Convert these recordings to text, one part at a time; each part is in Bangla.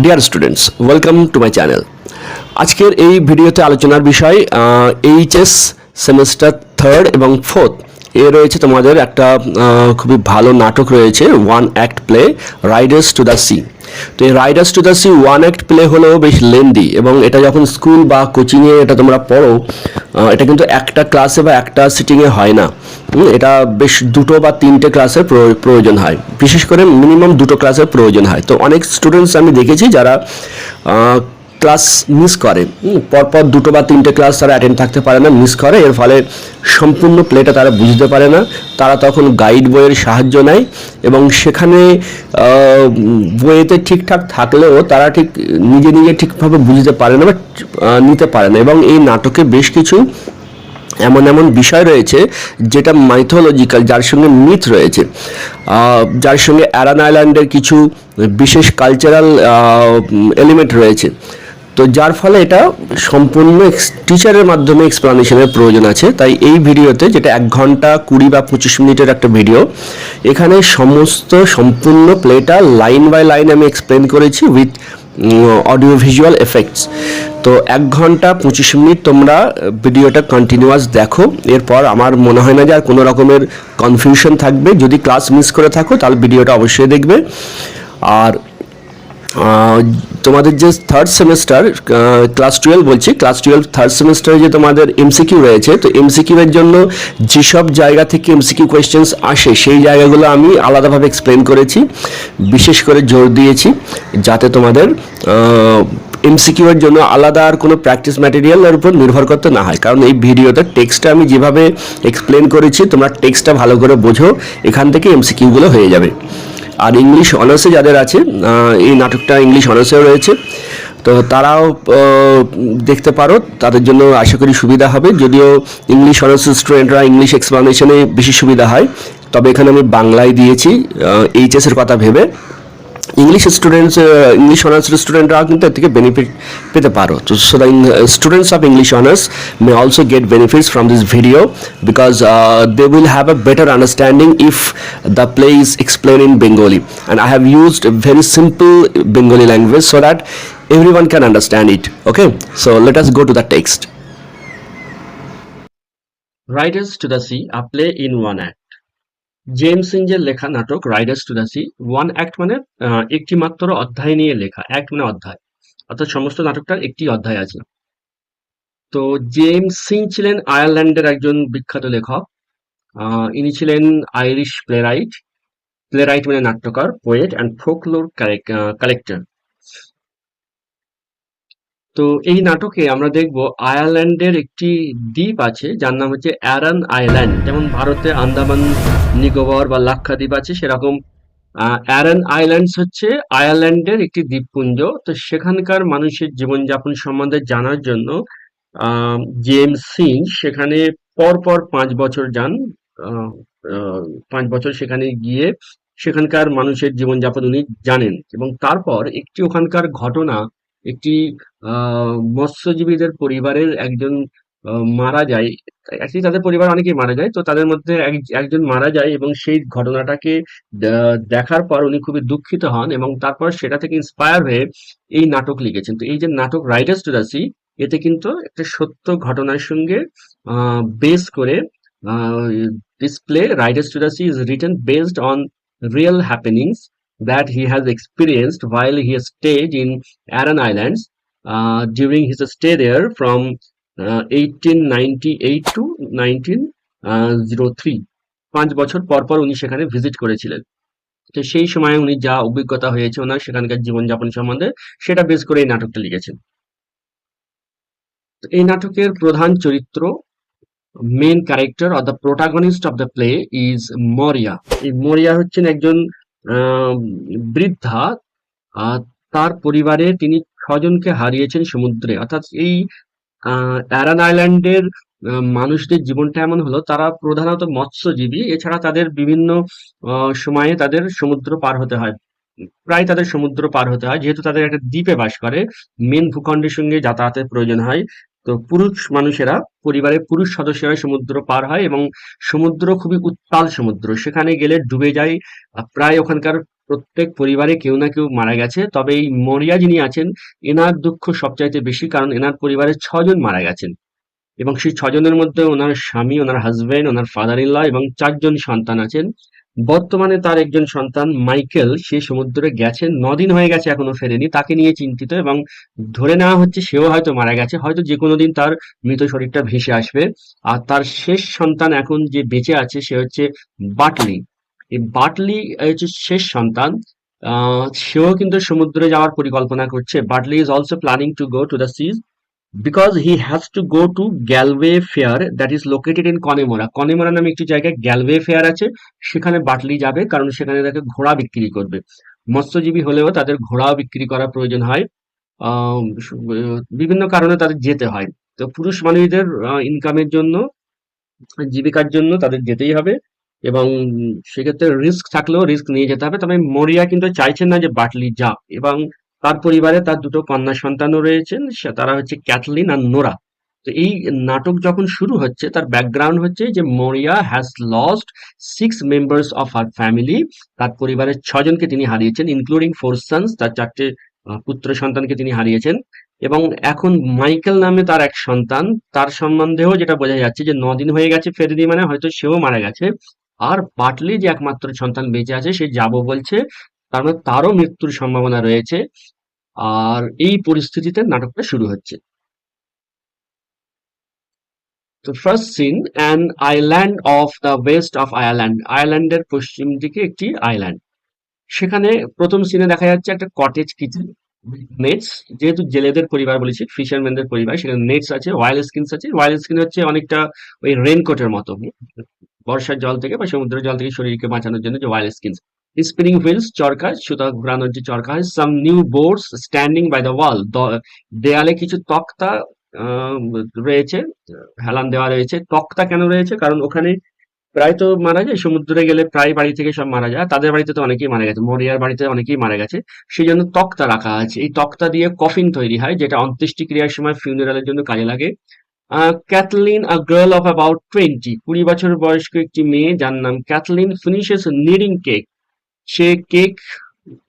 Dear students, welcome to my channel. আজকের এই ভিডিওতে আলোচনার বিষয় এইচএস সেমেস্টার থার্ড এবং ফোর্থ এ রয়েছে তোমাদের একটা খুবই ভালো নাটক রয়েছে, one act play Riders to the C. তো এই Riders to the sea one act play হলো বেশ লেন্দি, এবং এটা যখন স্কুল বা কোচিংয়ে এটা তোমরা পড়ো, এটা কিন্তু একটা ক্লাসে বা একটা সিটিংয়ে হয় না। এটা বেশ দুটো বা তিনটে ক্লাসের প্রয়োজন হয়, বিশেষ করে মিনিমাম দুটো ক্লাসের প্রয়োজন হয়। তো অনেক স্টুডেন্টস আমি দেখেছি যারা ক্লাস মিস করে, পরপর দুটো বা তিনটে ক্লাস তারা অ্যাটেন্ড থাকতে পারে না, মিস করে। এর ফলে সম্পূর্ণ প্লেটা তারা বুঝতে পারে না। তারা তখন গাইড বইয়ের সাহায্য নেয়, এবং সেখানে বইয়েতে ঠিকঠাক থাকলেও তারা ঠিক নিজে নিজে ঠিকভাবে বুঝতে পারে না বা নিতে পারে না। এবং এই নাটকে বেশ কিছু এমন এমন বিষয় রয়েছে যেটা মাইথোলজিক্যাল, যার সঙ্গে মিথ রয়েছে, যার সঙ্গে অ্যারান আইল্যান্ডের কিছু বিশেষ কালচারাল এলিমেন্ট রয়েছে। তো যার ফলে এটা সম্পূর্ণ টিচারের মাধ্যমে এক্সপ্লানেশনের প্রয়োজন আছে। তাই এই ভিডিওতে, যেটা 1 ঘন্টা 20 বা 25 মিনিটের একটা ভিডিও, এখানে সম্পূর্ণ প্লেটা লাইন বাই লাইন আমি এক্সপ্লেন করেছি উইথ অডিও ভিজুয়াল এফেক্টস। তো 1 ঘন্টা 25 মিনিট তোমরা ভিডিওটা কন্টিনিউয়াস দেখো। এরপর আমার মনে হয় না যে আর কোনো রকমের কনফিউশন থাকবে। যদি ক্লাস মিস করে থাকো তাহলে ভিডিওটা অবশ্যই দেখবে। আর তোমাদের যে থার্ড সেমেস্টার ক্লাস 12 বলছি, ক্লাস 12 থার্ড সেমেস্টারে যে তোমাদের এমসিকিউ রয়েছে, তো এমসিকিউ এর জন্য যেসব জায়গা থেকে এমসিকিউ কোয়েশ্চেন্স আসে সেই জায়গাগুলো আমি আলাদাভাবে এক্সপ্লেন করেছি, বিশেষ করে জোর দিয়েছি যাতে তোমাদের এমসিকিউ এর জন্য আলাদা আর কোনো প্র্যাকটিস ম্যাটেরিয়ালের উপর নির্ভর করতে না হয়। কারণ এই ভিডিওতে টেক্সটটা আমি যেভাবে এক্সপ্লেন করেছি, তোমরা টেক্সটটা ভালো করে বোঝো, এখান থেকে এমসিকিউগুলো হয়ে যাবে। আর ইংলিশ অনার্সে যাদের আছে, এই নাটকটা ইংলিশ অনার্সেও রয়েছে, তো তারাও দেখতে পারো, তাদের জন্য আশা করি সুবিধা হবে। যদিও ইংলিশ অনার্সের স্টুডেন্টরা ইংলিশ এক্সপ্লানেশনে বেশি সুবিধা হয়, তবে এখানে আমি বাংলায় দিয়েছি এইচএসের কথা ভেবে। ইংলিশ স্টুডেন্টস, ইংলিশ অনার্সের স্টুডেন্টরা কিন্তু এর থেকে বেনিফিট পেতে পারো। তো so the students of English honours may also get benefits from this video, because they will have a better understanding if the play is explained in Bengali, and I have used a very simple Bengali language so that everyone can understand it. Okay, so let us go to the text. Riders to the Sea, a play in one act. James ইঞ্জের লেখা নাটক riders to the sea. One act মানে একটি মাত্র অধ্যায় নিয়ে লেখা, অ্যাক্ট মানে অধ্যায়, অর্থাৎ সমস্ত নাটকটার একটি অধ্যায় আছে। তো জেমস সিং ছিলেন আয়ারল্যান্ডের একজন বিখ্যাত লেখক। ইনি ছিলেন আইরিশ প্লেরাইট, প্লেরাইট মানে নাট্যকার, পোয়েট অ্যান্ড ফোকলোর কালেক্টর। তো এই নাটকে আমরা দেখব আয়ারল্যান্ডের একটি দ্বীপ আছে যার নাম হচ্ছে অ্যারান আইল্যান্ড। যেমন ভারতে আন্দামান নিকোবর বা লাক্ষাদ্বীপ আছে, সেরকম অ্যারান আইল্যান্ডস হচ্ছে আয়ারল্যান্ডের একটি দ্বীপপুঞ্জ। তো সেখানকার মানুষের জীবনযাপন সম্বন্ধে জানার জন্য জেমস সিং সেখানে পরপর 5 বছর যান। 5 বছর সেখানে গিয়ে সেখানকার মানুষের জীবনযাপন উনি জানেন, এবং তারপর একটি ওখানকার ঘটনা, একটি মৎস্যজীবীদের পরিবারের একজন মারা যায়। অ্যাকচুয়ালি তাদের পরিবার অনেকেই মারা যায়, তো তাদের মধ্যে একজন মারা যায়, এবং সেই ঘটনাটাকে দেখার পর উনি খুবই দুঃখিত হন, এবং তারপর সেটা থেকে ইন্সপায়ার হয়ে এই নাটক লিখেছেন। তো এই যে নাটক রাইডার্স টু দ্য সি, এতে কিন্তু একটা সত্য ঘটনার সঙ্গে বেস করে this play Riders to the Sea is written based on real happenings that he has experienced while he stayed in Aran Islands during his stay there from 1898 to 1903। 5 বছর পর পর উনি সেখানে ভিজিট করেছিলেন। তো সেই সময় উনি যা অভিজ্ঞতা হয়েছে ওনার সেখানকার জীবনযাপন সম্বন্ধে, সেটা বেস করে এই নাটকটা লিখেছেন। তো এই নাটকের প্রধান চরিত্র, main character or the protagonist of the play is Maurya. এই মরিয়া হচ্ছেন একজন বৃদ্ধা। তার পরিবারে তিনি 6জনকে হারিয়েছেন সমুদ্রে। অর্থাৎ এই অ্যারান আইল্যান্ডের মানুষদের জীবনটা এমন হলো, তারা প্রধানত মৎস্যজীবী, এছাড়া তাদের বিভিন্ন সময়ে তাদের সমুদ্র পার হতে হয়, প্রায় তাদের সমুদ্র পার হতে হয়, যেহেতু তাদের একটা দ্বীপে বাস করে, মেন ভূখণ্ডের সঙ্গে যাতায়াতের প্রয়োজন হয়। তো পুরুষ মানুষেরা, পরিবারের পুরুষ সদস্যরা সমুদ্র পার হয়, এবং সমুদ্র খুবই উত্তাল সমুদ্র, সেখানে গেলে ডুবে যায় প্রায় ওখানকার প্রত্যেক পরিবারে কেউ না কেউ মারা গেছে, তবে এই মরিয়া যিনি আছেন এনার দুঃখ সবচাইতে বেশি, কারণ এনার পরিবারে ৬ জন মারা গেছেন এবং সেই ৬ জনের মধ্যে ওনার স্বামী, ওনার হাজবেন্ড, ওনার ফাদার ইন ল এবং ৪ জন সন্তান আছেন। বর্তমানে তার একজন সন্তান মাইকেল সে সমুদ্রে গেছে, ৯ দিন হয়ে গেছে এখনো ফেরেনি, তাকে নিয়ে চিন্তিত এবং ধরে নেওয়া হচ্ছে সেও হয়তো মারা গেছে, হয়তো যে কোনো দিন তার মৃত শরীরটা ভেসে আসবে। আর তার শেষ সন্তান এখন যে বেঁচে আছে সে হচ্ছে বাটলি। এই বাটলি হচ্ছে শেষ সন্তান। সেও কিন্তু সমুদ্রে যাওয়ার পরিকল্পনা করছে। Bartley is also planning to go to the seas because he has to go to Galway Fair that is located in Connemara. Connemara নামে একটি জায়গায় গ্যালওয়ে ফেয়ার আছে, সেখানে বাটলি যাবে কারণ সেখানে তাকে ঘোড়া বিক্রি করবে। মৎস্যজীবী হলেও তাদের ঘোড়াও বিক্রি করার প্রয়োজন হয়। বিভিন্ন কারণে তাদের যেতে হয়। তো পুরুষ মানুষদের ইনকামের জন্য, জীবিকার জন্য তাদের যেতেই হবে এবং সেক্ষেত্রে রিস্ক থাকলেও রিস্ক নিয়ে যেতে হবে। তবে মরিয়া কিন্তু চাইছেন না যে বাটলি যাক এবং তার পরিবারে তার দুটো কন্যা সন্তানও রয়েছেন, তারা হচ্ছে ক্যাথলিন আর নোরা। তো এই নাটক যখন শুরু হচ্ছে তার ব্যাকগ্রাউন্ড হচ্ছে যে মরিয়া has lost 6 members of her family. তার পরিবারের ৬ জনকে তিনি হারিয়েছেন, ইনক্লুডিং 4 সন্স, তার ৪টে পুত্র সন্তানকে তিনি হারিয়েছেন। এবং এখন মাইকেল নামে তার এক সন্তান, তার সম্বন্ধেও যেটা বোঝা যাচ্ছে যে ৯ দিন হয়ে গেছে ফেরেনি, মানে হয়তো সেও মারা গেছে। আর বাটলি যে একমাত্র সন্তান বেঁচে আছে সে যাবো বলছে, তার মানে তারও মৃত্যুর সম্ভাবনা রয়েছে। আর এই পরিস্থিতিতে নাটকটা শুরু হচ্ছে। তো first scene, an island of the west of Ireland, আয়ারল্যান্ডের পশ্চিম দিকে একটি আইল্যান্ড। সেখানে প্রথম সিনে দেখা যাচ্ছে একটা কটেজ কিচেন, নেটস, যেহেতু জেলেদের পরিবার বলেছি, ফিশারম্যানদের পরিবার, সেখানে নেটস আছে, ওয়াইল্ড স্কিনস আছে। ওয়াইল্ড স্কিন হচ্ছে অনেকটা ওই রেনকোটের মতো, বর্ষার জল থেকে বা সমুদ্রের জল থেকে শরীরকে বাঁচানোর জন্য যে ওয়াইল্ড স্কিনস। স্পিনিং হুইলস, চরকা, সুতা ঘোরানোর যে চরকা হয়। Some new boards standing by the wall, দেয়ালে কিছু তক্তা আহ, রয়েছে, হেলান দেওয়া রয়েছে। তক্তা কেন রয়েছে? কারণ ওখানে প্রায় তো মারা যায়, সমুদ্রে গেলে প্রায় বাড়ি থেকে সব মারা যায়, তাদের বাড়িতে তো অনেকেই মারা গেছে, মরিয়ার বাড়িতে অনেকেই মারা গেছে, সেই জন্য তক্তা রাখা আছে। এই তক্তা দিয়ে কফিন তৈরি হয়, যেটা অন্ত্যেষ্টিক্রিয়ার সময় ফিউনারালের জন্য কাজে লাগে। Cathleen, a girl of about 20 বছর বয়স্ক একটি মেয়ে যার নাম ক্যাথলিন, ফিনিশেস নিডিং কেক। সে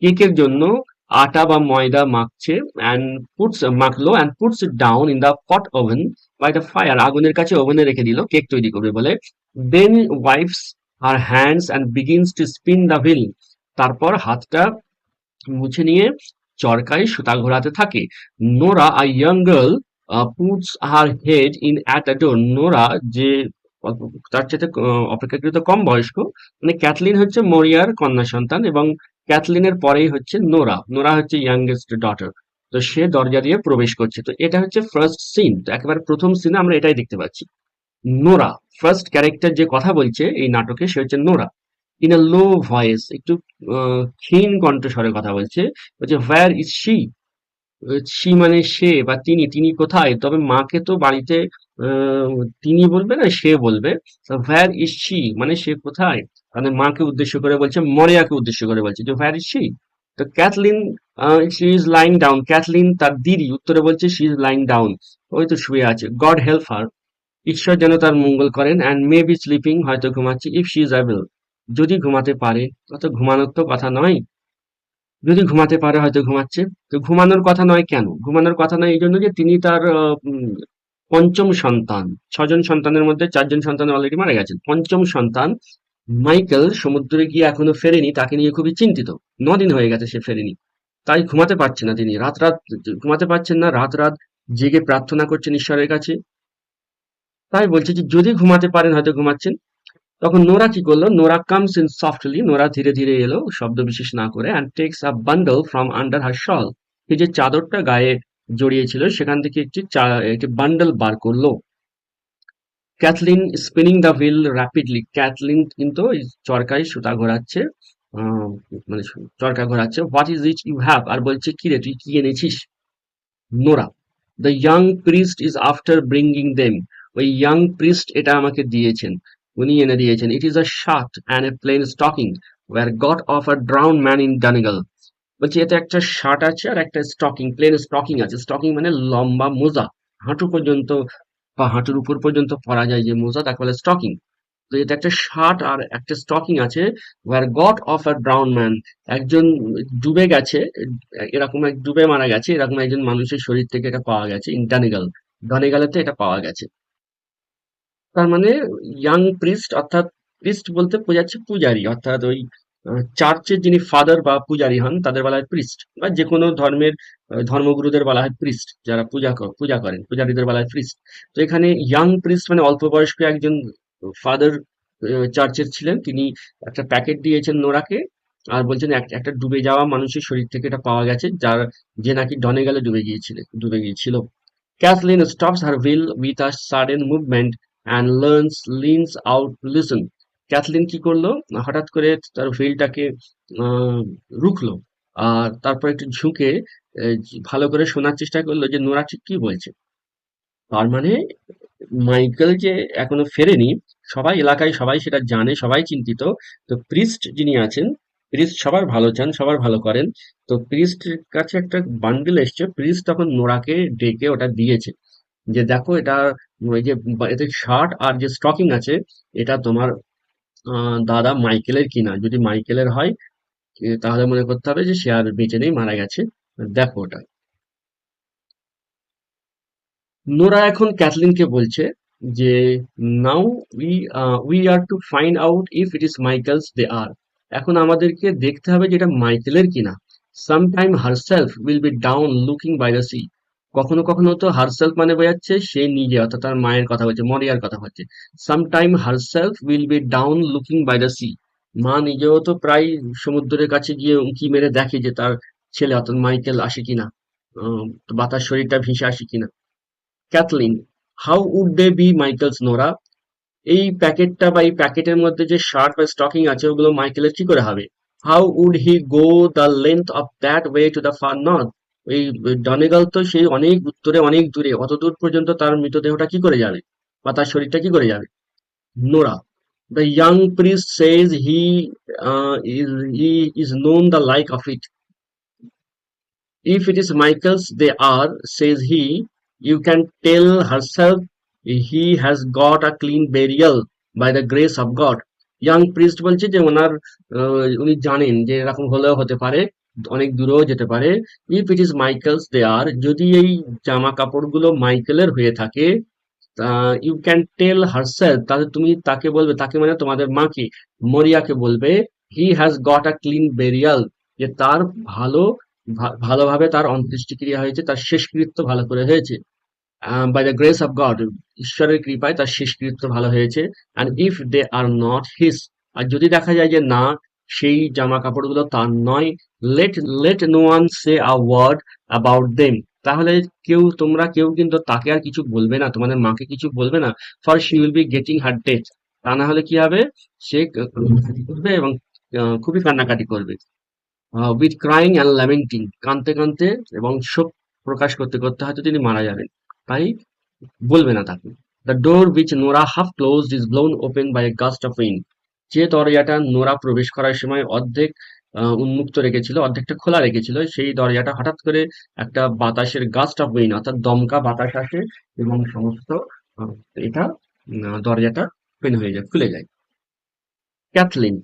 কেকের জন্য আটা বা ময়দা মাখছে, মাখলো and puts it down in the pot oven by the fire, আগুনের কাছে ওভেনে রেখে দিল কেক তৈরি করবে বলে। Then wipes her hands and begins to spin the wheel, তারপর হাতটা মুছে নিয়ে চরকায় সুতা ঘোরাতে থাকে। Nora, a young girl, puts her head in at the door, Nora যে তার চাইতে অপেক্ষাকৃত কম বয়স্ক, মানে ক্যাথলিন হচ্ছে মরিয়ার কন্যা সন্তান এবং ক্যাথলিনের পরেই হচ্ছে নোরা, নোরা হচ্ছে ইয়াংগেস্ট ডটার। তো সে দরজা দিয়ে প্রবেশ করছে। তো এটা হচ্ছে ফার্স্ট সিন, তো একেবারে প্রথম সিনে আমরা এটাই দেখতে পাচ্ছি। নোরা ফার্স্ট ক্যারেক্টার যে কথা বলছে এই নাটকে, সে হচ্ছে Nora. In a low voice, একটু ক্ষীণ কণ্ঠস্বরে কথা বলছে, বলছে হোয়ার ইজ শি। শি মানে সে বা তিনি, তিনি কোথায়? তবে মাকে তো বাড়িতে তিনি বলবে না, সে বলবে। হোয়ার ইজ শি মানে সে কোথায়, মানে মাকে উদ্দেশ্য করে বলছে, মরিয়াকে উদ্দেশ্য করে বলছে যে হোয়ার ইজ শি। তো Cathleen, she is lying down, Cathleen তার দিদি উত্তরে বলছে শি ইজ লাইং ডাউন, ওই তো শুয়ে আছে। গড হেল্প হার, ঈশ্বর যেন তার মঙ্গল করেন। অ্যান্ড মে বি স্লিপিং, হয়তো ঘুমাচ্ছে। ইফ শি ইজ অ্যাবল, যদি ঘুমাতে পারে, অত ঘুমানোর তো কথা নয়, যদি ঘুমাতে পারে হয়তো ঘুমাচ্ছে। তো ঘুমানোর কথা নয় কেন? ঘুমানোর কথা নয় এই জন্য যে তিনি তার পঞ্চম সন্তান, ৬ জন সন্তানের মধ্যে ৪ জন সন্তান অলরেডি মারা গেছেন। পঞ্চম সন্তান মাইকেল সমুদ্রে গিয়ে এখনো ফেরেনি, তাকে নিয়ে খুবই চিন্তিত। ৯ দিন হয়ে গেছে সে ফেরেনি, তাই ঘুমাতে পারছে না তিনি, রাত রাত ঘুমাতে পারছেন না, রাত রাত জেগে প্রার্থনা করছেন ঈশ্বরের কাছে। তাই বলছে যে যদি ঘুমাতে পারেন হয়তো ঘুমাচ্ছেন। তখন নোরা কি করলো? Nora comes in softly, Nora ধীরে ধীরে এলো শব্দ বিশেষ না করে, and takes a bundle from under her shawl, এই যে চাদরটা গায়ে জড়িয়েছিল সেখান থেকে একটি বান্ডল বার করলো। Cathleen spinning the wheel rapidly, Cathleen কিন্তু ওই চরকায় সুতা ঘোরাচ্ছে, আহ, মানে চরকা ঘোরাচ্ছে। What is it you have, আর বলছে কি রে তুই কি এনেছিস? Nora, the young priest is after bringing them, ওই ইয়াং প্রিস্ট এটা আমাকে দিয়েছেন, উনি এনে দিয়েছেন। It is a shirt and a plain stocking were got off a drowned man in Donegal, বলছি এতে একটা শার্ট আছে আর একটা স্টকিং, প্লেন স্টকিং আছে। স্টকিং মানে লম্বা মোজা, হাঁটু পর্যন্ত বা হাঁটুর উপর পর্যন্ত পরা যায় যে মোজা, তাকে বলে স্টকিং। তো এটা একটা শার্ট আর একটা স্টকিং আছে, were got off a brown man, একজন ডুবে গেছে, এরকম এক ডুবে মারা গেছে, এরকম একজন মানুষের শরীর থেকে এটা পাওয়া গেছে ইন ডনেগাল, ডনেগালেতে এটা পাওয়া গেছে। তার মানে ইয়াং প্রিস্ট, অর্থাৎ প্রিস্ট বলতে বোঝাচ্ছে পূজারী, অর্থাৎ ওই চার্চের যিনি ফাদার বা পূজারী হন তাদের বলা হয় প্রিস্ট, বা যে কোনো ধর্মের ধর্মগুরুদের বলা হয় প্রিস্ট, যারা পূজা করেন পূজারীদের বলা হয় প্রিস্ট। তো এখানে ইয়াং প্রিস্ট মানে অল্প বয়স্ক একজন ফাদার চার্চের ছিলেন, তিনি একটা প্যাকেট দিয়েছেন নোরাকে, আর বলছেন একটা ডুবে যাওয়া মানুষের শরীর থেকে এটা পাওয়া গেছে, যার যে নাকি ডনেগালে ডুবে গিয়েছিল। Kathleen stops her wheel with a sudden movement and leans out to listen. Cathleen কি করলো, হঠাৎ করে তার হুইলটাকে রুখলো, আর তারপর একটু ঝুঁকে ভালো করে শোনার চেষ্টা করলো যে নোরা ঠিক কি বলছে। তার মানে মাইকেল যে এখনো ফেরেনি, সবাই এলাকায় সবাই সেটা জানে, সবাই চিন্তিত। তো প্রিস্ট যিনি আছেন, প্রিস্ট সবার ভালো চান, সবার ভালো করেন। তো প্রিস্টের কাছে একটা বান্ডিল এসছে, প্রিস্ট তখন নোরাকে ডেকে ওটা দিয়েছে, যে দেখো এটা, ওই যে এতে শার্ট আর যে স্টকিং আছে, এটা তোমার দাদা মাইকেলের কিনা, যদি মাইকেলের হয় তাহলে মনে করতে হবে যে সে আর বেঁচে নেই, মারা গেছে, দেখো ওটা। নোরা এখন ক্যাথলিনকে বলছে যে now we we are to find out if it is Michael's they are, এখন আমাদেরকে দেখতে হবে যে এটা মাইকেলের কিনা। Sometime herself will be down looking by the sea, কখনো কখনো তো হারসেলফ মানে বোঝাচ্ছে সে নিজে, অর্থাৎ তার মায়ের কথা বলছে, মরিয়ার কথা বলছে। Sometime herself will be down looking by the sea, মা নিজেও তো প্রায় সমুদ্রের কাছে গিয়ে উঁকি মেরে দেখে যে তার ছেলে অর্থাৎ মাইকেল আসে কিনা, বাতাস শরীরটা ভেসে আসে কিনা। Cathleen, how would they be Michael's Nora, এই প্যাকেটটা বা এই প্যাকেটের মধ্যে যে শার্ট বা স্টকিং আছে ওগুলো মাইকেলের কি করে হবে? How would he go the length of that way to the far north, এই ডনেগাল তো সেই অনেক উত্তরে, অনেক দূরে, অত দূর পর্যন্ত তার মৃতদেহটা কি করে যাবে, বা তার শরীরটা কি করে যাবে? Nora, the young priest says he is known the like of it. If it is Michael's they are, says he, you can tell herself he has got a clean burial by the grace of God. Young priest বলছে যে ওনার উনি জানেন যে এরকম হলেও হতে পারে, অনেক দূরেও যেতে পারে। If it is Michael's they আর, যদি এই জামা কাপড়গুলো মাইকেলের হয়ে থাকে, ইউ ক্যান টেল হারসেলফ, তাহলে তুমি তাকে বলবে, তাকে মানে তোমাদের মাকে, মরিয়াকে বলবে, হি has got a clean burial, যে তার ভালোভাবে তার অন্ত্যেষ্টিক্রিয়া হয়েছে, তার শেষকৃত্য ভালো করে হয়েছে। By the grace of God, ঈশ্বরের কৃপায় তার শেষকৃত্য ভালো হয়েছে। And if they are not his, আর যদি দেখা যায় যে না, সেই জামা কাপড়গুলো তার নয়, let let no one say a word about them, তাহলে তোমরা কেউ কিন্তু তাকে আর কিছু বলবে না, তোমাদের মাকে কিছু বলবে না। For she will be getting her death, তা না হলে কি হবে, সে কান্নাকাটি করবে এবং খুবই কান্নাকাটি করবে। উইথ ক্রাইং অ্যান্ড ল্যামেন্টিং, কাঁদতে কাঁদতে এবং শোক প্রকাশ করতে করতে হয়তো তিনি মারা যাবেন, তাই বলবে না তাকে। The door which Nora half closed is blown open by a gust of wind, যে দরজাটা নোরা প্রবেশ করার সময় অর্ধেক উন্মুক্ত রেখেছিল, অর্ধেকটা খোলা রেখেছিল, সেই দরজাটা হঠাৎ করে একটা বাতাসের গাস্ট অফ উইন্ড, অর্থাৎ দমকা বাতাস আসে এবং সমস্ত আহ, এটা দরজাটা ওপেন হয়ে যায়, খুলে যায়। Cathleen,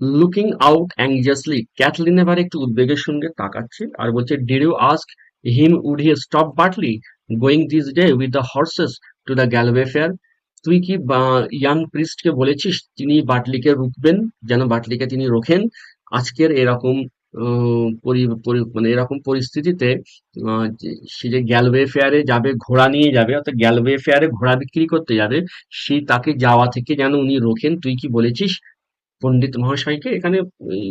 looking out anxiously, Cathleen এবার একটু উদ্বেগের সঙ্গে তাকাচ্ছে আর বলছে, did you ask him would he stop Bartley going this day with the horses to the Galway fair, তুই কি ইয়াং প্রিস্টকে বলেছিস তিনি বাটলিকে রুখবেন, যেন বাটলিকে তিনি রোখেন আজকের এরকম মানে এরকম পরিস্থিতিতে, সে যে গ্যালওয়ে ফেয়ারে যাবে, ঘোড়া নিয়ে যাবে, অর্থাৎ গ্যালওয়ে ফেয়ারে ঘোড়া বিক্রি করতে যাবে, সেই তাকে যাওয়া থেকে যেন উনি রোখেন, তুই কি বলেছিস পণ্ডিত মহাশয়কে? এখানে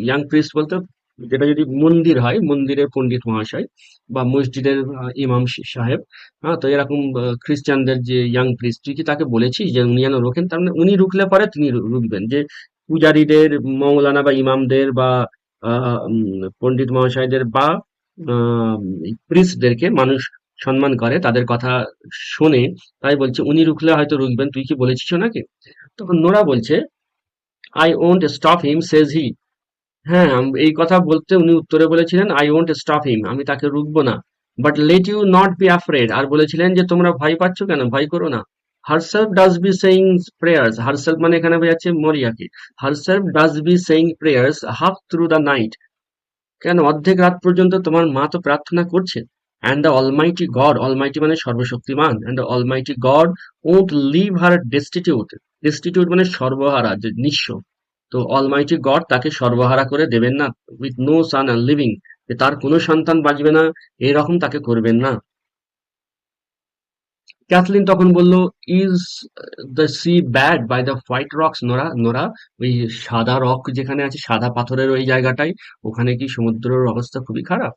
ইয়াং প্রিস্ট বলতে যেটা যদি মন্দির হয়, মন্দিরের পণ্ডিত মহাশয় বা মসজিদের ইমাম সাহেব, হ্যাঁ, তো এরকম খ্রিস্টানদের যে ইয়াং প্রিস্ট, তুই কি তাকে বলেছিস যে উনি যেন রোখেন? তার মানে উনি রুখলে পরে তিনি রুখবেন, যে পূজারীদের, মৌলানা বা ইমামদের বা পণ্ডিত মহাশয়দের বা প্রিস্টদেরকে মানুষ সম্মান করে, তাদের কথা শোনে, তাই বলছে উনি রুখলে হয়তো রুখবেন, তুই কি বলেছিস ওনাকে? তখন নোরা বলছে, আই ওন্ট স্টপ হিম সেজ হি, হ্যাঁ, এই কথা বলতে উনি উত্তরে বলেছিলেন, আই ওন্ট স্টপ হিম, আমি তাকে রুখবো না। But let you not be afraid, আর বলেছিলেন যে তোমরা ভয় পাচ্ছ কেন, ভয় করো না। Herself does be saying prayers, herself মানে এখানে বোঝাচ্ছে মরিয়াকে, herself does be saying prayers half through the night, কেন অর্ধেক রাত পর্যন্ত তোমার মা তো প্রার্থনা করছে। And the almighty God, almighty মানে সর্বশক্তিমান, and the almighty God won't leave her destitute, destitute মানে সর্বহারা, যে নিঃস্ব, তো অলমাইটি গড তাকে সর্বহারা করে দেবেন না, with no son are living, যে তার কোনো সন্তান বাঁচবে না এরকম তাকে করবেন না। ক্যাথলিন তখন বলল, is the sea bad by the white rocks, Nora, Nora ওই সাদা রক যেখানে আছে, সাদা পাথরের ওই জায়গাটায়, ওখানে কি সমুদ্রের অবস্থা খুবই খারাপ?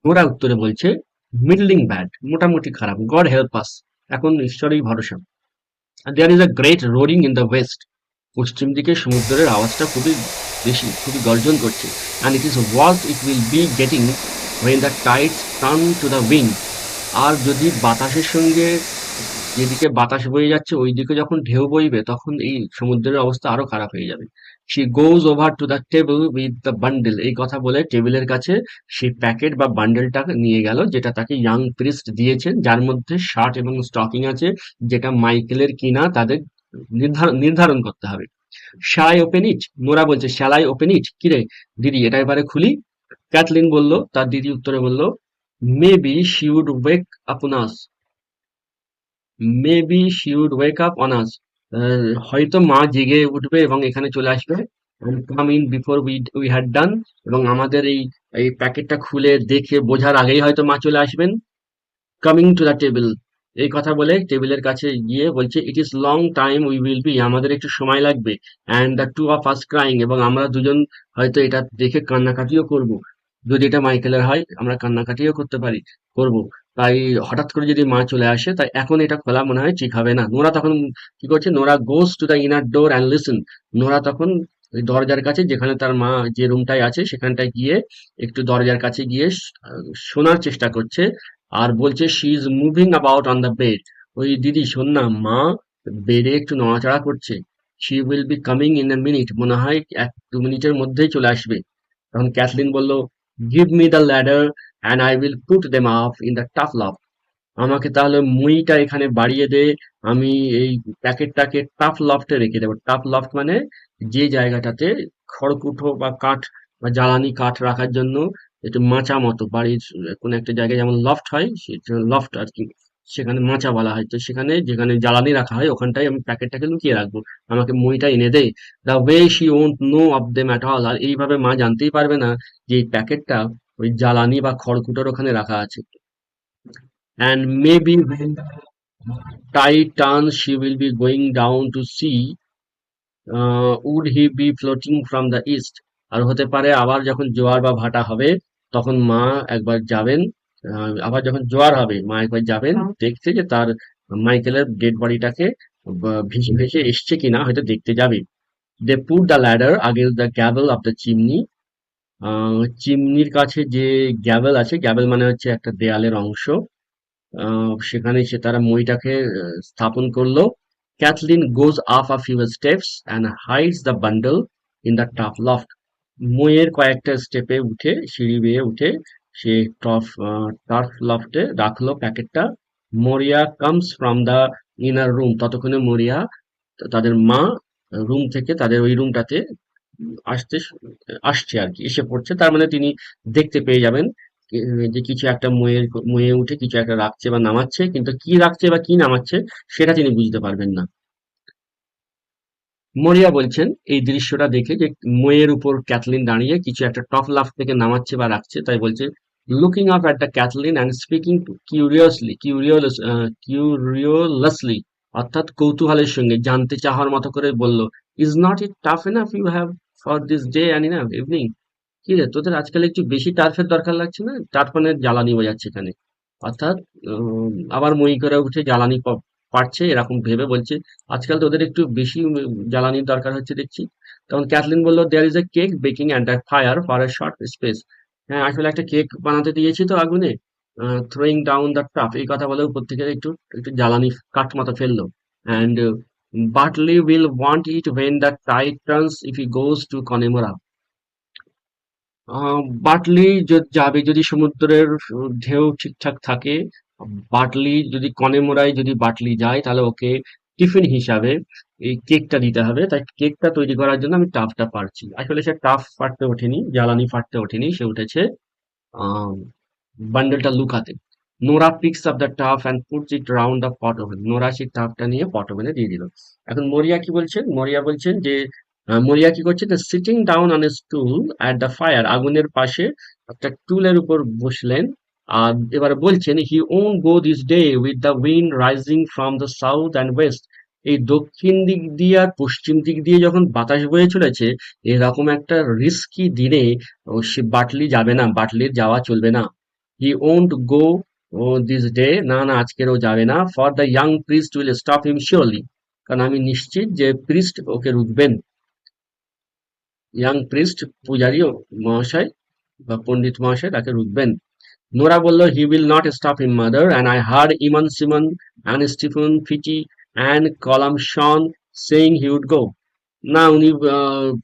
নোরা উত্তরে বলছে, মিডলিং ব্যাড, মোটামুটি খারাপ, গড হেল্প আস, এখন ঈশ্বরই ভরসা। There is a great roaring in the west, পশ্চিম দিকে সমুদ্রের আওয়াজটা খুবই বেশি, খুবই গর্জন করছে। And it is what it will be getting when the tides turn to the wind, আর যদি বাতাসের সঙ্গে, যেদিকে বাতাস বয়ে যাচ্ছে ওই দিকে যখন ঢেউ বইবে তখন এই সমুদ্রের অবস্থা আরো খারাপ হয়ে যাবে। She goes over to the table with the bundle, এই কথা বলে টেবিলের কাছে সেই প্যাকেট বা বান্ডেলটা নিয়ে গেল, যেটা তাকে ইয়াং প্রিস্ট দিয়েছেন, যার মধ্যে শার্ট এবং স্টকিং আছে, যেটা মাইকেলের কিনা তাদের নির্ধারণ করতে হবে। Shall I open it, Nora বলছে শ্যাল আই ওপেন ইট, কিরে দিদি এটা এবারে খুলি? ক্যাথলিন বলল, তার দিদি উত্তরে বলল, maybe she would wake upon us, maybe she would wake up on us, হয়তো মা জেগে উঠবে এবং এখানে চলে আসবে, come in before we had done, এবং আমাদের এই এই প্যাকেটটা খুলে দেখে বোঝার আগেই হয়তো মা চলে আসবেন। কামিং টু দ্য টেবিল, এই কথা বলে টেবিলের কাছে গিয়ে বলছে, it is long time we will be, আমাদের একটু সময় লাগবে, and the two of us crying, এবং আমরা দুজন হয়তো এটা দেখে কান্নাকাটিও করব, যদি এটা মাইকেলের হয় আমরা কান্নাকাটিও করতে পারি, করব। তাই হঠাৎ করে যদি মা চলে আসে, তাই এখন এটা খোলা মনে হয় ঠিক হবে না। নোরা তখন কি করছে, Nora goes to the inner door and listen, Nora তখন ওই দরজার কাছে, যেখানে তার মা যে রুমটায় আছে সেখানটায় গিয়ে একটু দরজার কাছে গিয়ে শোনার চেষ্টা করছে, আর বলছে, she is moving about on the bed, ওই দিদি শোন না, মা বেডে একটু নড়াচড়া করছে, she will be coming in a minute, মনে হয় 1-2 মিনিটের মধ্যেই চলে আসবে। তখন ক্যাথলিন বলল, give me the ladder and I will put them up in the turf loft, আমাকে তাহলে মুইটা এখানে বাড়িয়ে দে, আমি এই প্যাকেটটাকে টাফ লফটে রেখে দেবো। টাফ লফট মানে যে জায়গাটাতে খড়কুটো বা কাঠ বা জ্বালানি কাঠ রাখার জন্য একটু মাচা মতো, বাড়ির কোনো একটা জায়গায় যেমন লফট হয়, লফট আর কি, সেখানে মাচা বলা হয়, তো সেখানে যেখানে জ্বালানি রাখা হয় ওখানটায় আমি প্যাকেটটাকে লুকিয়ে রাখবো, আমাকে মুইটা এনে দে। The way she won't know of them at all, আর এইভাবে মা জানতেই পারবে না যে এই প্যাকেটটা ওই জ্বালানি বা খড়কুটোর ওখানে রাখা আছে। And maybe when the tide turns, she will be going down to sea. Would he be floating from the east? আর হতে পারে আবার যখন জোয়ার বা ভাটা হবে তখন মা একবার যাবেন, আবার যখন জোয়ার হবে মা একবার যাবেন দেখতে যে তার মাইকেলের ডেড বডিটাকে ভেসে ভেসে এসছে কিনা, হয়তো দেখতে যাবে। They put the ladder against the gavel of the chimney, চিমনির কাছে যে গ্যাবেল আছে, গ্যাবেল মানে হচ্ছে একটা দেয়ালের অংশ, সেখানে সে তারা মইটাকে স্থাপন করলো। Cathleen goes up a few steps and hides the bundle in the turf loft, মইয়ের কয়েকটা স্টেপে উঠে, সিঁড়ি বেয়ে উঠে সে টাফ লফটে রাখলো প্যাকেটটা। মরিয়া comes from the inner room, ততক্ষণে মরিয়া তাদের মা রুম থেকে, তাদের ওই রুমটাতে আসতে আসছে আর কি, এসে পড়ছে, তার মানে তিনি দেখতে পেয়ে যাবেন যে কিছু একটা ময়ে উঠে কিছু একটা রাখছে বা নামাচ্ছে, কিন্তু কি রাখছে বা কি নামাচ্ছে সেটা তিনি বুঝতে পারবেন না। মরিয়া বলছেন এই দৃশ্যটা দেখে যে ময়ের উপর ক্যাথলিন দাঁড়িয়ে কিছু একটা টপ লাফ থেকে নামাচ্ছে বা রাখছে, তাই বলছে, looking up at the Cathleen and speaking curiously, অর্থাৎ কৌতূহলের সঙ্গে, জানতে চাওয়ার মতো করে বলল, is not it tough enough you have for this day and enough evening, কি রে তোদের আজকাল একটু বেশি টার্ফের দরকার লাগছে না? টার্ফ মানে জ্বালানি বোঝাচ্ছে এখানে, অর্থাৎ আবার মই করে উঠে জ্বালানি পাচ্ছে এরকম ভেবে বলছে, আজকাল তোদের একটু বেশি জ্বালানির দরকার হচ্ছে দেখছি। তখন ক্যাথলিন বলল, there is a cake baking and a fire for a short space, হ্যাঁ আসলে একটা কেক বানাতে দিয়েছি তো আগুনে, থ্রোয়িং ডাউন দ্য টাফ, এই কথা বলে উপর থেকে একটু একটু জ্বালানি কাঠ মতো ফেললো। And Bartley will want it when the tide turns if he goes to Connemara, Bartley যাবে যদি সমুদ্রের ঢেউ ঠিকঠাক থাকে, বাটলি যদি কনেমোরায় যদি বাটলি যায় তাহলে ওকে টিফিন হিসাবে এই কেকটা দিতে হবে। তাই কেকটা তৈরি করার জন্য আমি টাফটা পারছি। আসলে সে টাফ পারতে ওঠেনি, জ্বালানি ফাটতে ওঠেনি, সে উঠেছে আহ বান্ডেলটা লুকাতে। Nora picks up the turf and puts it round the pot oven. Nora সেই টাফটা নিয়ে পট ওভেনে দিয়ে দিল। এখন মরিয়া কি বলছেন? মরিয়া বলছেন যে মরিয়া কি করছে? Sitting down on a stool at the fire, আগুনের পাশে একটা টুলের উপর বসলেন। আর এবারে বলছেন he won't go this day with the wind rising from the south and west. এই দক্ষিণ দিক দিয়ে আর পশ্চিম দিক দিয়ে যখন বাতাস বয়ে চলেছে, এরকম একটা রিস্কি দিনে সে বাটলি যাবে না, বাটলির যাওয়া চলবে না। He won't go this day, না না আজকের ও যাবে না। For the young priest will stop him surely, কারণ আমি নিশ্চিত যে প্রিস্ট ওকে রুখবেন। ইয়াং প্রিস্ট, পূজারী মহাশয় বা পণ্ডিত মহাশয় তাকে রুখবেন। নোরা বলল he will not stop him mother, and I heard Eamon Simon and Stephen Pheety and Colum Shawn saying he would go. না, উনি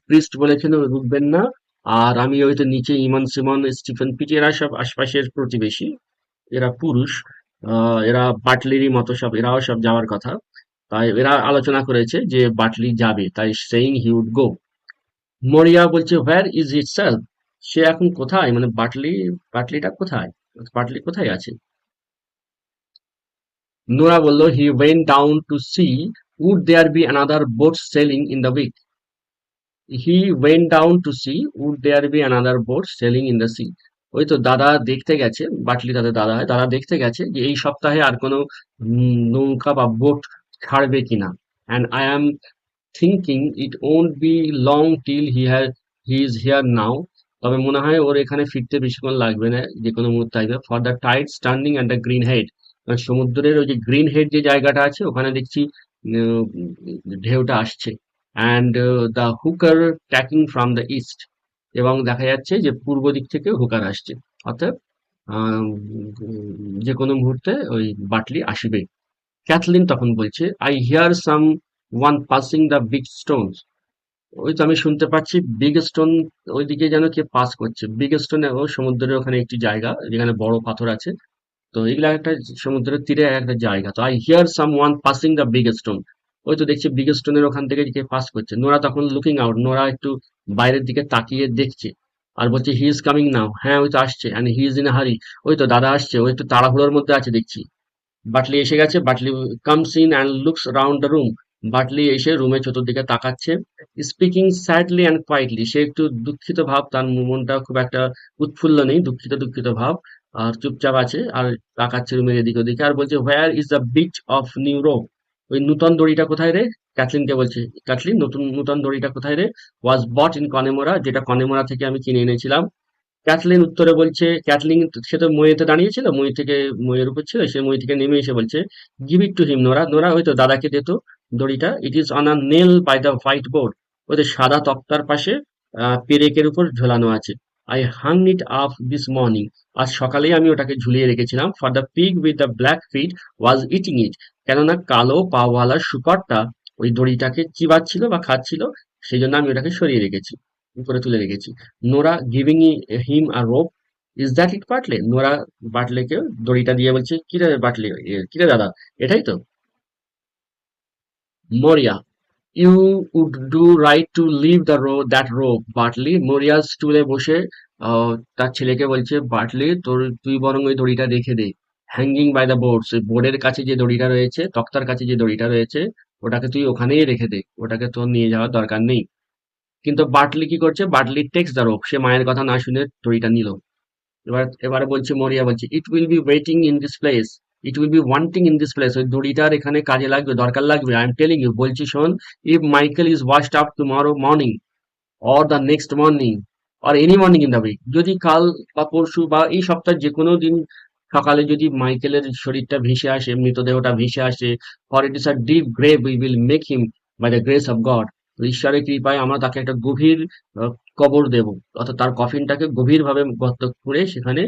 প্রিস্ট বলেছেন রুখবেন না। আর আমি ওই তো নিচে ইমান সিমন, স্টিফেন পিটি, এরা সব আশপাশের প্রতিবেশী, এরা পুরুষ, এরা বাটলিরই মতো, সব এরাও সব যাওয়ার কথা। তাই এরা আলোচনা করেছে যে বাটলি যাবে, তাই সেইং হি উড গো। মরিয়া বলছে হোয়ার ইজ ইট সেলফ, সে এখন কোথায়, মানে বাটলিটা কোথায়, বাটলি কোথায় আছে? নোরা বলল he went down to see would there be another boat sailing in the week. He went down to see would there be another boat sailing in the sea. ওই তো দাদা দেখতে গেছে, বাটলি তাদের দাদা হয়, দাদা দেখতে গেছে যে এই সপ্তাহে আর কোনো নৌকা বা বোট ছাড়বে কিনা। And I am thinking it won't be long till he is here নাও। তবে মনে হয় ওর এখানে ফিরতে বেশিক্ষণ লাগবে না, যে কোনো মুহূর্তে আসবে। For the tide standing at the green head, সমুদ্রের ওই যে গ্রিন হেড যে জায়গাটা আছে ওখানে দেখছি ঢেউটা আসছে। And the hooker tacking from the east, এবং দেখা যাচ্ছে যে পূর্ব দিক থেকে হুকার আসছে, অর্থাৎ আহ, যে কোনো মুহূর্তে ওই বাটলি আসবে। ক্যাথলিন তখন বলছে I here some one passing the big Stones. ওই তো আমি শুনতে পাচ্ছি বিগ স্টোন, ওইদিকে যেন কে পাস করছে। বিগ স্টোন ও সমুদ্রের ওখানে একটি জায়গা যেখানে বড় পাথর আছে। তো এগুলা একটা সমুদ্রের তীরে একটা জায়গা। তো I here some one passing the big stone, ওই তো দেখছি বিগ স্টোনের ওখান থেকে কে পাস করছে। নোরা তখন লুকিং আউট, নোরা একটু বাইরের দিকে তাকিয়ে দেখছে আর বলছে হি ইজ কামিং নাও, হ্যাঁ ওই তো আসছে। And he is in a হারি, ওই তো দাদা আসছে, ওই একটু তাড়াহুড়োর মধ্যে আছে দেখছি। বাটলি এসে গেছে, Bartley comes in and looks round the room. Bartley এসে রুমের চতুর্দিকে তাকাচ্ছে। স্পিকিং স্যাডলি অ্যান্ড কোয়াইটলি, সে একটু দুঃখিত ভাব, তার মনটা খুব একটা উৎফুল্ল নেই, দুঃখিত দুঃখিত ভাব, আর চুপচাপ আছে আর তাকাচ্ছে রুমের এদিকে ওদিকে। আর বলছে where is the beach of new rope, ওই নূতন দড়িটা কোথায় রে? ক্যাথলিনকে বলছে, ক্যাথলিন নতুন নূতন দড়িটা কোথায় রে? ওয়াজ বট ইন কনেমোরা, যেটা কনেমোরা থেকে আমি কিনে এনেছিলাম। ক্যাথলিন উত্তরে বলছে, ক্যাথলিন সে তো মইতে দাঁড়িয়েছিল, মইয়ের উপর ছিল, সে মই থেকে নেমে এসে বলছে give it to him Nora, Nora ওই তো দাদাকে দে তো দড়িটা। It is on a nail by the white board, ওদের সাদা তক্তার পাশে পেরেকের উপর ঝোলানো আছে। I Hang it up this morning, আজ সকালেই আমি ওটাকে ঝুলিয়ে রেখেছিলাম। For the pig with the black feet was eating it, কেননা কালো পাওয়ালার শুকরটা ওই দড়িটাকে চিবাচ্ছিল বা খাচ্ছিল, সেই জন্য আমি ওটাকে সরিয়ে রেখেছি, উপরে তুলে রেখেছি। Nora giving him a rope, is that it Bartley, Nora বাটলেকে দড়িটা দিয়ে বলছে কিরে বাটলে, কিরে দাদা, এটাই তো? Maurya you would do right to leave the that rope Bartley, Maurya স্টুলে বসে তার ছেলেকে বলছে বাটলি তুই বরং ওই দড়িটা রেখে দে। হ্যাঙ্গিং বাই দ্য বোর্ডস, ওই বোর্ডের কাছে যে দড়িটা রয়েছে, তক্তার কাছে যে দড়িটা রয়েছে, ওটাকে তুই ওখানেই রেখে দে, ওটাকে তোর নিয়ে যাওয়ার দরকার নেই। কিন্তু বাটলি কি করছে? বাটলি টেক্স দ্য রোপ, সে মায়ের কথা না শুনে দড়িটা নিল। এবারে বলছে মরিয়া বলছে ইট will be waiting in this place, it will B wanting in this place, ওই দড়িটার এখানে কাজে লাগবে, দরকার লাগবে। আই এম টেলিং ইউ, বলছি শোন। If Michael is washed up tomorrow morning or the next morning or any morning in the week, যদি কাল বা পরশু বা এই সপ্তাহের যে কোনো দিন সকালে যদি মাইকেলের শরীরটা ভেসে আসে, মৃতদেহটা ভেসে আসে, for it is a deep grave we will make him by the grace of God, ঈশ্বরের কৃপায় আমরা তাকে একটা গভীর কবর দেব, অর্থাৎ তার কফিনটাকে গভীরভাবে গর্ত করে সেখানে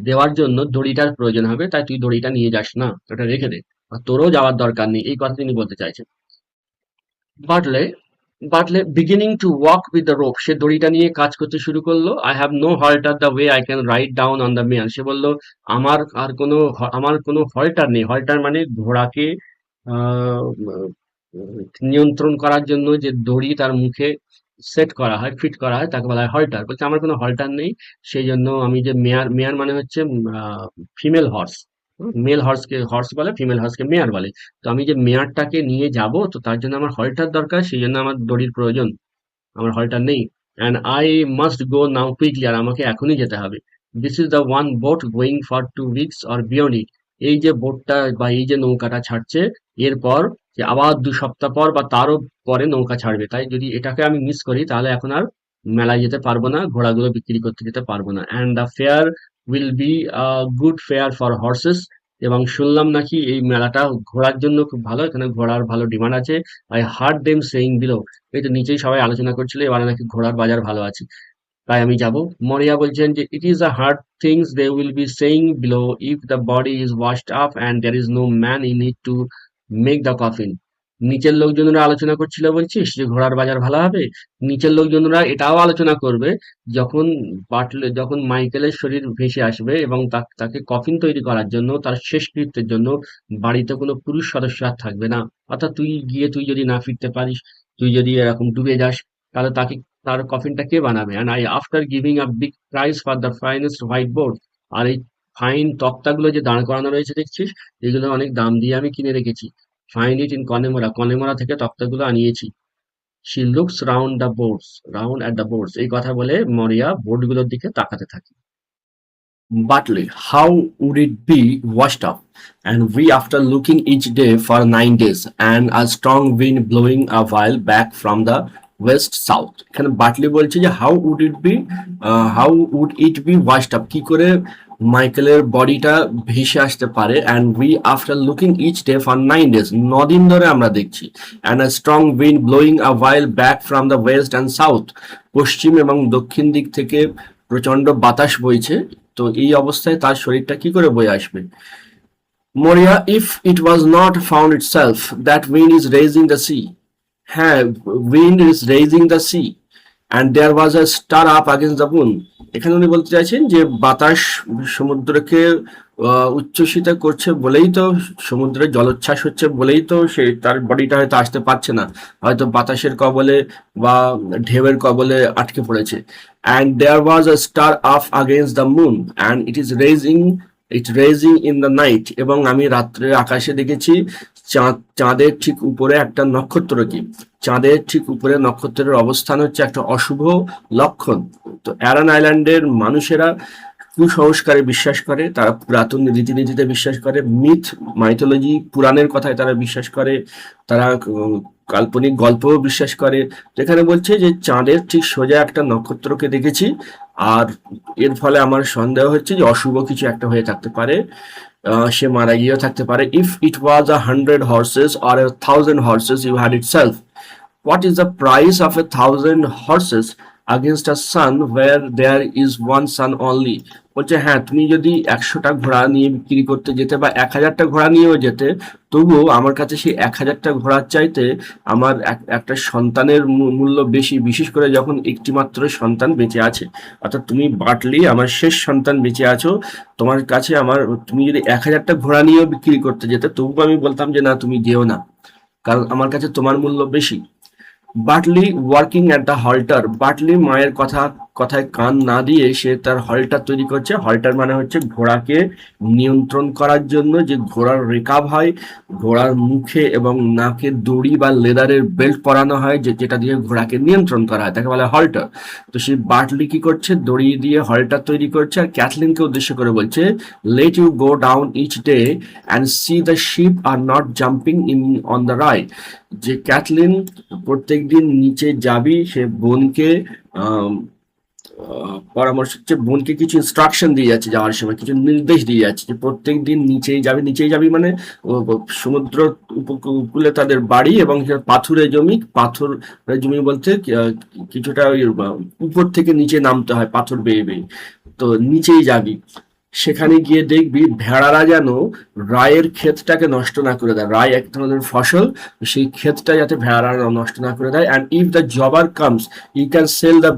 দেওয়ার জন্য দড়িটার প্রয়োজন হবে। তাই তুই দড়িটা নিয়ে যাস না, ওটা রেখে দে, আর তোরও যাওয়ার দরকার নেই, এই কথা তিনি বলতে চাইছেন। Bartley Bartley beginning to walk with the rope, সে দড়িটা নিয়ে কাজ করতে শুরু করলো। I have no halter the way I can ride down on the mare, সে বলল আমার কোনো হল্টার নেই। হল্টার মানে ঘোড়াকে আহ, নিয়ন্ত্রণ করার জন্য যে দড়ি তার মুখে সেট করা হয়, ফিট করা হয়, তাকে বলা হয় হল্টার। বলছে আমার কোনো হল্টার নেই, সেই জন্য আমি যে মেয়ার, মেয়ার মানে হচ্ছে ফিমেল হর্স, মেল হর্সকে হর্স বলে, ফিমেল হর্সকে মেয়ার বলে। তো আমি যে মেয়ারটাকে নিয়ে যাব, তো তার জন্য আমার হল্টার দরকার, সেই জন্য আমার দড়ির প্রয়োজন, আমার হল্টার নেই। And I must go now quickly, আর আমাকে এখনই যেতে হবে। This is the one boat going for 2 weeks or beyond it, এই যে বোটটা বা এই যে নৌকাটা ছাড়ছে, এরপর যে আবার 2 সপ্তাহ পর বা তারও পরে নৌকা ছাড়বে, তাই যদি এটাকে আমি মিস করি তাহলে এখন আর মেলায় যেতে পারবো না, ঘোড়াগুলো বিক্রি করতে যেতে পারবো না। And the fair will be good fare for horse's, এবং শুনলাম নাকি এই মেলাটা ঘোড়ার জন্য খুব ভালো, এখানে ঘোড়ার ভালো ডিমান্ড আছে। I hard them saying below, এই তো নিচেই সবাই আলোচনা করছিল এবারে নাকি ঘোড়ার বাজার ভালো আছে, তাই আমি যাব। মরিয়া বলছেন যে it is a hard things they will be saying below if the body is washed up and there is no man in it to make the coffin. নিচের লোকজনরা আলোচনা করছিল বলছিস যে ঘোড়ার বাজার ভালো হবে, নিচের লোকজনরা এটাও আলোচনা করবে যখন যখন মাইকেলের শরীর ভেসে আসবে এবং তাকে কফিন তৈরি করার জন্য, তার শেষকৃত্যের জন্য বাড়িতে কোনো পুরুষ সদস্য আর থাকবে না। অর্থাৎ তুই যদি না ফিরতে পারিস, তুই যদি এরকম ডুবে যাস, তাহলে তার কফিনটা কে বানাবে? And I after giving a big price for the finest white board, আর এই ফাইন তক্তাগুলো যে দাঁড় করানো রয়েছে দেখছিস, এগুলো অনেক দাম দিয়ে আমি কিনে রেখেছি। Find it in Connemara, Connemara থেকে তক্তাগুলো আনিয়েছি। She looks round at the boards, এই কথা বলে মরিয়া বোর্ডগুলোর দিকে তাকাতে থাকে। Bartley, how would it be washed up? And we, after looking each day for 9 days, and a strong wind blowing a while back from the west south. এখানে বাটলি বলছে যে how would it be washed up, কি করে মাইকেলের বডিটা ভেসে আসতে পারে। And we after looking each day for 9 days, 9 দিন ধরে আমরা দেখছি। And a strong wind blowing a while back from the west and south, পশ্চিম এবং দক্ষিণ দিক থেকে প্রচন্ড বাতাস বইছে। তো এই অবস্থায় তার শরীরটা কি করে বয়ে আসবে? Maurya, if it was not found itself that wind is raising the sea, হ্যাঁ, wind is raising the sea and there was a star up against the moon. এখানে উনি বলতে চাইছেন যে বাতাস সমুদ্রকে উচ্ছ্বসিত করছে বলেই তো, সমুদ্রের জলোচ্ছ্বাস হচ্ছে বলেই তো সে তার বডিটা হয়তো আসতে পারছে না, হয়তো বাতাসের কবলে বা ঢেউয়ের কবলে আটকে পড়েছে। And there was a star up against the moon and it raging in the night, এবং আমি রাত্রে আকাশে দেখেছি চাঁদের ঠিক উপরে একটা নক্ষত্রকে, চাঁদের ঠিক উপরে নক্ষত্রের অবস্থান হচ্ছে একটা অশুভ লক্ষণ। তো অ্যারন আইল্যান্ডের মানুষেরা কুসংস্কারে বিশ্বাস করে, তারা পুরাতন রীতিনীতিতে বিশ্বাস করে, মাইথোলজি পুরাণের কথায় তারা বিশ্বাস করে, তারা কাল্পনিক গল্পও বিশ্বাস করে। যেখানে বলছে যে চাঁদের ঠিক সোজা একটা নক্ষত্রকে দেখেছি, আর এর ফলে আমার সন্দেহ হচ্ছে যে অশুভ কিছু একটা হয়ে থাকতে পারে, সে মারা গিয়েও থাকতে পারে। If it was 100 horses or 1,000 horses you had itself, what is the price of 1,000 horses against a sun where there is one sun only? বলছে হ্যাঁ, তুমি যদি 100টা ঘোড়া নিয়ে বিক্রি করতে যেতে বা 1,000টা ঘোড়া নিয়েও যেতে, তবুও আমার কাছে সেই 1,000টা ঘোড়ার চাইতে আমার একটা সন্তানের মূল্য বেশি, বিশেষ করে যখন একটি মাত্র সন্তান বেঁচে আছে। অর্থাৎ তুমি বাটলি আমার শেষ সন্তান বেঁচে আছো, তোমার কাছে তুমি যদি 1,000টা ঘোড়া নিয়েও বিক্রি করতে যেতে, তবুও আমি বলতাম যে না, তুমি যেও না, কারণ আমার কাছে তোমার মূল্য বেশি। বাটলি ওয়ার্কিং অ্যাট দ্য হল্টার, বাটলি মায়ের কথায় কান না দিয়ে সে তার হল্টার তৈরি করছে। হল্টার মানে হচ্ছে ঘোড়াকে নিয়ন্ত্রণ করার জন্য যে ঘোড়ার রেকাব হয়, ঘোড়ার মুখে এবং নাকে দড়ি বা লেদারের বেল্ট পরানো হয়, যেটা দিয়ে ঘোড়াকে নিয়ন্ত্রণ করা হয়, তাকে বলে হল্টার। তো সেই বাটলি কি করছে, দড়ি দিয়ে হল্টার তৈরি করছে, আর ক্যাথলিনকে উদ্দেশ্য করে বলছে, let you go down each day and see the sheep are not jumping in on the ride, যে ক্যাথলিন প্রত্যেকদিন নিচে যাবি, সে বোনকে পরামর্শ হচ্ছে, বোনকে কিছু ইনস্ট্রাকশন দিয়ে যাচ্ছে, যাওয়ার সময় কিছু নির্দেশ দিয়ে যাচ্ছে যে প্রত্যেক দিন নিচেই যাবি মানে সমুদ্র উপকূলে তাদের বাড়ি, এবং পাথরের জমি বলতে কিছুটা উপর থেকে নিচে নামতে হয় পাথর বেয়ে বেয়ে, তো নিচেই যাবি। সেখানে গিয়ে দেখবি ভেড়ারা যেন রায়ের ক্ষেতটাকে নষ্ট না করে দেয়। রায় এক ধরনের ফসল, সেই ক্ষেতটা যাতে ভেড়ারা নষ্ট না করে দেয়। And if the jobber comes you can sell the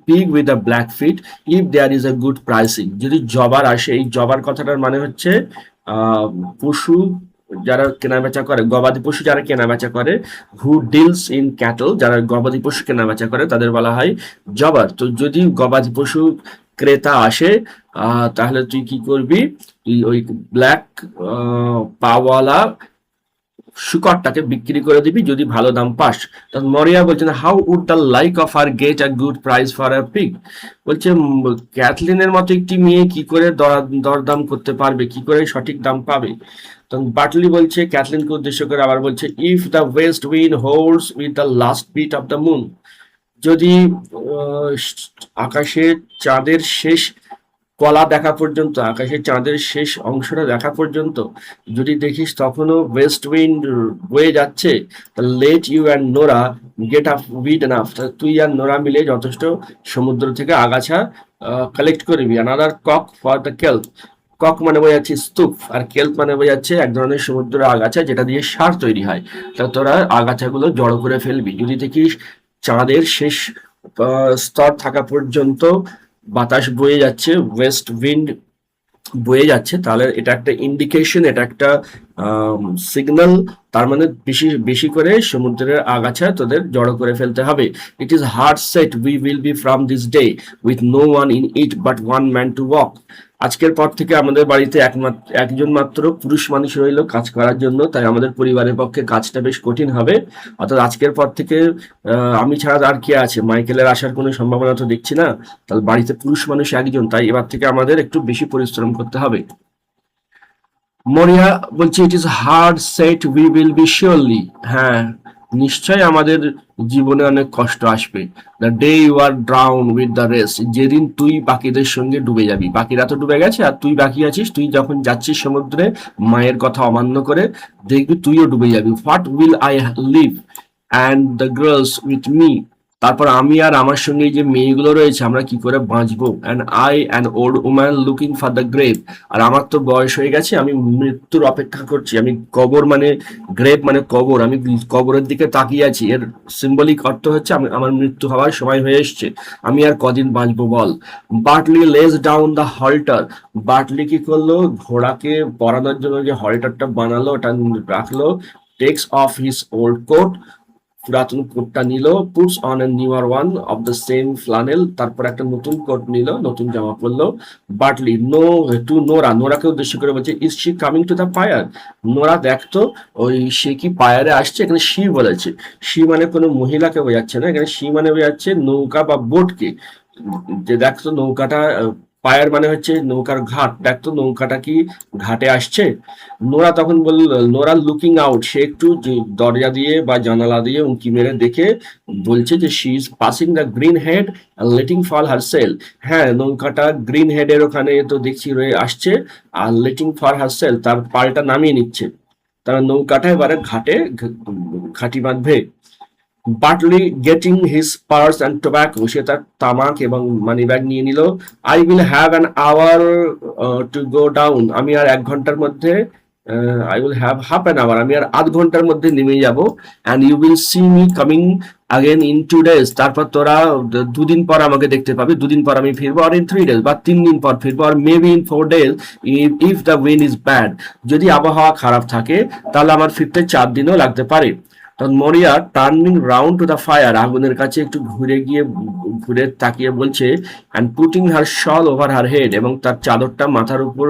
pig with the black feet if there is a good pricing. যদি জবার আসে, এই জবার কথাটার মানে হচ্ছে পশু যারা কেনাবেচা করে, গবাদি পশু যারা কেনাবেচা করে, হু ডিলস ইন ক্যাটল, যারা গবাদি পশু কেনাবেচা করে তাদের বলা হয় জবার। তো যদি গবাদি পশু ক্রেতা আসে, তাহলে তুই কি করবি, তুই ওই ব্ল্যাক পাওয়ালা শুকরটাকে বিক্রি করে দিবি যদি ভালো দাম পাস। তখন মরিয়া বলছেন, how would the like of are get a good price for a pig. বলছে ক্যাথলিনের মতো একটি মেয়ে কি করে দরদাম করতে পারবে, কি করে সঠিক দাম পাবে। তখন বাটলি বলছে ক্যাথলিনকে উদ্দেশ্য করে আবার বলছে, if the west wind holds with the last bit of the moon, যদি আকাশে চাঁদের শেষ কলা দেখা পর্যন্ত, আকাশের চাঁদের শেষ অংশটা দেখা পর্যন্ত যদি দেখিস তখনও ওয়েস্ট উইন্ড বয়ে যাচ্ছে, let you and Nora get up weed enough, তুই আর নোরা মিলে যথেষ্ট সমুদ্র থেকে আগাছা কালেক্ট করবি। Another cock for the kelp, cock মানে বোঝাচ্ছে স্তূপ, আর কেল্প মানে বোঝাচ্ছে এক ধরনের সমুদ্রের আগাছা যেটা দিয়ে সার তৈরি হয়। তা তোরা আগাছাগুলো জড়ো করে ফেলবি। যদি দেখিস চাঁদের শেষ স্তর থাকা পর্যন্ত বাতাস বয়ে যাচ্ছে, ওয়েস্ট উইন্ড বয়ে যাচ্ছে, তাহলে এটা একটা ইন্ডিকেশন, এটা একটা সিগন্যাল। তার মানে বেশি বেশি করে সমুদ্রের আগাছা তোদের জড়ো করে ফেলতে হবে। It is hard set we will be from this day with no one in it but one man to walk. আজকের পর থেকে আমাদের বাড়িতে একজন মাত্র পুরুষ মানুষ রইল কাজ করার জন্য, তাই আমাদের পরিবারের পক্ষে কাজটা বেশ কঠিন হবে। অর্থাৎ আজকের পর থেকে আমি ছাড়া আর কে আছে, মাইকেলের আসার কোনো সম্ভাবনা তো দেখছি না, তাহলে বাড়িতে পুরুষ মানুষ একজন, তাই এবার থেকে আমাদের একটু বেশি পরিশ্রম করতে হবে। মরিয়া বলছে, it is hard set we will be surely, হ্যাঁ নিশ্চয় আমাদের জীবনে অনেক কষ্ট আসবে। The day you are drown with the rest, যেদিন তুই বাকিদের সঙ্গে ডুবে যাবি, বাকিরা তো ডুবে গেছে আর তুই বাকি আছিস, তুই যখন যাচ্ছিস সমুদ্রে মায়ের কথা অমান্য করে, দেখবি তুইও ডুবে যাবি। What will I live and the girls with me, তারপর আমি আর আমার সঙ্গে এই যে মেয়েগুলো রয়েছে আমরা কি করে বাঁচবো। And I an old woman looking for the grave, আর আমার তো বয়স হয়ে গেছে, আমি মৃত্যুর অপেক্ষা করছি। আমি কবর মানে গ্রেভ মানে কবর, আমি কবরের দিকে তাকিয়ে আছি। এর সিম্বলিক অর্থ হচ্ছে আমি আমার মৃত্যু হওয়ার সময় হয়ে এসছে, আমি আর কদিন বাঁচবো বল। বার্টলি লেজ ডাউন দ্য হল্টার, বার্টলি কি করলো, ঘোড়াকে পরানোর জন্য যে হল্টারটা বানালো ওটা রাখলো। Takes off his old coat, পুরাতন কোটটা নিল। Puts on a newer one of the same flannel, তারপর একটা নতুন কোট নিল, নতুন জামা পরলো। বাটলি নো টু নোরা, নোরাকে উদ্দেশ্য করে বলছে, is she coming to the fire, Nora দেখতো ওই সে কি পায়ারে আসছে। এখানে শি বলেছে, শি মানে কোনো মহিলাকে বোঝাচ্ছে না, এখানে শি মানে বোঝাচ্ছে নৌকা বা বোটকে। যে দেখতো নৌকাটা, পায়ার মানে হচ্ছে নৌকার ঘাট, দেখতো নৌকাটা কি ঘাটে আসছে। নোরা তখন বলল, নোরা লুকিং আউট, সে একটু দরজা দিয়ে বা জানালা দিয়ে উঁকি মেরে দেখে বলছে যে she is passing the green head letting fall her sail, হ্যাঁ নৌকাটা গ্রিন হেডের ওখানে তো দেখছি রয়ে আসছে, আর লেটিং ফর হার সেল তার পালটা নামিয়ে নিচ্ছে। তারা নৌকাটা এবারে ঘাটে ঘাঁটি বাঁধবে। Bartley getting his purse and tobacco, সে তার তামাক এবং মানি ব্যাগ নিয়ে নিল। I will have an hour to go down, আমি আর 1 ঘন্টার মধ্যে, I will have half an hour, আমি আর আধ ঘন্টার মধ্যে নেমে যাব। And you will see me coming again in 2 days, তারপর তোরা 2 দিন পর আমাকে দেখতে পাবি, 2 দিন পর আমি ফিরবো, আর ইন 3 days বা 3 দিন পর ফিরবো, আর maybe in 4 days if the wind is bad, যদি আবহাওয়া খারাপ থাকে তাহলে আমার ফিরতে 4 দিনও লাগতে পারে। তখন Maurya turning round to the fire, আগুনের কাছে একটু ঘুরে তাকিয়ে বলছে, and putting her shawl over her head, এবং তার চাদরটা মাথার উপর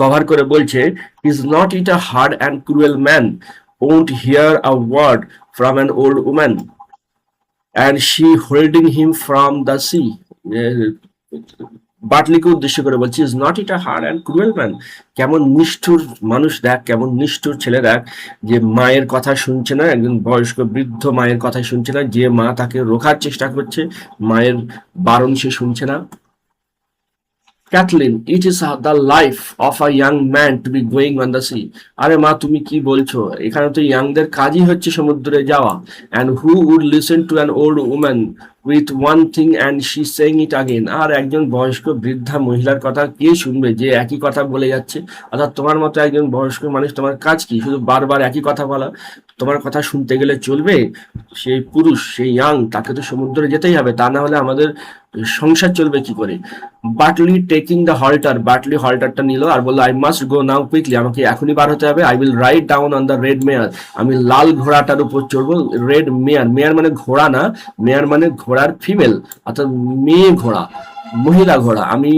কভার করে বলছে, is not it a hard and cruel man won't hear a word from an old woman and she holding him from the sea. বাটলিকে উদ্দেশ্য করে বলছি, is not it a hard and cruel man, কেমন নিষ্ঠুর মানুষ দেখ, কেমন নিষ্ঠুর ছেলে দেখ, যে মায়ের কথা শুনছে না, একজন বয়স্ক বৃদ্ধ মায়ের কথা শুনছে না, যে মা তাকে রোখার চেষ্টা করছে, মায়ের বারণ সে শুনছে না। Cathleen, it is the life of a young man to be going on the sea, আরে মা তুমি কি বলছো, এখানে তো ইয়াংদের কাজই হচ্ছে সমুদ্রে যাওয়া। And who would listen to an old woman with one thing and she saying it again. আর একজন বয়স্ক বৃদ্ধা মহিলার কথা কে শুনবে যে একই কথা বলে যাচ্ছে? অর্থাৎ তোমার মতো একজন বয়স্ক মানুষ, তোমার কাজ কি? শুধু বারবার একই কথা বলা? তোমার কথা শুনতে গেলে চলবে? সেই পুরুষ, সেই ইয়াং, তাকে তো সমুদ্রে যেতেই হবে, তা না হলে আমাদের সংসার চলবে কি করে? Bartley taking the halter, Bartley হল্টারটা নিল আর বললো, I must go now quickly, আমাকে এখনই বার হতে হবে। I will ride down on the red mare, আমি লাল ঘোড়াটার উপর চড়বো। রেড মেয়ার, মেয়ার মানে ঘোড়া না, মেয়ার মানে ঘোড়ার ফিমেল, অর্থাৎ মেয়ে ঘোড়া, মহিলা ঘোড়া। আমি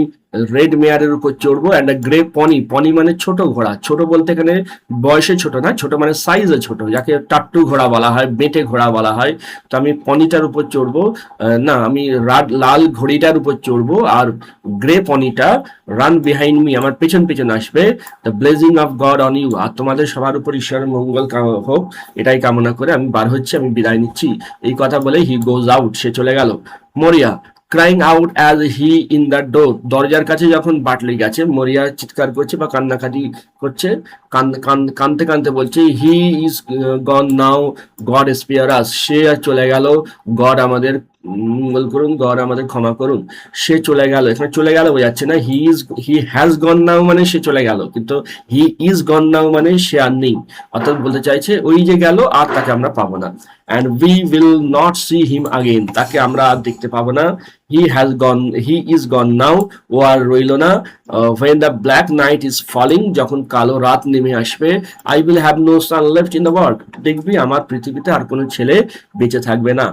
রেড মেয়ারের উপর চড়বো। অ্যান্ড গ্রে পনি, পনি মানে ছোট ঘোড়া, ছোট বলতে এখানে বয়সে ছোট না, ছোট মানে সাইজে ছোট, যাকে টাট্টু ঘোড়া বলা হয়, বেঁটে ঘোড়া বলা হয়। তো আমি পনিটার উপর চড়বো, না আমি লাল ঘড়িটার উপর চড়বো, আর গ্রে পনিটা রান বিহাইন্ড মি, আমার পেছন পেছন আসবে। The blessing of God on you, আর তোমাদের সবার উপর ঈশ্বরের মঙ্গল হোক, এটাই কামনা করে আমি বার হচ্ছি, আমি বিদায় নিচ্ছি। এই কথা বলে হি গোজ আউট, সে চলে গেল। মরিয়া crying out as he in the door, দরজার কাছে যখন বাটলি গেছে, মরিয়া চিৎকার করছে বা কান্নাকাটি করছে, কানতে কানতে বলছে, he is gone now God spare us, সে চলে গেল, গড আমাদের মঙ্গল করুন, গড আমাদের ক্ষমা করুন। সে চলে গেল, এখানে চলে গেল বোঝাচ্ছে না, হি হ্যাজ গন নাও মানে সে চলে গেল, কিন্তু হি ইজ গন নাও মানে সে আর নেই। অর্থাৎ বলতে চাইছে ওই যে গেল, আর তাকে আমরা পাবো না। and we will not see him again, তাকে আমরা আর দেখতে পাবো না। he is gone now, ও আর রইল না। when the black night is falling, যখন কালো রাত নেমে আসবে, I will have no son left in the world, দেখবি আমার পৃথিবীতে আর কোনো ছেলে বেঁচে থাকবে না।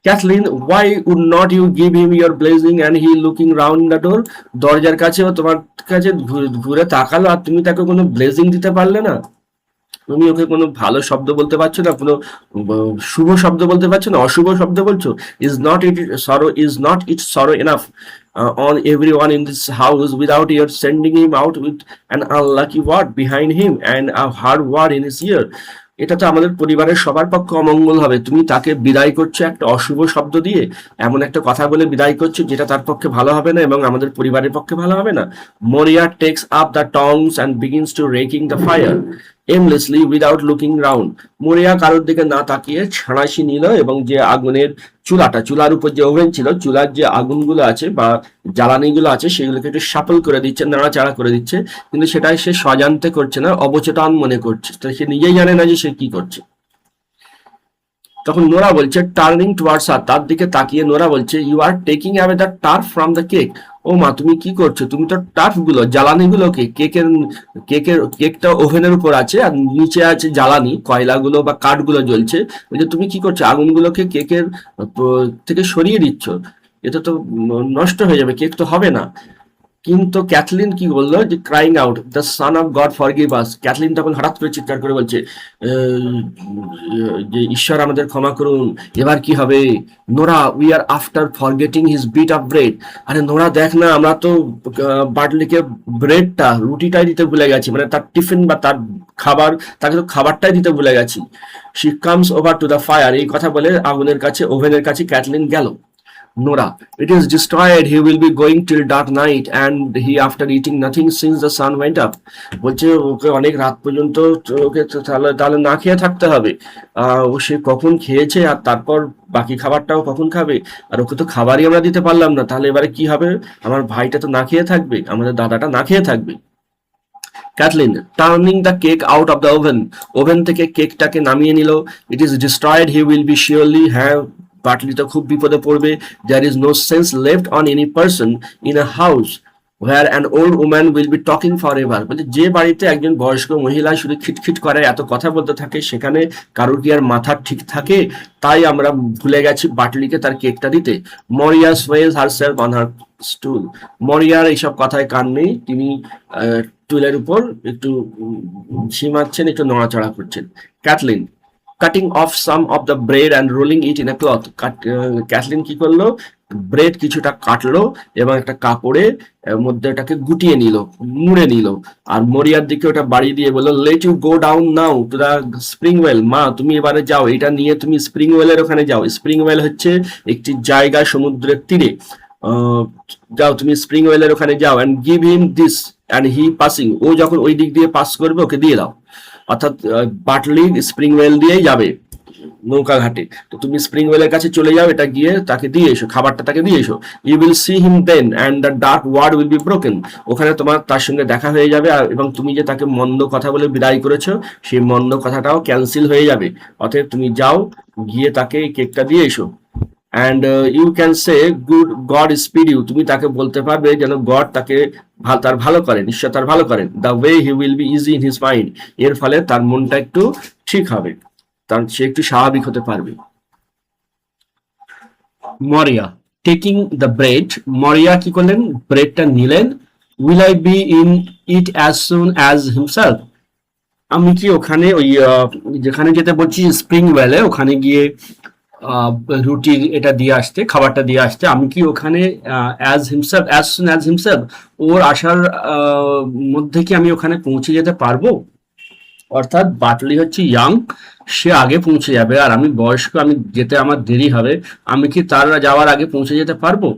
Cathleen, why would not you give him your blessing and he looking round the door, দরজার কাছেও তোমার কাছে ঘুরে তাকালো আর তুমি তাকে কোনো ব্লেসিং দিতে পারলে না? তুমি ওকে কোনো ভালো শব্দ বলতে পারছো না, কোনো শুভ শব্দ বলতে পারছো না, অশুভ শব্দ বলছো। ইজ নট ইট সরো enough on everyone in this house without your sending him out with an unlucky word behind him and a hard word in his ear, এটা তো আমাদের পরিবারের সবার পক্ষে অমঙ্গল হবে। তুমি তাকে বিদায় করছো একটা অশুভ শব্দ দিয়ে, এমন একটা কথা বলে বিদায় করছো যেটা তার পক্ষে ভালো হবে না এবং আমাদের পরিবারের পক্ষে ভালো হবে না। Maurya takes up the tongs and begins to raking the fire aimlessly without looking round, মরিয়া কারোর দিকে না তাকিয়ে ছাড়াশি নিল এবং যে আগুনের চুলার উপর যে ওভেন ছিল, চুলার যে আগুনগুলো আছে বা জ্বালানিগুলো আছে সেগুলোকে একটু শাফল করে দিচ্ছে, নাড়াচাড়া করে দিচ্ছে, কিন্তু সেটাই সে স্বজান্তে করছে না, অবচেতন মনে করছে, তো সে নিজেই জানে না যে সে কি করছে। তখন নোরা বলছে, টার্নিং টুয়ার্ডস হার, তার দিকে তাকিয়ে নোরা বলছে, you are taking away the turf from the cake, ও মা তুমি কি করছো, তুমি তো টার্ফ গুলো জ্বালানিগুলোকে, কেকটা ওভেনের উপর আছে আর নিচে আছে জ্বালানি, কয়লাগুলো বা কাঠগুলো জ্বলছে, বলছে তুমি কি করছো, আগুনগুলোকে কেকের থেকে সরিয়ে দিচ্ছ, এটা তো নষ্ট হয়ে যাবে, কেক তো হবে না। কিন্তু ক্যাথলিন কি বললো, যে crying out the son of God forgive us, Cathleen তখন হঠাৎ করে চিৎকার করে বলছে যে ঈশ্বর আমাদের ক্ষমা করুন, এবার কি হবে? Nora, we are after forgetting his bit of bread, আরে নোরা দেখ না, আমরা তো বাটলিকে ব্রেডটা, রুটিটাই দিতে ভুলে গেছি, মানে তার টিফিন বা তার খাবার, তাকে তো খাবারটাই দিতে ভুলে গেছি। She comes over to the fire, এই কথা বলে আগুনের কাছে, ওভেনের কাছে ক্যাথলিন গেল। Nora, it is destroyed. He will be going till dark night, and he after eating nothing since the sun went up. বলছে ওকে অনেক রাত পর্যন্ত ওকে তাহলে না খেয়ে থাকতে হবে। ও সে কখন খেয়েছে আর তারপর বাকি খাবারটাও কখন খাবে, আর ওকে তো খাবারই আমরা দিতে পারলাম না, তাহলে এবারে কি হবে? আমার ভাইটা তো না খেয়ে থাকবে, আমাদের দাদাটা না খেয়ে থাকবে। Cathleen, turning the cake out of the oven থেকে কেকটাকে নামিয়ে নিল। It is destroyed, he will be surely, হ্যাঁ বাটলি তো খুব বিপদে পড়বে। There is no sense left on any person in a house where an old woman will be talking forever, বলছে যে বাড়িতে একজন বয়স্ক মহিলা শুধু খিটখিট করে এত কথা বলতে থাকে, সেখানে কারোর কি আর মাথা ঠিক থাকে? তাই আমরা ভুলে গেছি বাটলিকে তার কেকটা দিতে। মরিয়া sways herself on her stool, মরিয়ার এইসব কথায় কান নেই, তিনি টুলের উপর একটু ঝিমাচ্ছেন, একটু নড়াচড়া করছেন। Cathleen, cutting off some of the bread and rolling it in a cloth, Cathleen কি করলো, ব্রেড কিছুটা কাটলো এবং একটা কাপড়ে মধ্যে এটাকে গুটিয়ে নিল, মুড়ে নিল, আর মরিয়ার দিকে ওটা বাড়িয়ে দিয়ে বললো, let you go down now to the spring well, মা তুমি এবারে যাও, এটা নিয়ে তুমি স্প্রিং ওয়েলের ওখানে যাও। স্প্রিং ওয়েল হচ্ছে একটি জায়গা সমুদ্রের তীরে, যাও তুমি স্প্রিং ওয়েলের ওখানে যাও, and give him this and he passing, ও যখন ওই দিক দিয়ে পাস করবে ওকে দিয়ে দাও, অর্থাৎ বাটলি স্প্রিং ওয়েল দিয়েই যাবে, নৌকা ঘাটে। তো তুমি স্প্রিং ওয়েলের কাছে চলে যাও, এটা গিয়ে তাকে দিয়ে এসো, খাবারটা তাকে দিয়ে এসো। You will see him then and the dark word will be broken. ওখানে তোমার তার সঙ্গে দেখা হয়ে যাবে, এবং তুমি যে তাকে মন্দ কথা বলে বিদায় করেছো সেই মন্দ কথাটাও ক্যান্সেল হয়ে যাবে। অতএব তুমি যাও, গিয়ে তাকে কেকটা দিয়ে এসো। And you can say good God speed you, তুমি তাকে বলতে পারবে যেন গড তাকে তার ভালো করেন, ঈশ্বর তার ভালো করেন। The way he will be easy in his mind, এর ফলে তার মনটা একটু ঠিক হবে, তার সে একটু স্বাভাবিক হতে পারবে। মরিয়া টেকিং দ্য ব্রেড, মরিয়া কি করলেন, ব্রেডটা নিলেন। Will I be in it as soon as himself, আমি কি ওখানে ওই যেখানে যেতে বলছি স্প্রিং ভ্যালে, ওখানে গিয়ে রুটি এটা দিয়ে আসতে, খাবারটা দিয়ে আসতে, আমি কি ওখানে as himself, as soon as himself, ওর আসার মধ্যে কি আমি ওখানে পৌঁছে যেতে পারবো? অর্থাৎ বাটলি হচ্ছে ইয়াং, সে আগে পৌঁছে যাবে, আর আমি বয়স্ক, আমি যেতে আমার দেরি হবে, আমি কি তার যাওয়ার আগে পৌঁছে যেতে পারবো?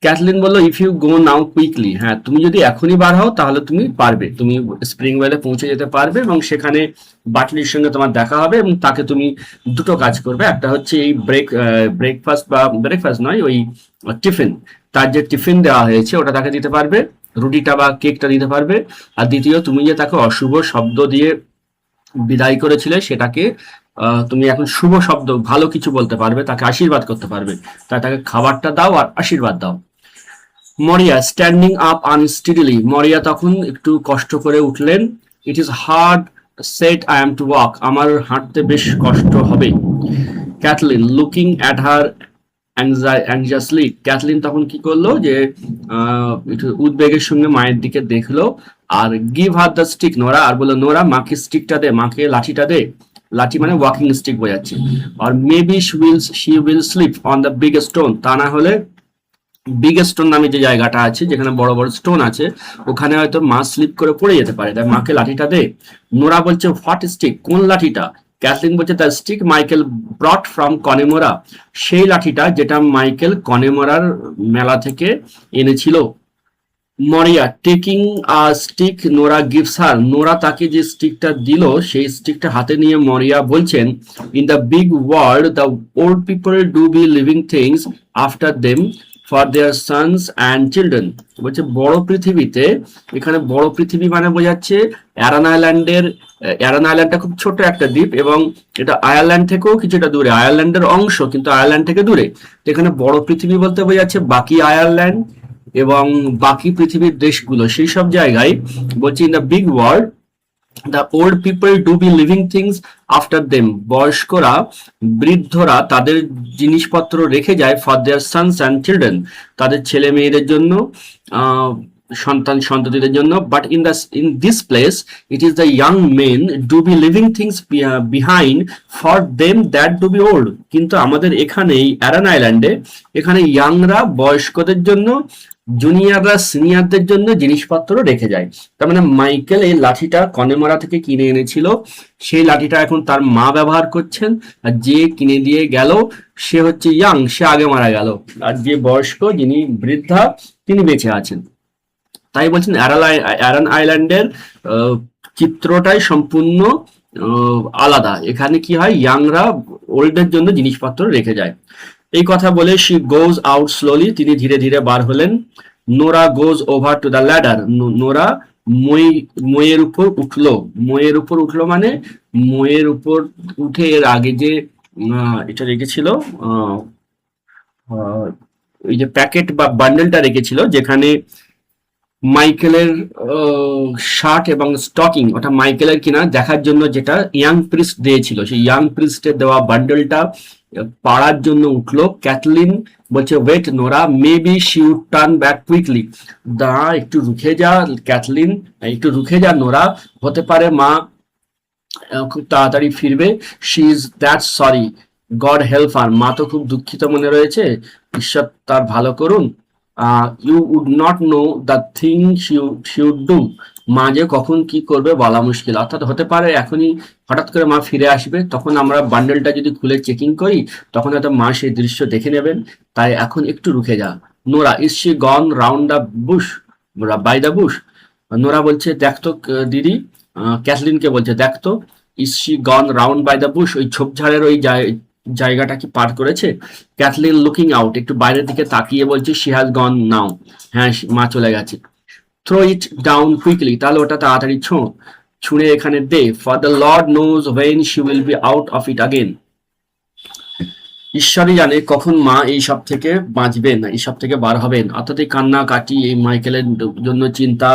ক্যাথলিন বললো, if you go now quickly, হ্যাঁ তুমি যদি এখনই বার হও তাহলে তুমি পারবে, তুমি স্প্রিং ভ্যালে পৌঁছে যেতে পারবে, এবং সেখানে বাটলির সঙ্গে তোমার দেখা হবে, এবং তাকে তুমি দুটো কাজ করবে। একটা হচ্ছে এই ব্রেকফাস্ট, বা ব্রেকফাস্ট নয়, ওই টিফিন, তার যে টিফিন দেওয়া হয়েছে ওটা তাকে দিতে পারবে, রুটিটা বা কেকটা দিতে পারবে। আর দ্বিতীয়, তুমি যে তাকে অশুভ শব্দ দিয়ে বিদায় করেছিলে সেটাকে তুমি এখন শুভ শব্দ, ভালো কিছু বলতে পারবে, তাকে আশীর্বাদ করতে পারবে, তাই তাকে খাবারটা দাও আর আশীর্বাদ দাও। মরিয়া স্ট্যান্ডিং আপ আনস্টিডিলি, মরিয়া তখন একটু কষ্ট করে উঠলেন। It is hard set I am to walk, আমার হাঁটতে বেশ কষ্ট হবে। Cathleen looking at her anxiously, Cathleen তখন কি করলো, যে একটু উদ্বেগের সঙ্গে মায়ের দিকে দেখলো, আর give her the stick, Nora, আর বললো, নোরা মাকে স্টিকটা দে, মাকে লাঠিটা দে, লাঠি মানে ওয়াকিং স্টিক বোঝাচ্ছে। আর maybe she will slip on the big stone, তা না হলে বিগ স্টোন নামে যে জায়গাটা আছে যেখানে বড় বড় স্টোন আছে, ওখানে হয়তো মা স্লিপ করে পড়ে যেতে পারে, তাই মাকে লাঠিটা দে। নোরা বলছে, হোয়াট স্টিক, কোন লাঠিটা? ক্যাথলিন বলছে, the stick Michael brought from Connemara, সেই লাঠিটা যেটা মাইকেল কনেমোরার মেলা থেকে এনেছিল। Maurya taking a stick Nora gives her, Nora তাকে যে স্টিকটা দিল সেই স্টিকটা হাতে নিয়ে মরিয়া বলছেন, in the big world the old people do be leaving things after them for their sons and children, বলছে বড় পৃথিবীতে, এখানে বড় পৃথিবী মানে বোঝাচ্ছে অ্যারান আইল্যান্ডের, অ্যারান আইল্যান্ডটা খুব ছোট একটা দ্বীপ, এবং এটা আয়ারল্যান্ড থেকেও কিছুটা দূরে, আয়ারল্যান্ডের অংশ কিন্তু আয়ারল্যান্ড থেকে দূরে। এখানে বড় পৃথিবী বলতে বোঝাচ্ছে বাকি আয়ারল্যান্ড এবং বাকি পৃথিবীর দেশগুলো, সেই সব জায়গায় বলছি, in the big world the old people do be leaving things after them, বয়স্করা, বৃদ্ধরা তাদের জিনিসপত্র রেখে যায়, for their sons and children, তাদের ছেলে মেয়েদের জন্য, সন্ততিদের জন্য। But in this place it is the young men do be leaving things behind for them that do be old, কিন্তু আমাদের এখানে অ্যারান আইল্যান্ডে এখানে ইয়াংরা বয়স্কদের জন্য, জুনিয়ররা সিনিয়রদের জন্য জিনিসপত্র রেখে যায়। তার মানে মাইকেল এই লাঠিটা কনেমরা থেকে কিনে এনেছিল, সেই লাঠিটা এখন তার মা ব্যবহার করছেন, আর যে কিনে দিয়ে গেল সে হচ্ছে ইয়াং, সে আগে মারা গেল, আর যে বয়স্ক, যিনি বৃদ্ধা, তিনি বেঁচে আছেন। তাই বলছেন অ্যারান আইল্যান্ডের চিত্রটাই সম্পূর্ণ আলাদা, এখানে কি হয়, ইয়াংরা ওল্ডের জন্য জিনিসপত্র রেখে যায়। এই কথা বলে শি গোজ আউট স্লোলি, তিনি ধীরে ধীরে বার হলেন। Nora goes over to the ladder, Nora মইয়ের উপর উঠলো, মইয়ের উপর উঠলো মানে মইয়ের উপর উঠে, এর আগে যে এটা রেখেছিল, ওই যে প্যাকেট বা বান্ডেলটা রেখেছিল যেখানে মাইকেলের শার্ট এবং স্টকিং, ওটা মাইকেলের কিনা দেখার জন্য যেটা ইয়াং প্রিস্ট দিয়েছিল, সেই ইয়াং প্রিস্টের দেওয়া বান্ডেলটা পাড়ার জন্য উঠলো। ক্যাথলিন বলছে, wait Nora, maybe she would turn back quickly, দাঁড়া একটু রুখে যা ক্যাথলিন, একটু রুখে যা নোরা, হতে পারে মা খুব তাড়াতাড়ি ফিরবে। She is that sorry, god help হার, মা তো খুব দুঃখিত মনে রয়েছে, ঈশ্বর তার ভালো করুন। You would not know the thing she would do, মা যে কখন কি করবে বলা মুশকিল, অর্থাৎ হতে পারে এখনই হঠাৎ করে মা ফিরে আসবে, তখন আমরা বান্ডেলটা যদি খুলে চেকিং করি তখন হয়তো মা সেই দৃশ্য দেখে নেবেন, তাই এখন একটু রুখে যা। Nora, is she gone round the bush, by the bush, Nora বলছে, দেখতো দিদি, ক্যাথলিনকে বলছে, দেখতো is she gone round by the bush, ওই ঝোপঝাড়ের ওই জায়গাটা কি পার করেছে? ক্যাথলিন লুকিং আউট, একটু বাইরের দিকে তাকিয়ে বলছে শি হ্যাজ গন নাও, হ্যাঁ মা চলে গেছে। থ্রো ইট ডাউন কুইকলি, তাহলে ওটা তাড়াতাড়ি ছুঁড়ে এখানে দে, for the Lord knows when she will be out of it again. ঈশ্বরই জানে কখন মা এই সব থেকে বাঁচবেন, এই সব থেকে বার হবেন। অর্থাৎ এই কান্নাকাটি, এই মাইকেলের জন্য চিন্তা,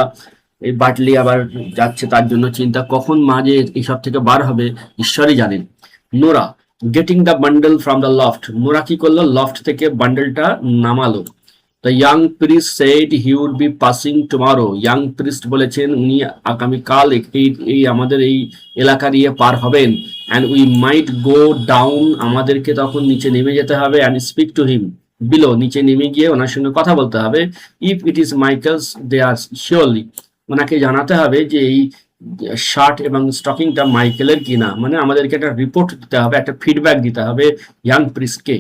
এই বাটলি আবার যাচ্ছে তার জন্য চিন্তা, কখন মা যে এইসব থেকে বার হবে ঈশ্বরই জানেন। Nora getting the bundle from the loft, Nora কি করলো? লফট থেকে বান্ডেলটা নামালো। The young priest said he would be passing tomorrow, young priest বলেছেন উনি আগামীকাল এই আমাদের এই এলাকা দিয়ে পার হবেন। And we might go down, আমাদেরকে তখন নিচে নেমে যেতে হবে। And speak to him below, নিচে নেমে গিয়ে ওনার সঙ্গে কথা বলতে হবে। If it is Michael's they are surely, ওনাকে জানাতে হবে যে এই শার্ট এবং স্টকিংটা মাইকেলের কিনা, মানে আমাদেরকে একটা রিপোর্ট দিতে হবে, একটা ফিডব্যাক দিতে হবে ইয়াং প্রিস্টকে।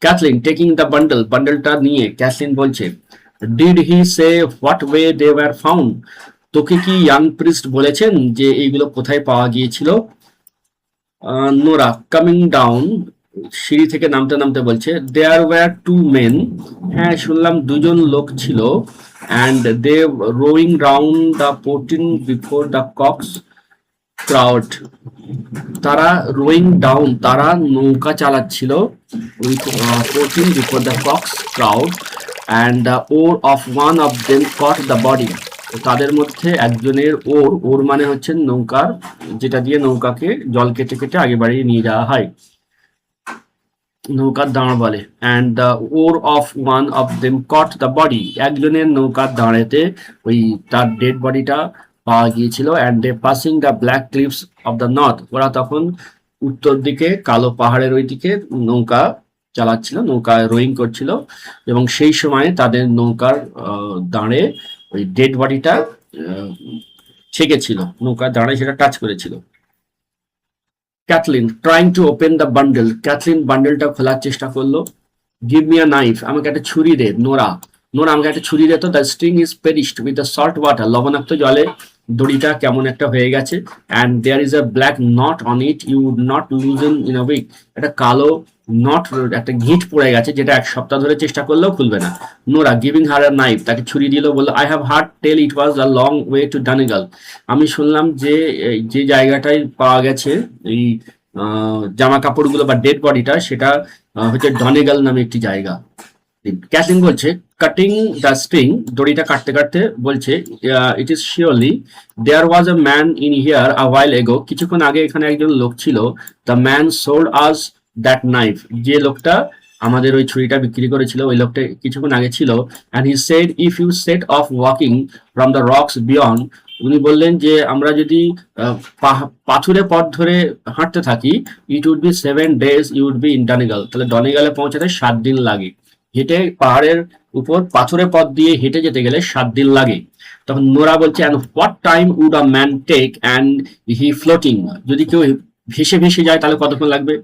ক্যাথলিন টেকিং দ্য বান্ডেল, বান্ডেলটা নিয়ে ক্যাথলিন বলছে did he say what way they were found, তোকে কি ইয়াং প্রিস্ট বলেছেন যে এইগুলো কোথায় পাওয়া গিয়েছিল? নোরা কামিং ডাউন, সিঁড়ি থেকে নামতে নামতে বলছে দেয়ার ওয়ার টু মেন, হ্যাঁ শুনলাম দুজন লোক ছিল। And they rowing round the poteen before the cocks crowed, তারা রোয়িং ডাউন, তারা নৌকা চালাচ্ছিল poteen before the cocks crowed. And the oar of one of them caught the body, তাদের মধ্যে একজনের ওর মানে হচ্ছে নৌকার, যেটা দিয়ে নৌকাকে জল কেটে কেটে আগে বাড়িয়ে নিয়ে যাওয়া হয়, নৌকার দাঁড় বলে। And the oar of one of them caught the body, একজনের নৌকার দাঁড়েতে ওই তার ডেড বডিটা পাওয়া গিয়েছিল। And they passing the black cliffs of the north, ওরা তখন উত্তর দিকে কালো পাহাড়ের ওই দিকে নৌকা চালাচ্ছিল, নৌকা রোয়িং করছিল, এবং সেই সময় তাদের নৌকার দাঁড়ে ওই ডেড বডিটা ছেকেছিল, নৌকার দাঁড়ে সেটা টাচ করেছিল। Cathleen trying to open the bundle, Cathleen বান্ডেলটা খোলার চেষ্টা করলো। গিভ মি আ নাইফ, আমাকে একটা ছুরি দে। নোরা আমাকে একটা ছুরি দে তো। The string is perished with the salt water, লবণাক্ত জলে দড়িটা কেমন একটা হয়ে গেছে। And there is a black knot on it you would not loosen in a week, একটা কালো নট, একটা গিঁট পড়ে গেছে যেটা এক সপ্তাহ ধরে চেষ্টা করলেও খুলবে না। Nora giving her a knife, তাকে ছুরি দিল, বললো I have heard tell it was a long way to Donegal, আমি শুনলাম যে যে জায়গাটায় পাওয়া গেছে এই জামা কাপড়গুলো বা ডেড বডিটা, সেটা হচ্ছে ডনেগাল নামে একটি জায়গা। ক্যাথলিন বলছে কাটিং দ্য স্ট্রিং, দড়িটা কাটতে কাটতে বলছে it is surely there was a man in here a while ago, কিছুক্ষণ আগে এখানে একজন লোক ছিল। The man sold us that knife, যে লোকটা আমাদের ওই ছুরিটা বিক্রি করেছিল ওই লোকটা কিছুক্ষণ আগে ছিল। And he said if you set off walking from the rocks beyond, উনি বললেন যে আমরা যদি পাথুরে পথ ধরে হাঁটতে থাকি, it would be 7 days you would be in Donegal, তাহলে ডনেগালে পৌঁছাতে 7 দিন লাগে। হেঁটে পাহাড়ের উপর পাথুরে পথ দিয়ে হেঁটে যেতে গেলে 7 দিন লাগে। তখন নোরা বলছে and what time would a man take and he floating, যদি কেউ ভেসে ভেসে যায় তাহলে কতক্ষণ লাগবে?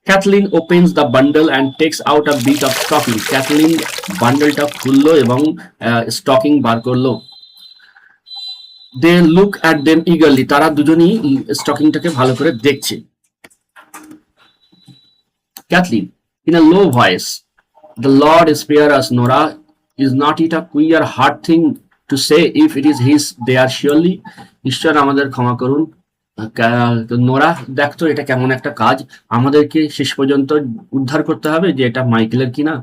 Cathleen opens the bundle and takes out a bit of stocking, Cathleen বান্ডেলটা খুললো এবং স্টকিং বার করলো। They look at them eagerly, তারা দুজনই স্টকিংটাকে ভালো করে দেখছে। Cathleen in a low voice, the Lord spare us, Nora, is not it a queer hard thing to say if it is his they are surely, ঈশ্বর আমাদের ক্ষমা করুন। নোরা দেখতো এটা কেমন একটা কাজ, আমাদেরকে শেষ পর্যন্ত উদ্ধার করতে হবে যে এটা মাইকেলের কিনা।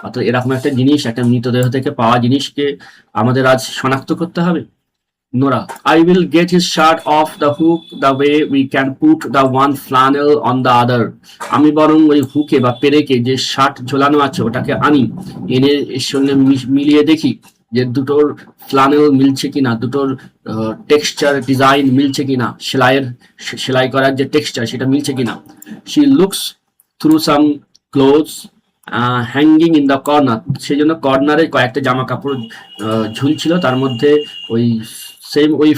অর্থাৎ এরকম একটা জিনিস, একটা মৃতদেহ থেকে পাওয়া জিনিসকে আমাদের আজ শনাক্ত করতে হবে। Nora I will get his shirt off the hook the way we can put the one flannel on the other, আমি বরং ওই হুকে বা পেরেকে যে শার্ট ঝোলানো আছে ওটাকে আনি, এনে এর সঙ্গে মিলিয়ে দেখি যে দুটোর ফ্লানেল মিলছে কিনা, দুটোর টেক্সচার ডিজাইন মিলছে কিনা, সেলাই করার যে টেক্সচার সেটা মিলছে কিনা। she looks through some clothes hanging in the corner, সেই জন্য কর্নারে কয়েকটা জামা কাপড় ঝুলছিল, তার মধ্যে ওই সেম ওই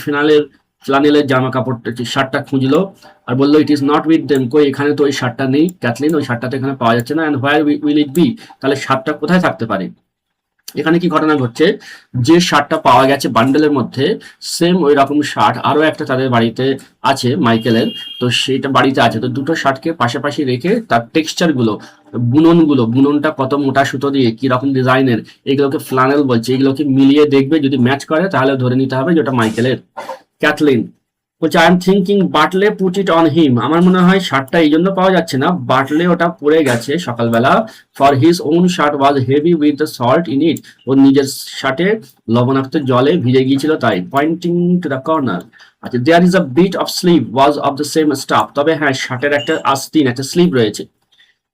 ফ্লানেলের জামা কাপড়টা শার্টটা খুঁজলো আর বললো ইট ইজ নট উইথ দেম, কই এখানে তো ওই শার্টটা নেই ক্যাথলিন, ওই শার্টটা তো এখানে পাওয়া যাচ্ছে না। And where will it be, তাহলে শার্টটা কোথায় থাকতে পারে? এখানে কি ঘটনা ঘটছে, যে শার্টটা পাওয়া গেছে বান্ডেলের মধ্যে সেম ওই রকম শার্ট আরো একটা তাদের বাড়িতে আছে মাইকেলের, তো সেটা বাড়িতে আছে। তো দুটো শার্টকে পাশাপাশি রেখে তার টেক্সচার গুলো, বুননটা কত মোটা সুতো দিয়ে কি রকম ডিজাইনের, এগুলোকে ফ্লানেল বলছে, এগুলোকে মিলিয়ে দেখবে, যদি ম্যাচ করে তাহলে ধরে নিতে হবে যে ওটা মাইকেলের। ক্যাথলিন বলছে I am thinking Bartley put it on him, আমার মনে হয় শার্টটা এই জন্য পাওয়া যাচ্ছে না, বাটলে ওটা পরে গেছে সকালবেলা। For his own shirt was heavy with the salt in it, ওর নিজের শার্টে লবণাক্ত জলে ভিজে গিয়েছিল তাই। পয়েন্টিং টু দ্য কর্নার, আচ্ছা there is a bit of sleeve was of the same stuff, তবে হ্যাঁ শার্টের একটা আস্তিন, একটা স্লিভ রয়েছে,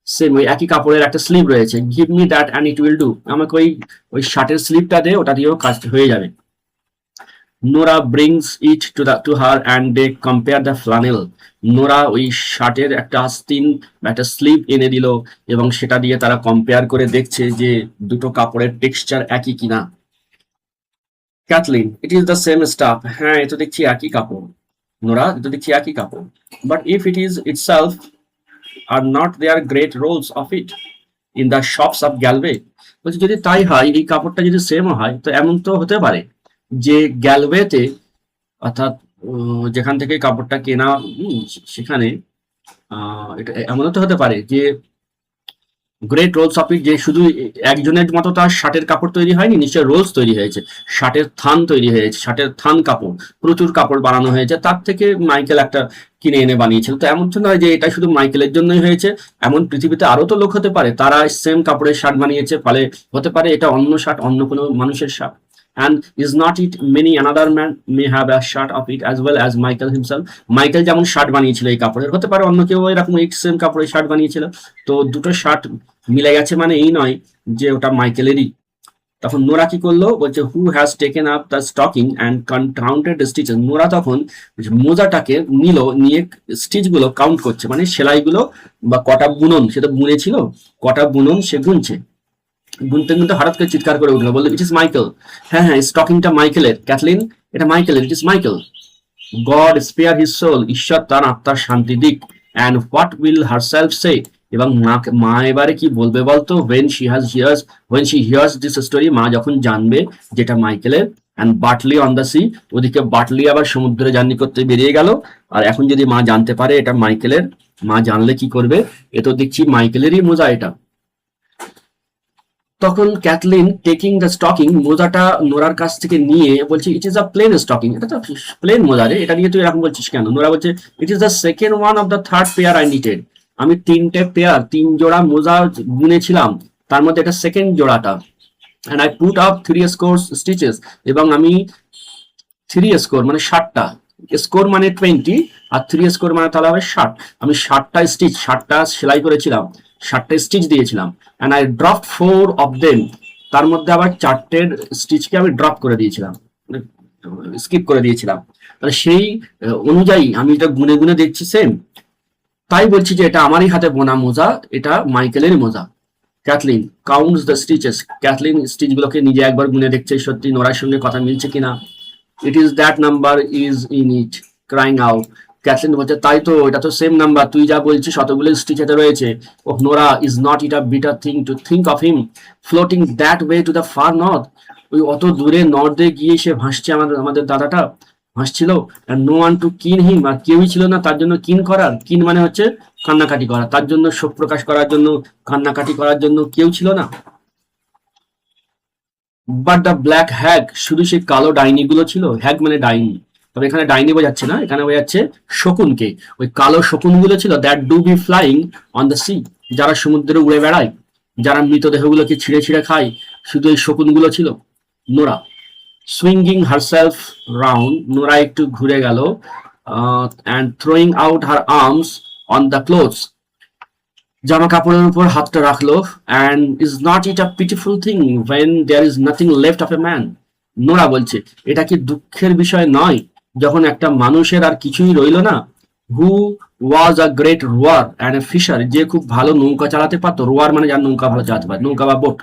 সেম ওই একই কাপড়ের একটা স্লিভ রয়েছে। Give me that and it will do, আমাকে ওই ওই শার্টের স্লিভটা দে, ওটা দিয়েও কাজ হয়ে যাবে। Nora brings it to her and they compare the flannel, Nora ওই শার্টের একটা আস্তিন একটা স্লিভ এনে দিল এবং সেটা দিয়ে তারা কম্পেয়ার করে দেখছে যে দুটো কাপড়ের টেক্সচার একই কিনা। Cathleen it is the same stuff, হ্যাঁ এ তো দেখছি একই কাপড়। নোরা এ তো দেখছি একই কাপড়, but if it is itself are not there great rolls of it in the shops of Galway, বলছি যদি তাই হয়, এই কাপড়টা যদি সেম হয়, তো এমন তো হতে পারে যে গ্যালওয়েতে, অর্থাৎ যেখান থেকে কাপড়টা কেনা, সেখানে এটা এমনও তো হতে পারে যে গ্রেট রোলস অফ ইট, যে শুধু একজনের মতো তার শার্টের কাপড় তৈরি হয়নি, নিশ্চয় রোলস তৈরি হয়েছে, শার্টের থান তৈরি হয়েছে, শার্টের থান কাপড়, প্রচুর কাপড় বানানো হয়েছে, তার থেকে মাইকেল একটা কিনে এনে বানিয়েছিল। তো এমন তো নয় যে এটা শুধু মাইকেলের জন্যই হয়েছে, এমন পৃথিবীতে আরো তো লোক হতে পারে তারা সেম কাপড়ের শার্ট বানিয়েছে, ফলে হতে পারে এটা অন্য শার্ট, অন্য কোনো মানুষের shirt. And is not it many another man may have a shirt of it as well as Michael himself, Michael যেমন শার্ট বানিয়েছিল এই কাপড়ের, হতে পারে অন্য কেউ এরকম এই সেম কাপড়ের শার্ট বানিয়েছিল। তো দুটো শার্ট মিলে গেছে মানে এই নয় যে ওটা মাইকেলেরই। তখন নোরা কি করলো, বলছে who has taken up the stocking and counted stitches, Nora তখন মোজাটাকে নিয়ে স্টিচ গুলো কাউন্ট করছে, মানে সেলাইগুলো বা কটা বুনন, সে তো বুনেছিল, কটা বুনন সে গুনছে। গুনতে গুনতে হঠাৎ করে চিৎকার করে উঠলো, বললো ইট ইজ মাইকেল, হ্যাঁ হ্যাঁ স্টকিংটা মাইকেলের, ক্যাথলিন এটা মাইকেলের, it is Michael. God spare his soul, ঈশ্বর তার আত্মার শান্তি দিক। And what will herself say, এবং মা এবারে কি বলবে বলতো, when she hears this story, মা যখন জানবে যেটা মাইকেলের। And Bartley on the sea, ওদিকে বাটলি আবার সমুদ্রে জার্নি করতে বেরিয়ে গেল, আর এখন যদি মা জানতে পারে এটা মাইকেলের, মা জানলে কি করবে, এ তো দেখছি মাইকেলেরই মোজা এটা। তখন ক্যাথলিন টেকিং দ্য স্টকিং, মোজাটা নোরার কাছ থেকে নিয়ে বলছে it is a plain stocking, এটা তো প্লেন মোজা রে, এটা নিয়ে তুই এরকম বলছিস কেন। নোরা বলছে it is the second one of the third pair I knitted, আমি তিন জোড়া মোজা বুনেছিলাম, তার মধ্যে এটা সেকেন্ড জোড়াটা। And I put up 3 scores stitches, এবং আমি 3 স্কোর মানে 60টা, স্কোর মানে 20 আর 3 স্কোর মানে তাহলে হবে 60, আমি 60টা সেলাই করেছিলাম, 60টা স্টিচ দিয়েছিলাম। And I drop 4 of them, তার মধ্যে আবার 4টের স্টিচকে আমি ড্রপ করে দিয়েছিলাম, স্কিপ করে দিয়েছিলাম। তাহলে সেই অনুযায়ী আমি এটা গুনে গুনে দেখছি সেম, তাই বলছি যে এটা আমারই হাতে বোনা মোজা, এটা মাইকেলের মোজা। Cathleen counts the stitches, Cathleen স্টিচগুলোকে নিজে একবার গুনে দেখছে সত্যি নোরার সঙ্গে কথা মিলছে কিনা। It is that number is in it, crying out, Cathleen বলছে তাই তো, এটা তো সেম নাম্বার, তুই যা বলছিস অতগুলো স্টিচ এতে রয়েছে। Oh Nora, is not it a bitter thing to think of him floating that way to the far north, ওই অত দূরে নর্থে গিয়ে সে ভাসছে, আমাদের দাদাটা ভাসছিল। নো ওয়ান টু কিন হিম, আর কেউই ছিল না তার জন্য কিন করার, কিন মানে হচ্ছে কান্নাকাটি করা, তার জন্য শোক প্রকাশ করার জন্য, কান্নাকাটি করার জন্য কেউ ছিল না। বাট দ্য ব্ল্যাক হ্যাগ, শুধু সেই কালো ডাইনি গুলো ছিল, হ্যাগ মানে ডাইনি, তবে এখানে ডাইনি বোঝাচ্ছে না, এখানে বোঝাচ্ছে শকুনকে, ওই কালো শকুন গুলো ছিল, that do be flying on the sea, যারা সমুদ্রে উড়ে বেড়ায়, যারা মৃতদেহগুলোকে ছিঁড়ে ছিঁড়ে খায়, শুধু এই শকুন গুলো ছিল। Nora swinging herself round, Nora একটু ঘুরে গেল, and throwing out her arms on the clothes, জামা কাপড়ের উপর হাতটা রাখলো। And is not it a pitiful thing when there is nothing left of a man, Nora বলছে এটা কি দুঃখের বিষয় নয় যখন একটা মানুষের আর কিছুই রইল না। হু ওয়াজ আ গ্রেট রোয়ার অ্যান্ড এ ফিশার, যে খুব ভালো নৌকা চালাতে পারতো, রোয়ার মানে যার নৌকা ভালো চালাতে পারে, নৌকা বা বোট।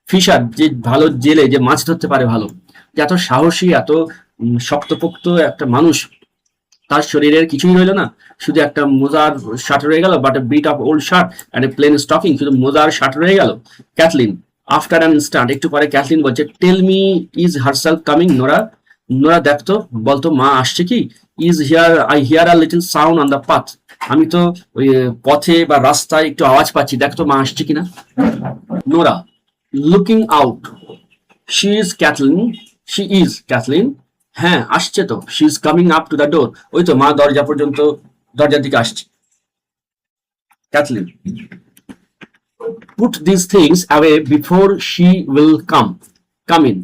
ফিশার যে ভালো জেলে, যে মাছ ধরতে পারে ভালো, যে এত সাহসী এত শক্তপোক্ত একটা মানুষ, তার শরীরের কিছুই রইল না, শুধু একটা মোজার শার্ট রয়ে গেল, but a bit of old shirt and a plain stocking, শুধু মোজার শার্ট রয়ে গেল। ক্যাথলিন আফটার অ্যান ইনস্ট্যান্ট, একটু পরে ক্যাথলিন বলছে, tell me is herself coming Nora? Nora দেখতো, বলতো মা আসছে কি? Is here, I hear a little sound on the path, আমি তো ওই পথে বা রাস্তায় একটু আওয়াজ পাচ্ছি, দেখতো মা আসছে কিনা। Nora looking out, she is Cathleen, she is Cathleen, হ্যাঁ আসছে তো, she is coming up to the door, ওই তো মা দরজা পর্যন্ত, দরজার দিকে আসছে। Cathleen put these things away before she will come in,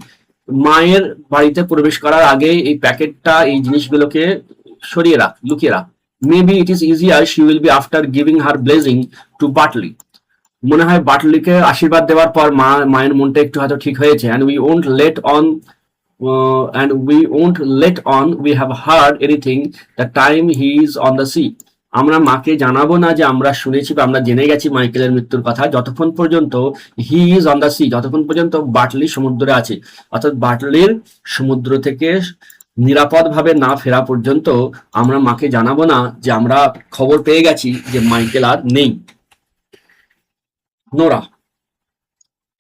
মায়ের বাড়িতে প্রবেশ করার আগে এই প্যাকেটটা, এই জিনিসগুলোকে সরিয়ে রাখ, লুকিয়ে রাখ। Maybe it is easier she will be after giving her blessing to Bartley, মনে হয় বাটলিকে আশীর্বাদ দেওয়ার পর মায়ের মনটা একটু হয়তো ঠিক হয়েছে। and we won't let on we have heard anything the time he is on the sea, আমরা মাকে জানাবো না যে আমরা শুনেছি বা আমরা জেনে গেছি মাইকেলের মৃত্যুর কথা, যতক্ষণ পর্যন্ত he is on the C, যতক্ষণ পর্যন্ত বাটলি সমুদ্রে আছে। অর্থাৎ বাটলির সমুদ্র থেকে নিরাপদ ভাবে না ফেরা পর্যন্ত আমরা মাকে জানাবো না যে আমরা খবর পেয়ে গেছি যে মাইকেল আর নেই। Nora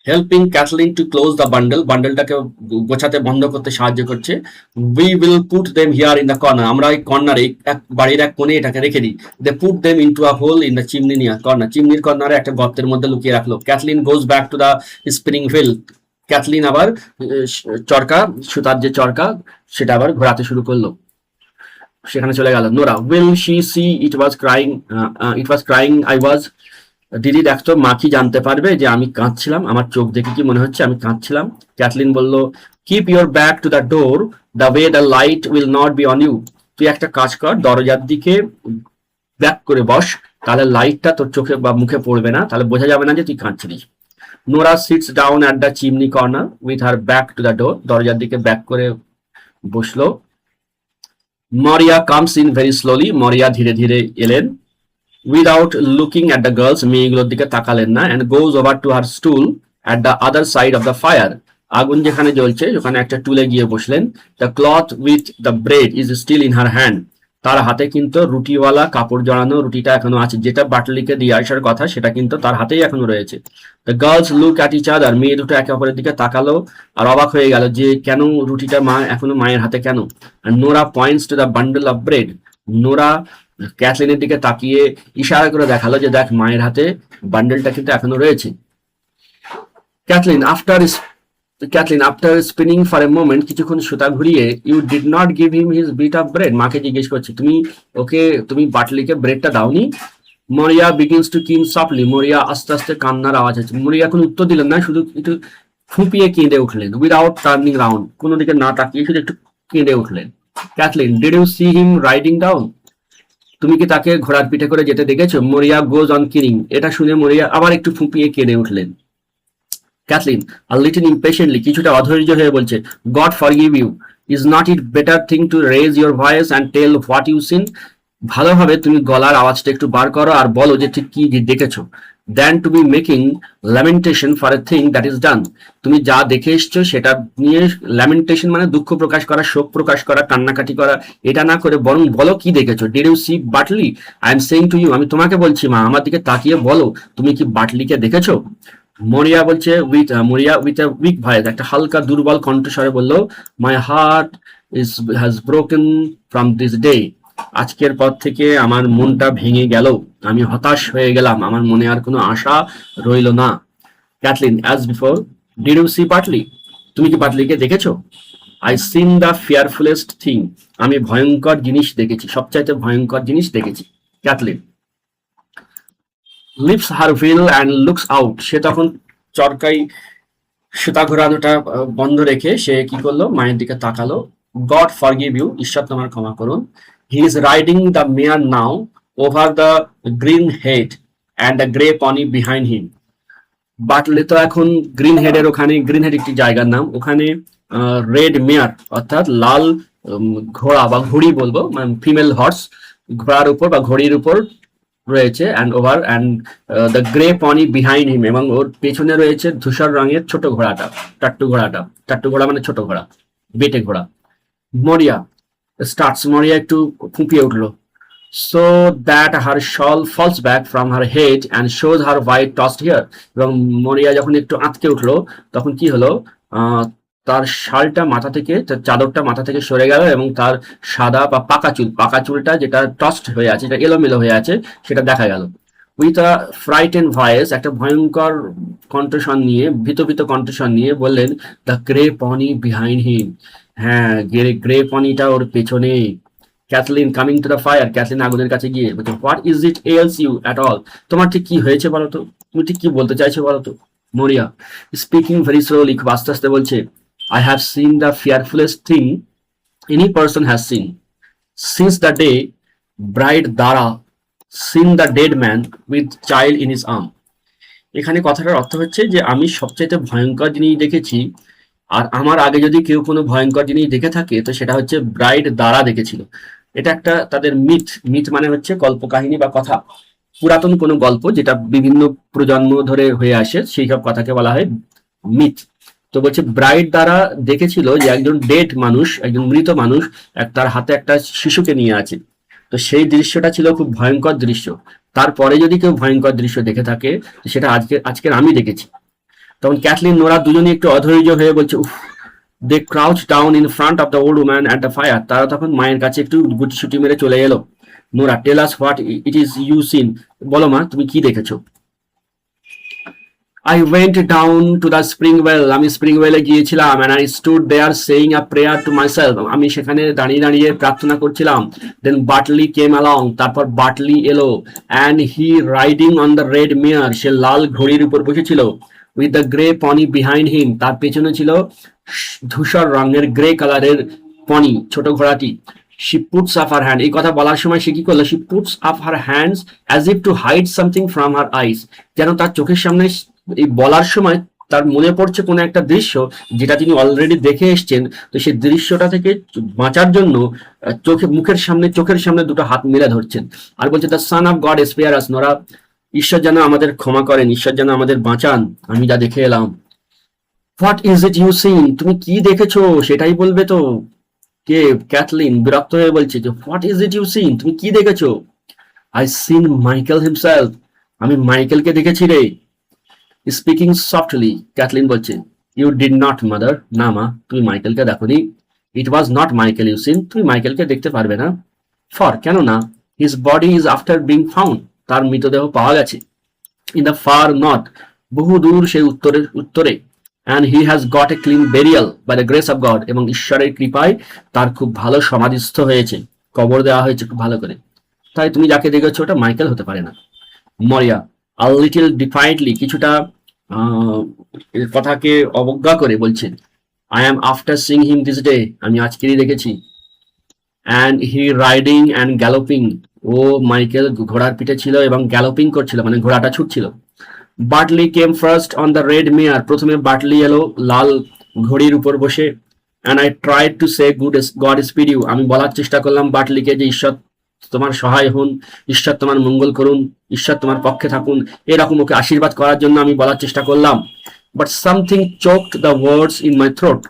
helping Cathleen to close the bundle, বান্ডেলটাকে গোছাতে বন্ধ করতে সাহায্য করছে। We will put them here in the corner, আমরা এই কর্নারে, এক বাড়ির এক কোণে এটাকে রেখে দিই। They put them into a hole in the chimney near corner, চিমনির কর্নারে একটা গর্তের মধ্যে লুকিয়ে রাখলো। Cathleen goes back to the spinning wheel, Cathleen আবার চরকা, সুতার যে চরকা সেটা আবার ঘোরাতে শুরু করলো, সেখানে চলে গেল। Nora will she see it was crying I was, দিদি দেখতো মা কি জানতে পারবে যে আমি কাঁদছিলাম, আমার চোখ দেখে কি মনে হচ্ছে আমি কাঁদছিলাম। ক্যাথলিন বলল, keep your back to the door the way the light will not be on you, তুই একটা কাজ কর, দরজার দিকে ব্যাক করে বস, তাহলে লাইটটা তোর চোখে বা মুখে পড়বে না, তাহলে বোঝা যাবে না যে তুই কাঁদছিলিস। Nora sits down at the chimney corner with her back to the door, দরজার দিকে ব্যাক করে বসলো। মরিয়া কামস ইন ভেরি স্লোলি, মরিয়া ধীরে ধীরে এলেন। Without looking at the girls, মেয়েগুলোর দিকে তাকালেন না। And goes over to her stool at the other side of the fire, আগুন যেখানে জ্বলছে ওখানে একটা টুলে গিয়ে বসলেন। The cloth with the bread is still in her hand, তার হাতে কিন্তু রুটিওয়ালা কাপড় জড়ানো রুটিটা এখনো আছে, যেটা বাটলিকে দিয়ে আসার কথা সেটা কিন্তু তার হাতেই এখনো রয়েছে। The girls look at each other, মেয়ে দুটো একে অপরের দিকে তাকালো আর অবাক হয়ে গেল যে কেন রুটিটা মা এখনো মায়ের হাতে কেন। Nora points to the bundle of bread, Nora ক্যাথলিনের দিকে তাকিয়ে ইশারা করে দেখালো যে দেখ মায়ের হাতে বান্ডেলটা কিন্তু এখনো রয়েছে। Cathleen after spinning for a moment, কিছুক্ষণ সুতা ঘুরিয়ে, you did not give him his bit of bread, মাকে জিজ্ঞেস করছে তুমি বাটলিকে ব্রেডটা দাওনি। মরিয়া বিগিনস টু কিন সফটলি, মরিয়া আস্তে আস্তে কান্নার আওয়াজ হচ্ছে। মরিয়া এখন উত্তর দিলেন না, শুধু একটু ফুঁপিয়ে কেঁদে উঠলেন। উইদাউট টার্নিং রাউন্ড, কোনো দিকে না তাকিয়ে শুধু একটু কেঁদে উঠলেন। Cathleen did you see him riding down, তুমি কি তাকে ঘোড়ার পিঠে করে যেতে দেখেছো? মরিয়া গোজ অন কিনিং, এটা শুনে মরিয়া আবার একটু ফুঁপিয়ে কেঁদে উঠলেন। ক্যাথলিন আ লিটল ইম্পেশেন্টলি, কিছুটা অধৈর্য হয়ে বলছে, God forgive you, is not it better thing to raise your voice and tell what you seen, ভালোভাবে তুমি গলার আওয়াজটা একটু বার করো আর বলো যে ঠিক কি দেখেছো। Then to be making lamentation for a thing that is done, তুমি যা দেখে এসছো সেটা নিয়ে ল্যামেন্টেশন মানে দুঃখ প্রকাশ করা, শোক প্রকাশ করা, কান্নাকাটি করা, এটা না করে বরং বলো কি দেখেছো। Did you see Bartley, I am saying to you, আমি তোমাকে বলছি মা, আমার দিকে তাকিয়ে বলো তুমি কি বাটলিকে দেখেছো। মরিয়া বলছে মরিয়া উইথ এ উইক ভয়েস, একটা হালকা দুর্বল কণ্ঠস্বরে বলল, my heart has broken from this day, আজকের পর থেকে আমার মনটা ভেঙে গেল, আমি হতাশ হয়ে গেলাম, আমার মনে আর কোনো আশা রইল না। Cathleen as before, did you see Bartley, তুমি কি বাটলিকে দেখেছো। I seen the fearfullest thing, আমি ভয়ঙ্কর জিনিস দেখেছি, সবচাইতে ভয়ঙ্কর জিনিস দেখেছি। Cathleen lifts her wheel and looks out, সে তখন চরকাই সুতা ঘোরানোটা বন্ধ রেখে সে কি করলো, মায়ের দিকে তাকালো। গড ফরগিভ ইউ, ঈশ্বর তোমার ক্ষমা করুন। He is riding the mare now over the green head and the grey pony behind him, Bartley তো এখন গ্রিন হেডের ওখানে, গ্রিন হেড একটি জায়গার নাম, ওখানে রেড মেয়ার অর্থাৎ লাল ঘোড়া বা ঘুড়ি বলবো, মানে ফিমেল হর্স, ঘোড়ার উপর বা ঘড়ির উপর রয়েছে, and over and the grey pony behind him, এবং ওর পেছনে রয়েছে ধূসর রঙের ছোট ঘোড়াটা, টাট্টু ঘোড়া মানে ছোট ঘোড়া, বেটে ঘোড়া। মরিয়া স্টার্টস, মরিয়া একটু ফুঁপিয়ে উঠলো। so that her shawl falls back from her head and shows her white tossed hair. এবং মরিয়া যখন একটু আঁতকে উঠলো তখন কি হলো, আহ, তার শালটা মাথা থেকে, তার চাদরটা মাথা থেকে সরে গেল এবং তার সাদা বা পাকা চুলটা যেটা টস্ট হয়ে আছে, যেটা এলোমেলো হয়ে আছে, সেটা দেখা গেল। উইথ আ ফ্রাইটেন ভয়েস, একটা ভয়ঙ্কর কণ্ঠস্বর নিয়ে, ভীত কণ্ঠস্বর নিয়ে বললেন, the grey pony behind him. হ্যাঁ, গ্রে পনিটা ওর পেছনে। Cathleen coming to the fire, Cathleen আগুনের কাছে গিয়ে বলছে, what is it ails you at all? তোমার ঠিক কি হয়েছে বলো তো, তুমি ঠিক কি বলতে চাইছো বলো তো? মরিয়া স্পিকিং ভেরি স্লোলি, খুব আস্তে আস্তে বলছে, I have seen the fearfullest thing any person has seen since the day Bride Dara seen the dead man with child in his arm. এখানে কথাটার অর্থ হচ্ছে যে আমি সবচাইতে ভয়ঙ্কর জিনিস দেখেছি, আর আমার আগে যদি কেউ কোনো ভয়ঙ্কর জিনিস দেখে থাকে তো সেটা হচ্ছে ব্রাইড দ্বারা দেখেছিল। এটা একটা তাদের মিথ মানে হচ্ছে কল্পকাহিনী বা কথা, পুরাতন কোনো গল্প যেটা বিভিন্ন প্রজন্ম ধরে হয়ে আসে, সেই সব কথাকে বলা হয় মিথ। তো বলছে ব্রাইড দ্বারা দেখেছিল যে একজন ডেড মানুষ, একজন মৃত মানুষ তার হাতে একটা শিশুকে নিয়ে আছে। তো সেই দৃশ্যটা ছিল খুব ভয়ঙ্কর দৃশ্য। তারপরে যদি কেউ ভয়ঙ্কর দৃশ্য দেখে থাকে সেটা আজকের আমি দেখেছি। তখন ক্যাথলিন নোরা দুজনে একটু অধৈর্য হয়ে বলছে, উফ। They crouch down in front of the old woman at the fire, তারা তখন মায়ের কাছে একটু গুটিসুটি মেরে চলে এলো। Nora, tell us what it is you seen, বলো মা তুমি কি দেখেছো? I went down to the spring well, আমি স্প্রিং ওয়েলে গিয়েছিলাম, and I stood there saying a prayer to myself, আমি সেখানে দাঁড়িয়ে দাঁড়িয়ে প্রার্থনা করছিলাম। Then Bartley came along, তারপর বাটলি এলো, and he riding on the red mare, সে লাল ঘোড়ির উপর বসেছিল, with the grey pony behind him, তার পেছনে ছিল ধূসর রঙের গ্রে কালারের পনি, ছোট ঘোড়াটি। She puts up her hand, এই কথা বলার সময় সে কি করলো, she puts up her hands as if to hide something from her eyes, যেন তার চোখের সামনে, এই বলার সময় তার মনে পড়ছে কোনো একটা দৃশ্য যেটা তিনি অলরেডি দেখে এসছেন। তো সেই দৃশ্যটা থেকে বাঁচার জন্য চোখের সামনে দুটো হাত মেলে ধরছেন আর বলছে, the son of god spare us, Nora, ঈশ্বর যেন আমাদের ক্ষমা করেন, ঈশ্বর যেন আমাদের বাঁচান, আমি যা দেখে এলাম। What is it you seen, তুমি কি দেখেছো সেটাই বলবে তো। কে? ক্যাথলিন বিরক্ত হয়ে বলছে যে, what is it you seen, তুমি কি দেখেছো? আই সিন মাইকেল হিমসেলফ, আমি মাইকেলকে দেখেছি রে। স্পিকিং সফটলি, ক্যাথলিন বলছে, ইউ ডিড নট মাদার, না মা তুমি মাইকেলকে দেখোনি। It was not Michael you seen, তুমি মাইকেলকে দেখতে পারবে না। ফর, কেন না? His body is after being found, তার মৃতদেহ পাওয়া গেছে। ইন দ্য ফার নর্থ, বহু দূর সেই উত্তরে। And he has got a clean burial by the grace of God, এবং ঈশ্বরের কৃপায় তার খুব ভালো সমাধিস্থ হয়েছে, কবর দেওয়া হয়েছে খুব ভালো করে। তাই তুমি যাকে দেখেছো ওটা মাইকেল হতে পারে না। মরিয়া আ লিটল ডিফাইন্টলি, কিছুটা কথাকে অবজ্ঞা করে বলছেন, I am after seeing him this day, আমি আজকেরই দেখেছি। And he riding and galloping, ও মাইকেল ঘোড়ার পিঠে ছিল এবং গ্যালোপিং করছিল, মানে ঘোড়াটা ছুটছিল। Bartley came first on the red mare, প্রথমে বাটলি এলো লাল ঘোড়ির উপর বসে। And I tried to say God speed you, আমি বলার চেষ্টা করলাম বাটলিকে যে ঈশ্বর তোমার সহায় হন, ঈশ্বর তোমার মঙ্গল করুন, ঈশ্বর তোমার পক্ষে থাকুন, এরকম ওকে আশীর্বাদ করার জন্য আমি বলার চেষ্টা করলাম। But something choked the words in my throat,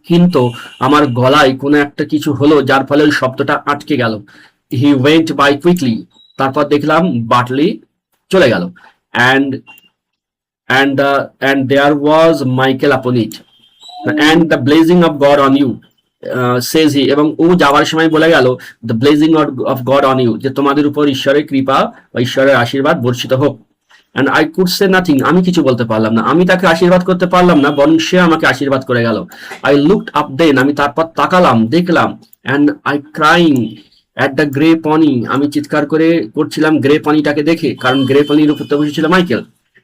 কিন্তু আমার গলায় কোনো একটা কিছু হলো যার ফলে ওই শব্দটা আটকে গেল। হি ওয়েন্ট বাই কুইকলি, তারপর দেখলাম বাটলি চলে গেল। And and there was Michael upon it and the blessing of God on you, says he, এবং ও যাওয়ার সময় বলে গেল, the blessing of God on you, যে তোমাদের উপর ঈশ্বরের কৃপা বা ঈশ্বরের আশীর্বাদ বর্ষিত হোক। and I could say nothing, আমি কিছু বলতে পারলাম না, আমি তাকে আশীর্বাদ করতে পারলাম না, বরং সে আমাকে আশীর্বাদ করে গেল। I looked up then, আমি তারপর তাকালাম, দেখলাম, and I crying at the grey pony, আমি চিৎকার করছিলাম গ্রে পনিটাকে দেখে, কারণ গ্রে পনির উপর তো বসেছিল মাইকেল,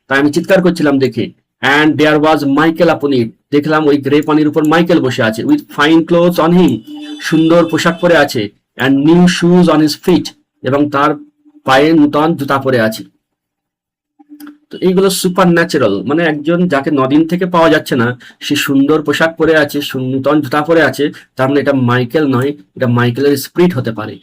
তাই আমি চিৎকার করছিলাম দেখে। অ্যান্ড দেয়ার ওয়াজ মাইকেল আপন ইট, দেখলাম ওই গ্রে পনির উপর মাইকেল বসে আছে, with fine clothes on him, সুন্দর পোশাক পরে আছে, and new shoes on his fit, এবং তার পায়ে নূতন জুতা পরে আছে। তো এইগুলো সুপার ন্যাচারাল, মানে একজন যাকে নদিন থেকে পাওয়া যাচ্ছে না, সে সুন্দর পোশাক পরে আছে, নূতন জুতা পরে আছে, তার মানে এটা মাইকেল নয়, এটা মাইকেলের স্পিরিট হতে পারে,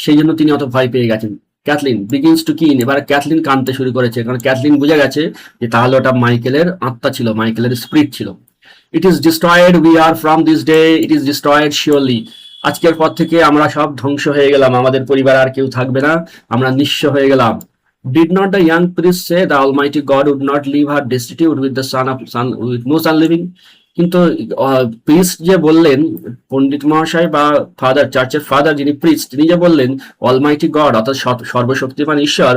সেই জন্য তিনি অত ভয় পেয়ে গেছেন। ক্যাথলিন বিগিনস টু কিন, এবার ক্যাথলিন কাঁদতে শুরু করেছে, কারণ ক্যাথলিন বুঝে গেছে যে তাহলে ওটা মাইকেলের আত্মা ছিল, মাইকেলের স্পিরিট ছিল। ইট is destroyed, we are from this day, it is destroyed surely, আজকের পর থেকে আমরা সব ধ্বংস হয়ে গেলাম, আমাদের পরিবার আর কেউ থাকবে না, আমরা নিঃস্ব হয়ে গেলাম। Did not the young priest say the Almighty God would not leave her destitute with the son with no son living? কিন্তু প্রিস্ট যে বললেন, পণ্ডিত মহাশয় বা ফাদার, চার্চের ফাদার যিনি প্রিস্ট, তিনি যে বললেন অলমাইটি গড অর্থাৎ সর্বশক্তিমান ঈশ্বর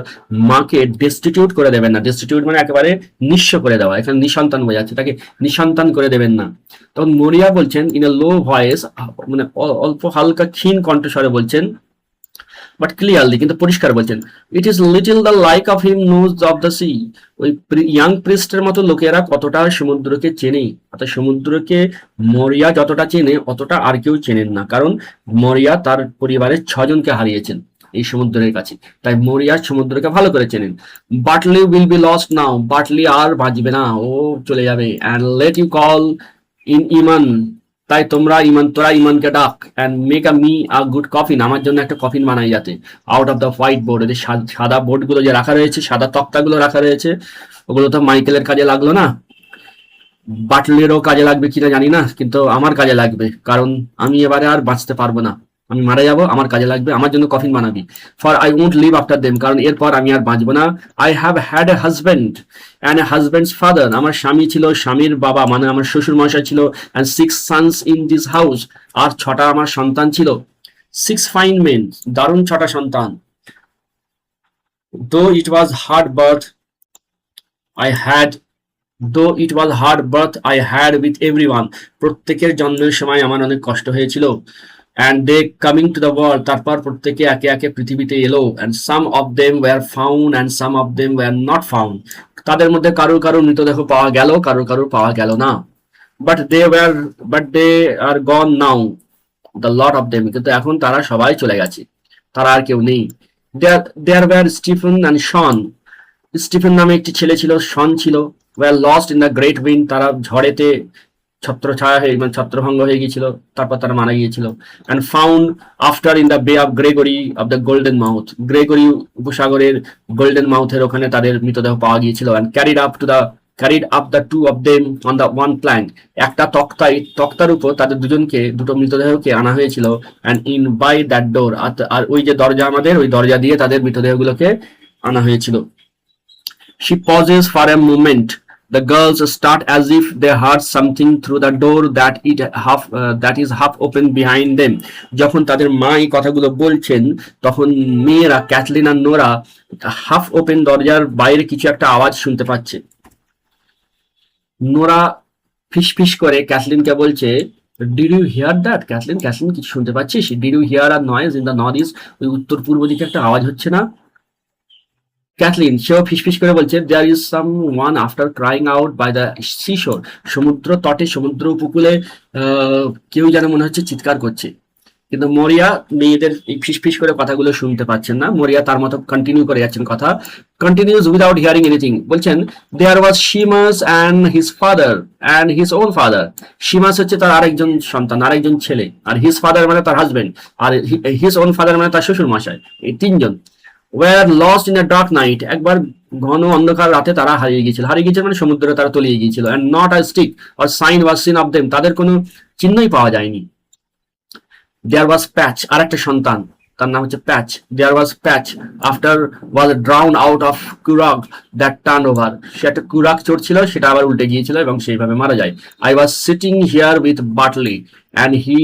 মাকে ডেস্টিটিউট করে দেবেন না। ডেস্টিটিউট মানে একেবারে নিঃস্ব করে দেওয়া, এখানে নিঃসন্তান বোঝাচ্ছে, তাকে নিঃসন্তান করে দেবেন না। তখন মরিয়া বলছেন ইন এ লো ভয়েস, মানে অল্প হালকা ক্ষীণ কণ্ঠস্বরে বলছেন, বাট ক্লিয়ারলি, কিন্তু পরিষ্কার বলছেন, it is little the like of him knows of the sea. ওই ইয়াং প্রিস্টের মতো লোকেরা কতটা সমুদ্রকে চেনে, অর্থাৎ সমুদ্রকে মরিয়া যতটা চেনে অতটা আর কেউ চেনেন না, কারণ মরিয়া তার পরিবারের 6 জনকে হারিয়েছেন এই সমুদ্রের কাছে, তাই মরিয়া সমুদ্রকে ভালো করে চেনেন। Bartley will be lost now, Bartley আর বাঁচবে না, ও চলে যাবে। And let you call in Eamon, তাই তোরা ইমানকে ডাক, and make a me a good coffin, আমার জন্য একটা কফিন বানাই যাতে, out of the white board. যে সাদা বোর্ডগুলো যে রাখা রয়েছে, সাদা তক্তাগুলো রাখা রয়েছে, ওগুলো তো মাইকেলের কাজে লাগলো না, বাটলেরও কাজে লাগবে কিনা জানি না, কিন্তু আমার কাজে লাগবে, কারণ আমি এবারে আর বাঁচতে পারবো না, আমি মারা যাবো, আমার কাজে লাগবে, আমার জন্য কফিন বানাবি। For I won't live after them, কারণ এরপর আমি আর বাঁচবো না। I have had a husband and a husband's father, আমার স্বামী ছিল, স্বামীর বাবা মানে আমার শ্বশুর মশাই ছিল, and 6 sons in this house, আর 6টা আমার সন্তান ছিল। 6 ফাইন মেন, দারুণ 6টা সন্তান। Though it was hard birth I had though it was hard birth I had with everyone, প্রত্যেকের জন্মের সময় আমার অনেক কষ্ট হয়েছিল। And they coming to the world, তারপর প্রত্যেকে একে একে পৃথিবীতে এলো। And some of them were found and some of them were not found, তাদের মধ্যে কারোর মৃতদেহ পাওয়া গেল, কারোর পাওয়া গেল না। But they are gone now the lot of them, কিন্তু এখন তারা সবাই চলে গেছে, তারা আর কেউ নেই। There were Stephen and Shawn, Stephen নামে একটি ছেলে ছিল, শন ছিল। Were lost in the great wind, তারা ঝড়েতে ছত্রছায়া হয়ে মানে ছত্রভঙ্গ হয়ে গিয়েছিল, তারপর তারা মারা গিয়েছিল। And found after in the bay of Gregory of the golden mouth, Gregory উপসাগরের গোল্ডেন মাউথের ওখানে তাদের মৃতদেহ পাওয়া গিয়েছিল। And carried up the two of them on the one plank, একটা তক্তার উপর তাদের দুটো মৃতদেহকে আনা হয়েছিল। And in by that door, আর ওই যে দরজা আমাদের, ওই দরজা দিয়ে তাদের মৃতদেহগুলোকে আনা হয়েছিল। She pauses for a moment. The girls start as if they heard something through the door that is half open behind them. যখন তাদের মা এই কথাগুলো বলছেন, তখন মেয়েরা ক্যাথলিন আর নোরা হাফ ওপেন দরজার বাইরে কিছু একটা আওয়াজ শুনতে পাচ্ছে। নোরা ফিসফিস করে ক্যাথলিনকে বলছে, did you hear that? Cathleen কিছু শুনতে পাচ্ছিস? Did you hear a noise in the north east, ওই উত্তর পূর্ব দিকে একটা আওয়াজ হচ্ছে না? ক্যাথলিন সেও ফিসফিস করে বলছে, there is someone after crying out by the seashore, সমুদ্র তটে, সমুদ্র উপকূলে কেউ যেন মনে হচ্ছে চিৎকার করছে। কিন্তু মরিয়া মেয়েদের এই ফিসফিস করে কথাগুলো শুনতে পাচ্ছেন না, মরিয়া তার মতো কন্টিনিউ করে যাচ্ছেন কথা, কন্টিনিউজ উইদাউট হিয়ারিং এনিথিং। বলছেন, there was Sheamus and his father and his own father, Sheamus হচ্ছে তার আরেকজন সন্তান, আরেকজন ছেলে, আর হিজ ফাদার মানে তার হাজবেন্ড, আর হিজ ওন ফাদার মানে তার শ্বশুর মশাই, এই 3 জন। Were lost in a dark night, একবার ঘন অন্ধকার রাতে তারা হারিয়ে গিয়েছিল মানে সমুদ্রে তারা তলিয়ে গিয়েছিল। And not a stick or sign was seen of them, তাদের কোনো চিহ্নই পাওয়া যায়নি। দেয়ার ওয়াজ প্যাচ, আর একটা সন্তান, তার নাম হচ্ছে Patch. There was Patch after was drown out of curagh that turn over, সে একটা কুরাক চড়ছিল, সেটা আবার উল্টে গিয়েছিল এবং সেইভাবে মারা যায়। I was sitting here with Bartley and he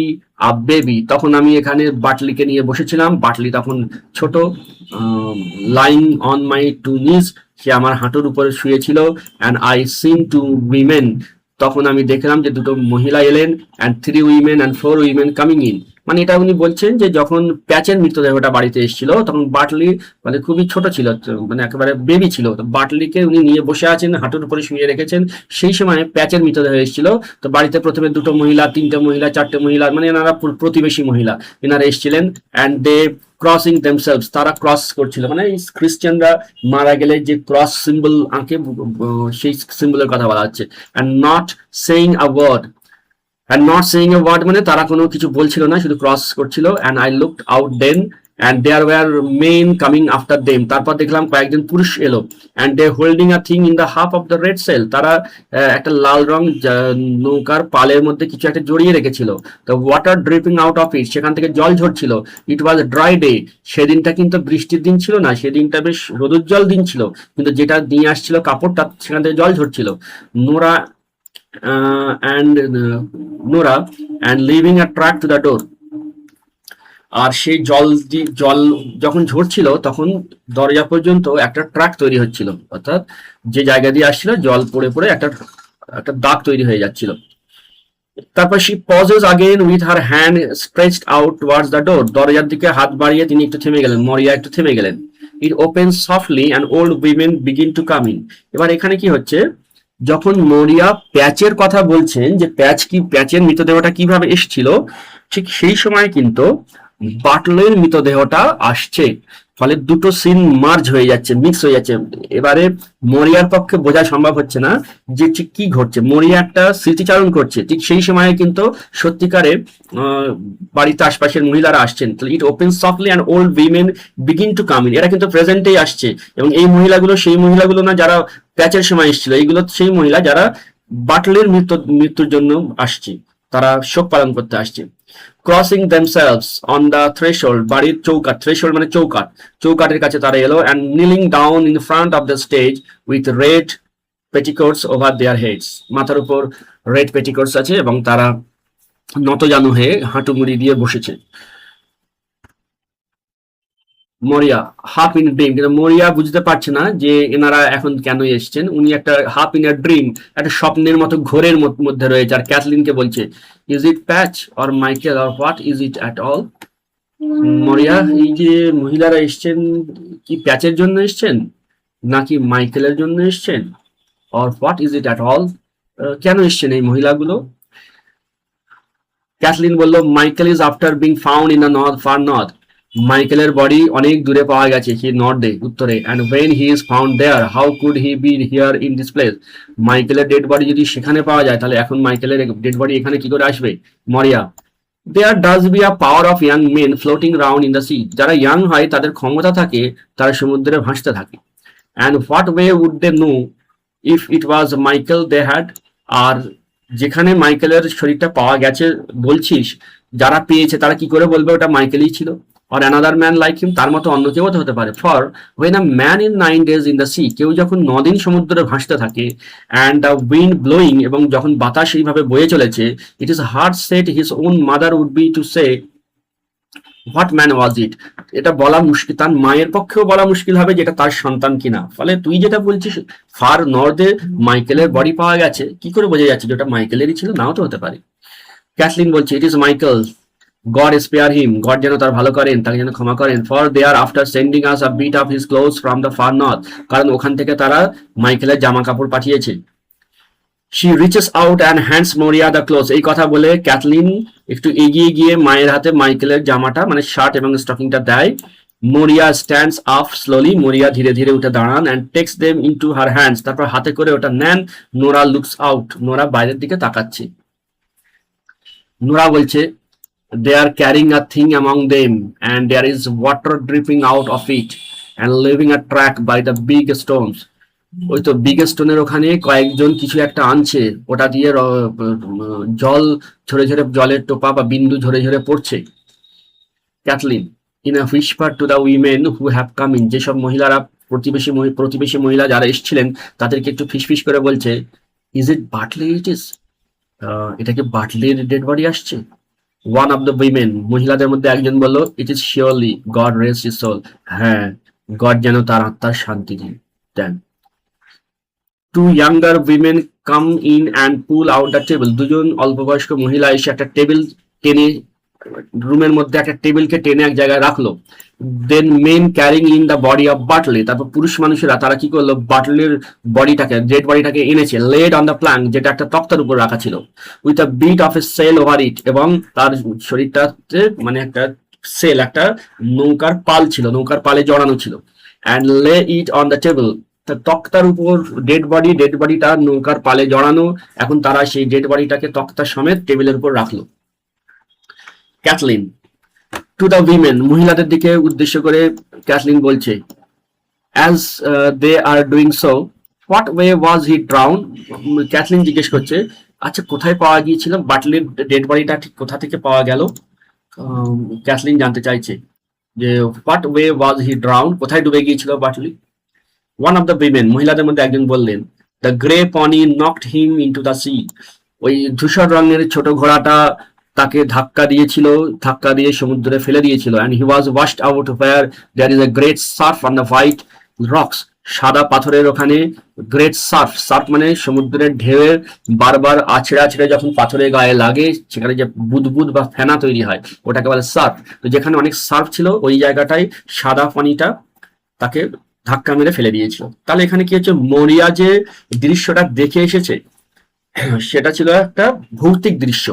a baby, তখন আমি এখানে বাটলিকে নিয়ে বসেছিলাম, বাটলি তখন ছোট, লাইং অন মাই টু নিজ, সে আমার হাঁটুর উপরে শুয়েছিল। And I seen two women, তখন আমি দেখলাম যে 2 মহিলা এলেন। And 3 women and 4 women coming in, মানে এটা উনি বলছেন যে যখন প্যাচের মৃতদেহটা বাড়িতে এসেছিল, তখন বাটলি মানে খুবই ছোট ছিল, মানে একেবারে বেবি ছিল, তো বাটলিকে উনি নিয়ে বসে আছেন, হাঁটুর উপরে শুয়ে রেখেছেন। সেই সময় প্যাচের মৃতদেহ এসেছিল, তো বাড়িতে প্রথমে 2 মহিলা, 3টে মহিলা, 4টে মহিলা, মানে এনারা প্রতিবেশী মহিলা, এনারা এসেছিলেন। অ্যান্ড দে ক্রসিং দেমসেলভস, তারা ক্রস করছিল, মানে খ্রিস্টানরা মারা গেলে যে ক্রস সিম্বল আঁকে, সেই সিম্বলের কথা বলা হচ্ছে। And not saying a word, মানে তারা কোনো কিছু বলছিল না, শুধু ক্রস করছিল। And I looked out then, and there were men coming after them. তারপর দেখলাম কয়েকজন পুরুষ এলো, and they holding a thing in the half of the red sail. তারা একটা লাল রং নৌকার পালের মধ্যে কিছু একটা জড়িয়ে রেখেছিল। the water dripping out of it, সেখান থেকে জল ঝরছিল। it was a dry day, সেদিনটা কিন্তু বৃষ্টির দিন ছিল না, সেদিনটা বেশ রোদুজ্জ্বল দিন ছিল, কিন্তু যেটা নিয়ে আসছিল কাপড়টা সেখান থেকে জল ঝরছিল। Nora and leaving a track to the door. আর সেই জল যখন ঝরছিল তখন দরজা পর্যন্ত একটা ট্র্যাক তৈরি হচ্ছিল, অর্থাৎ যে জায়গা দিয়ে আসছিল জল পড়ে পড়ে একটা দাগ তৈরি হয়ে যাচ্ছিল। তারপর she pauses again with her hand stretched out towards the door. দরজার দিকে হাত বাড়িয়ে তিনি একটু থেমে গেলেন, মরিয়া একটু থেমে গেলেন। it opens softly and old women begin to come in. এবার এখানে কি হচ্ছে, যখন মরিয়া প্যাচের কথা বলছেন যে প্যাচের মৃতদেহটা কিভাবে এসেছিল, ঠিক সেই সময় কিন্তু বাটলের মৃতদেহটা আসছে, ফলে দুটো সিন মার্জ হয়ে যাচ্ছে, মিক্স হয়ে যাচ্ছে। এবারে মরিয়ার পক্ষে বোঝা সম্ভব হচ্ছে না যে ঠিক কি ঘটছে। মরিয়া একটা স্মৃতিচারণ করছে, ঠিক সেই সময়ে কিন্তু সত্যিকারে বাড়িতে আশপাশের মহিলারা আসছেন। It open softly and old women begin to come in. এরা কিন্তু প্রেজেন্টেই আসছে, এবং এই মহিলাগুলো সেই মহিলাগুলো না যারা প্যাচের সময় এসেছিল, এইগুলো সেই মহিলা যারা বাটলের মৃত্যুর জন্য আসছে, তারা শোক পালন করতে আসছে। crossing themselves on the threshold, বাড়ির চৌকাট, threshold মানে চৌকাট, চৌকাটের কাছে তারা এলো, and kneeling down in front of the stage with red petticoats over their heads. মাথার উপর রেড পেটিকোটস আছে এবং তারা নতজানু হয়ে হাঁটু মুড়ি দিয়ে বসেছে। মরিয়া হাফ ইন ড্রিম, কিন্তু মরিয়া বুঝতে পারছে না যে এনারা এখন কেন এসছেন। উনি একটা হাফ ইন এ ড্রিম, একটা স্বপ্নের মতো ঘোরের মধ্যে রয়েছে। আর ক্যাথলিনকে বলছে, is it patch or Michael or what is it at all. মরিয়া, এই যে মহিলারা এসছেন কি প্যাচের জন্য এসছেন নাকি মাইকেলের জন্য এসছেন, or what is it at all, কেন এসছেন এই মহিলাগুলো? ক্যাথলিন বলল, Michael is after being found in the north, far north. মাইকেলের বডি অনেক দূরে পাওয়া গেছে, হি নর্থে, উত্তরে। And when he is found there how could he be here in this place. মাইকেলের ডেড বডি যদি সেখানে পাওয়া যায়, তাহলে এখন মাইকেলের ডেড বডি এখানে কি করে আসবে? Maurya, there does be a power of young men floating round in the sea. যারা ইয়াং হয় তাদের ক্ষমতা থাকে, তারা সমুদ্রে ভাসতে থাকে। And what way would they know if it was Michael they had. আর যেখানে মাইকেলের শরীরটা পাওয়া গেছে বলছিস, যারা পেয়েছে তারা কি করে বলবে ওটা মাইকেলই ছিল? or another man like him, তার মতো অন্য কেউ হতে পারে। for when a man in 9 days in the sea, কেউ যখন 9 দিন সমুদ্রে ভাসতে থাকে, and the wind blowing, এবং যখন বাতাস এইভাবে বয়ে চলেছে, it is hard said his own mother would be to say what man was it. এটা বলা মুশকিল, তার মায়ের পক্ষেও বলা মুশকিল হবে যেটা তার সন্তান কিনা। ফলে তুই যেটা বলছিস ফার নর্থে মাইকেলের বডি পাওয়া গেছে, কি করে বোঝা যাচ্ছে যেটা মাইকেলেরই ছিল? নাও তো হতে পারে। ক্যাথলিন বলছে, it is Michael, God spare him, God যেন তার ভালো করেন, তাকে যেন ক্ষমা করেন। for they are after sending us a bit of his clothes from the far north, কারণ ওখান থেকে তারা মাইকেলের জামা কাপড় পাঠিয়েছে। she reaches out and hands Moria the clothes. এই কথা বলে ক্যাথলিন একটু এগিয়ে গিয়ে মায়ের হাতে মাইকেলের জামাটা মানে শার্ট এবং স্টকিংটা দেয়। Moria stands up slowly, মরিয়া ধীরে ধীরে উঠে দাঁড়ান, and takes them into her hands, তারপর হাতে করে ওটা নেন। নোরা looks out, নোরা বাইরের দিকে তাকাচ্ছে। নোরা বলছে, they are carrying a thing among them, and there is water dripping out of it and leaving a track by the big stones. ওই তো বিগ স্টোনের ওখানে কয়েকজন কিছু একটা আনছে, ওটা দিয়ে জল ঝরে ঝরে, জলের টোপা বা বিন্দু ঝরে ঝরে পড়ছে। Cathleen in a whisper to the women who have come in, যেসব মহিলারা প্রতিবেশী মহিলা যারা এসেছিলেন তাদেরকে একটু ফিসফিস করে বলছে, is it Bartley it is, এটা কি বাটলির ডেড বডি আসছে? one of the women, মহিলাদের মধ্যে একজন বলল, it is surely God rest his soul, হ্যাঁ গড যেন তার আত্মার শান্তি দেন। two younger women come in and pull out the table, দুজন অল্পবয়স্ক মহিলা এসে একটা টেবিল টেনে, রুমের মধ্যে একটা টেবিলকে টেনে এক জায়গায় রাখলো। then men carrying in the body of Bartley, তারপর পুরুষ মানুষেরা তারা কি করলো, বাটলির বডিটাকে, ডেড বডিটাকে এনেছে, laid on the plank, যেটা একটা তক্তার উপর রাখা ছিল, with a bit of a sail over it, এবং তার শরীরটাতে মানে একটা সেল, একটা নৌকার পাল ছিল, নৌকার পালে জড়ানো ছিল, and lay it on the table, তক্তার উপর ডেড বডিটা নৌকার পালে জড়ানো। এখন তারা সেই ডেড বডিটাকে তক্তা সমেত টেবিলের উপর রাখলো। ক্যাথলিন, টু দ্য উইমেন, মহিলাদের দিকে উদ্দেশ্য করে ক্যাথলিন বলছে, as they are doing so, what way was he drown. Cathleen জিজ্ঞেস করছে, আচ্ছা কোথায় পাওয়া গিয়েছিল বাটলির ডেড বডিটা, ঠিক কোথা থেকে পাওয়া গেল। ক্যাথলিন জানতে চাইছে যে what way was he drown, কোথায় ডুবে গিয়েছিল Bartley. One of the women, মহিলাদের মধ্যে একজন বললেন, the grey pony knocked him into the sea, ওই ধূসর রঙের ছোট ঘোড়াটা তাকে ধাক্কা দিয়ে সমুদ্রে ফেলে দিয়েছিল। And he was washed out where there is a great surf on the white rocks, সাদা পাথরের ওখানে গ্রেট সার্ফ, সার্ফ মানে সমুদ্রের ঢেউয়ের বারবার আছড়ে আছড়ে যখন পাথরের গায়ে লাগে সেখানে যে বুদবুদ বা ফেনা তৈরি হয় ওটাকে বলে সার্ফ। তো যেখানে অনেক সার্ফ ছিল ওই জায়গাটায় সাদা পানিটা তাকে ধাক্কা মেরে ফেলে দিয়েছিল। তাহলে এখানে কি হচ্ছে, মরিয়া যে দৃশ্যটা দেখে এসেছে সেটা ছিল একটা ভৌতিক দৃশ্য।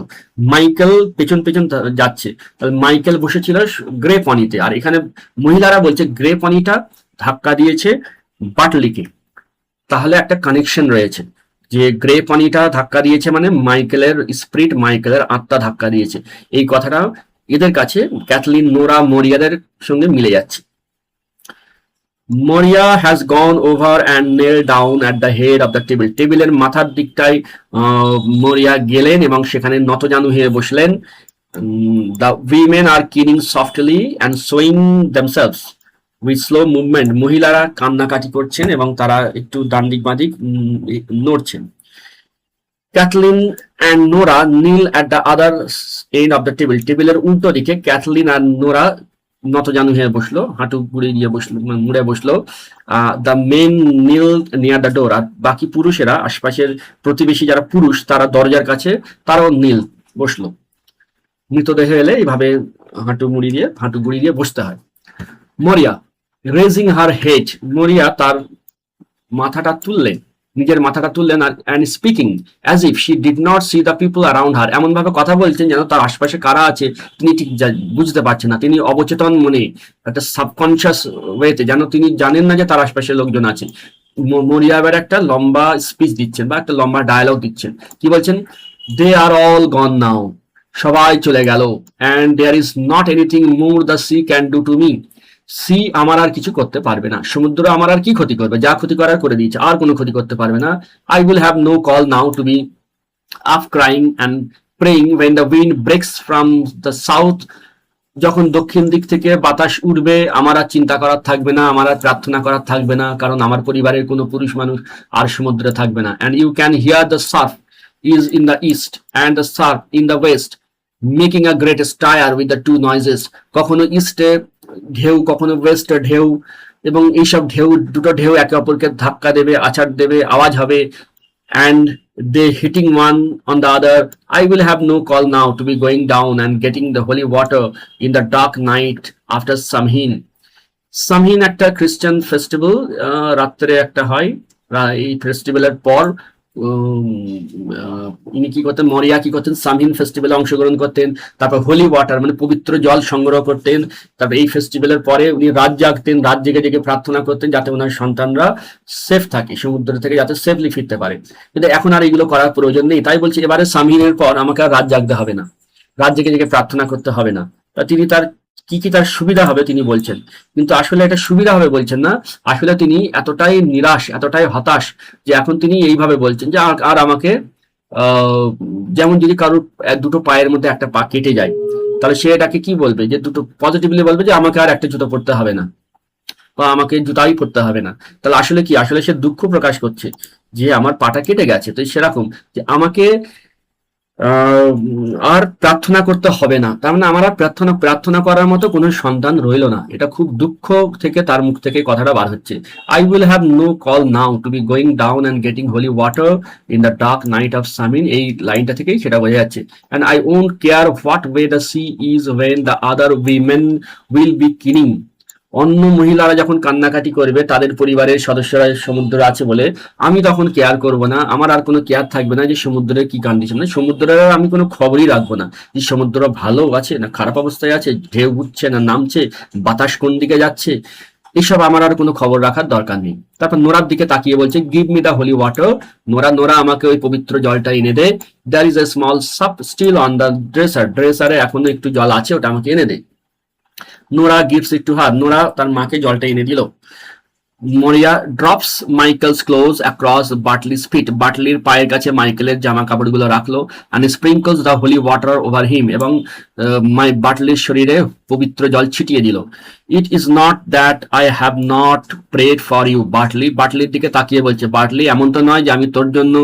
মাইকেল পেছন পেছন যাচ্ছে, তাহলে মাইকেল বসেছিল গ্রে পানিতে, আর এখানে মহিলারা বলছে গ্রে পানিটা ধাক্কা দিয়েছে বাটলিকে। তাহলে একটা কানেকশন রয়েছে যে গ্রে পানিটা ধাক্কা দিয়েছে মানে মাইকেলের স্পিরিট, মাইকেলের আত্মা ধাক্কা দিয়েছে। এই কথাটা এদের কাছে ক্যাথলিন, নোরা, মরিয়াদের সঙ্গে মিলে যাচ্ছে। মরিয়া has gone over and nail down at the head of the table, টেবিলের মাথার দিকটায় মরিয়া গেলেন এবং সেখানে নতজানু হয়ে বসলেন। The women are keening softly and swaying themselves with slow movement, মহিলারা কান্নাকাটি করছেন এবং তারা একটু ডান্ডিক বাঁদিক নড়ছেন। Cathleen and Nora kneel at the other end of the table, টেবিলের উল্টো দিকে ক্যাথলিন আর নোরা নতজানু হয়ে বসলো, হাঁটু মুড়ে বসলো। The men kneel near the door, আর বাকি পুরুষেরা, আশপাশের প্রতিবেশী যারা পুরুষ তারা দরজার কাছে তারাও নীল বসলো। মৃতদেহ এলে এইভাবে হাঁটু গুড়ি দিয়ে বসতে হয়। মরিয়া রেজিং হার হেড, মরিয়া তার নিজের মাথাটা তুললেন and speaking as if she did not C the people around হার, এমন ভাবে কথা বলছেন যেন তার আশপাশে কারা আছে তিনি ঠিক বুঝতে পারছেন না। তিনি অবচেতন মনে, একটা সাবকনসিয়াস ওয়েতে, যেন তিনি জানেন না যে তার আশপাশে লোকজন আছে। মরিয়া এবার একটা লম্বা স্পিচ দিচ্ছেন বা একটা লম্বা ডায়ালগ দিচ্ছেন। কি বলছেন, দে আর অল গন নাও, সবাই চলে গেল। And there is not anything more the sea can do to me, sea আমার আর কিছু করতে পারবে না, সমুদ্র আমার আর কি ক্ষতি করবে, যা ক্ষতি করার করে দিয়েছে, আর কোনো ক্ষতি করতে পারবে না। I will have no call now to be up crying and praying when the wind breaks from the south, যখন দক্ষিণ দিক থেকে বাতাস উঠবে আমার আর চিন্তা করার থাকবে না, আমার আর প্রার্থনা করার থাকবে না, কারণ আমার পরিবারের কোনো পুরুষ মানুষ আর সমুদ্রে থাকবে না। And you can hear the surf is in the east and the surf in the west making a great stir with the two noises, কখনো ইস্টে ঢেউ কখনো ওয়েস্টে ঢেউ, এবং এইসব দুটো ঢেউ একে অপরকে ধাক্কা দেবে, আছাড় দেবে, আওয়াজ হবে। and they hitting one on the other. I will have no call now to be going down and getting the holy water in the dark night after Samhain. Samhain একটা খ্রিস্টান ফেস্টিভ্যাল, রাত্রে একটা হয়। এই ফেস্টিভ্যালের পর ইনি কি করতেন, মরিয়া কি করতেন, সামহিন ফেস্টিভ্যালে অংশগ্রহণ করতেন, তারপর হোলি ওয়াটার মানে পবিত্র জল সংগ্রহ করতেন। তারপর এই ফেস্টিভ্যালের পরে উনি রাত জাগতেন, রাত জেগে জেগে প্রার্থনা করতেন যাতে ওনার সন্তানরা সেফ থাকে, সমুদ্র থেকে যাতে সেফলি ফিরতে পারে। কিন্তু এখন আর এগুলো করার প্রয়োজন নেই। তাই বলছি এবারে সামহিনের পর আমাকে আর রাত জাগতে হবে না, রাত জেগে জেগে প্রার্থনা করতে হবে না। তা তিনি তার কি তার সুবিধা হবে তিনি বলছেন, কিন্তু আসলে এটা সুবিধা হবে বলছেন না, আসলে তিনি এতটাই নিরাশ, এতটাই হতাশ যে এখন তিনি এইভাবে বলছেন যে আর আমাকে যেমন যদি কারোর দুটো পায়ের মধ্যে একটা পা কেটে যায় তাহলে সে এটাকে কি বলবে, যে দুটো পজিটিভলি বলবে যে আমাকে আর একটা জুতো পরতে হবে না বা আমাকে জুতাই পরতে হবে না। তাহলে আসলে কি, আসলে সে দুঃখ প্রকাশ করছে যে আমার পাটা কেটে গেছে। তো সেরকম যে আমাকে আর প্রার্থনা করতে হবে না, তার মানে আমার আর প্রার্থনা করার মতো কোনো সন্তান রইল না। এটা খুব দুঃখ থেকে তার মুখ থেকে কথাটা বার হচ্ছে। I will have no call now to be going down and getting holy water in the dark night of Samhain, এই লাইনটা থেকেই সেটা বোঝা যাচ্ছে। And I won't care what way the sea is when the other women will be keening, অন্য মহিলারা যখন কান্নাকাটি করবে তাদের পরিবারের সদস্যরা সমুদ্র আছে বলে আমি তখন কেয়ার করব না, আমার আর কোনো কেয়ার থাকবে না যে সমুদ্রের কি কন্ডিশন, মানে সমুদ্রের আমি কোনো খবরই রাখবো না যে সমুদ্র ভালো আছে না খারাপ অবস্থায় আছে, ঢেউ উঠছে না নামছে, বাতাস কোন দিকে যাচ্ছে, এইসব আমার আর কোনো খবর রাখার দরকার নেই। তারপর নোরার দিকে তাকিয়ে বলছে give me the holy water, Nora আমাকে ওই পবিত্র জলটা এনে দে। There is a small sup still on the ড্রেসারে, এখনো একটু জল আছে, ওটা আমাকে এনে দে। Nora gives it to her, Nora তার মাকে জলটা এনে দিল। Maurya drops Michael's clothes across Bartley's feet, বাটলির পায়ের কাছে মাইকেলের জামা কাপড়গুলো রাখলো। And sprinkles the holy water over him, এবং বাটলির শরীরে পবিত্র জল ছিটিয়ে দিল। It is not that I have not prayed for you, Bartley বাটলির দিকে তাকিয়ে বলছে, বাটলি এমন তো নয় যে আমি তোর জন্য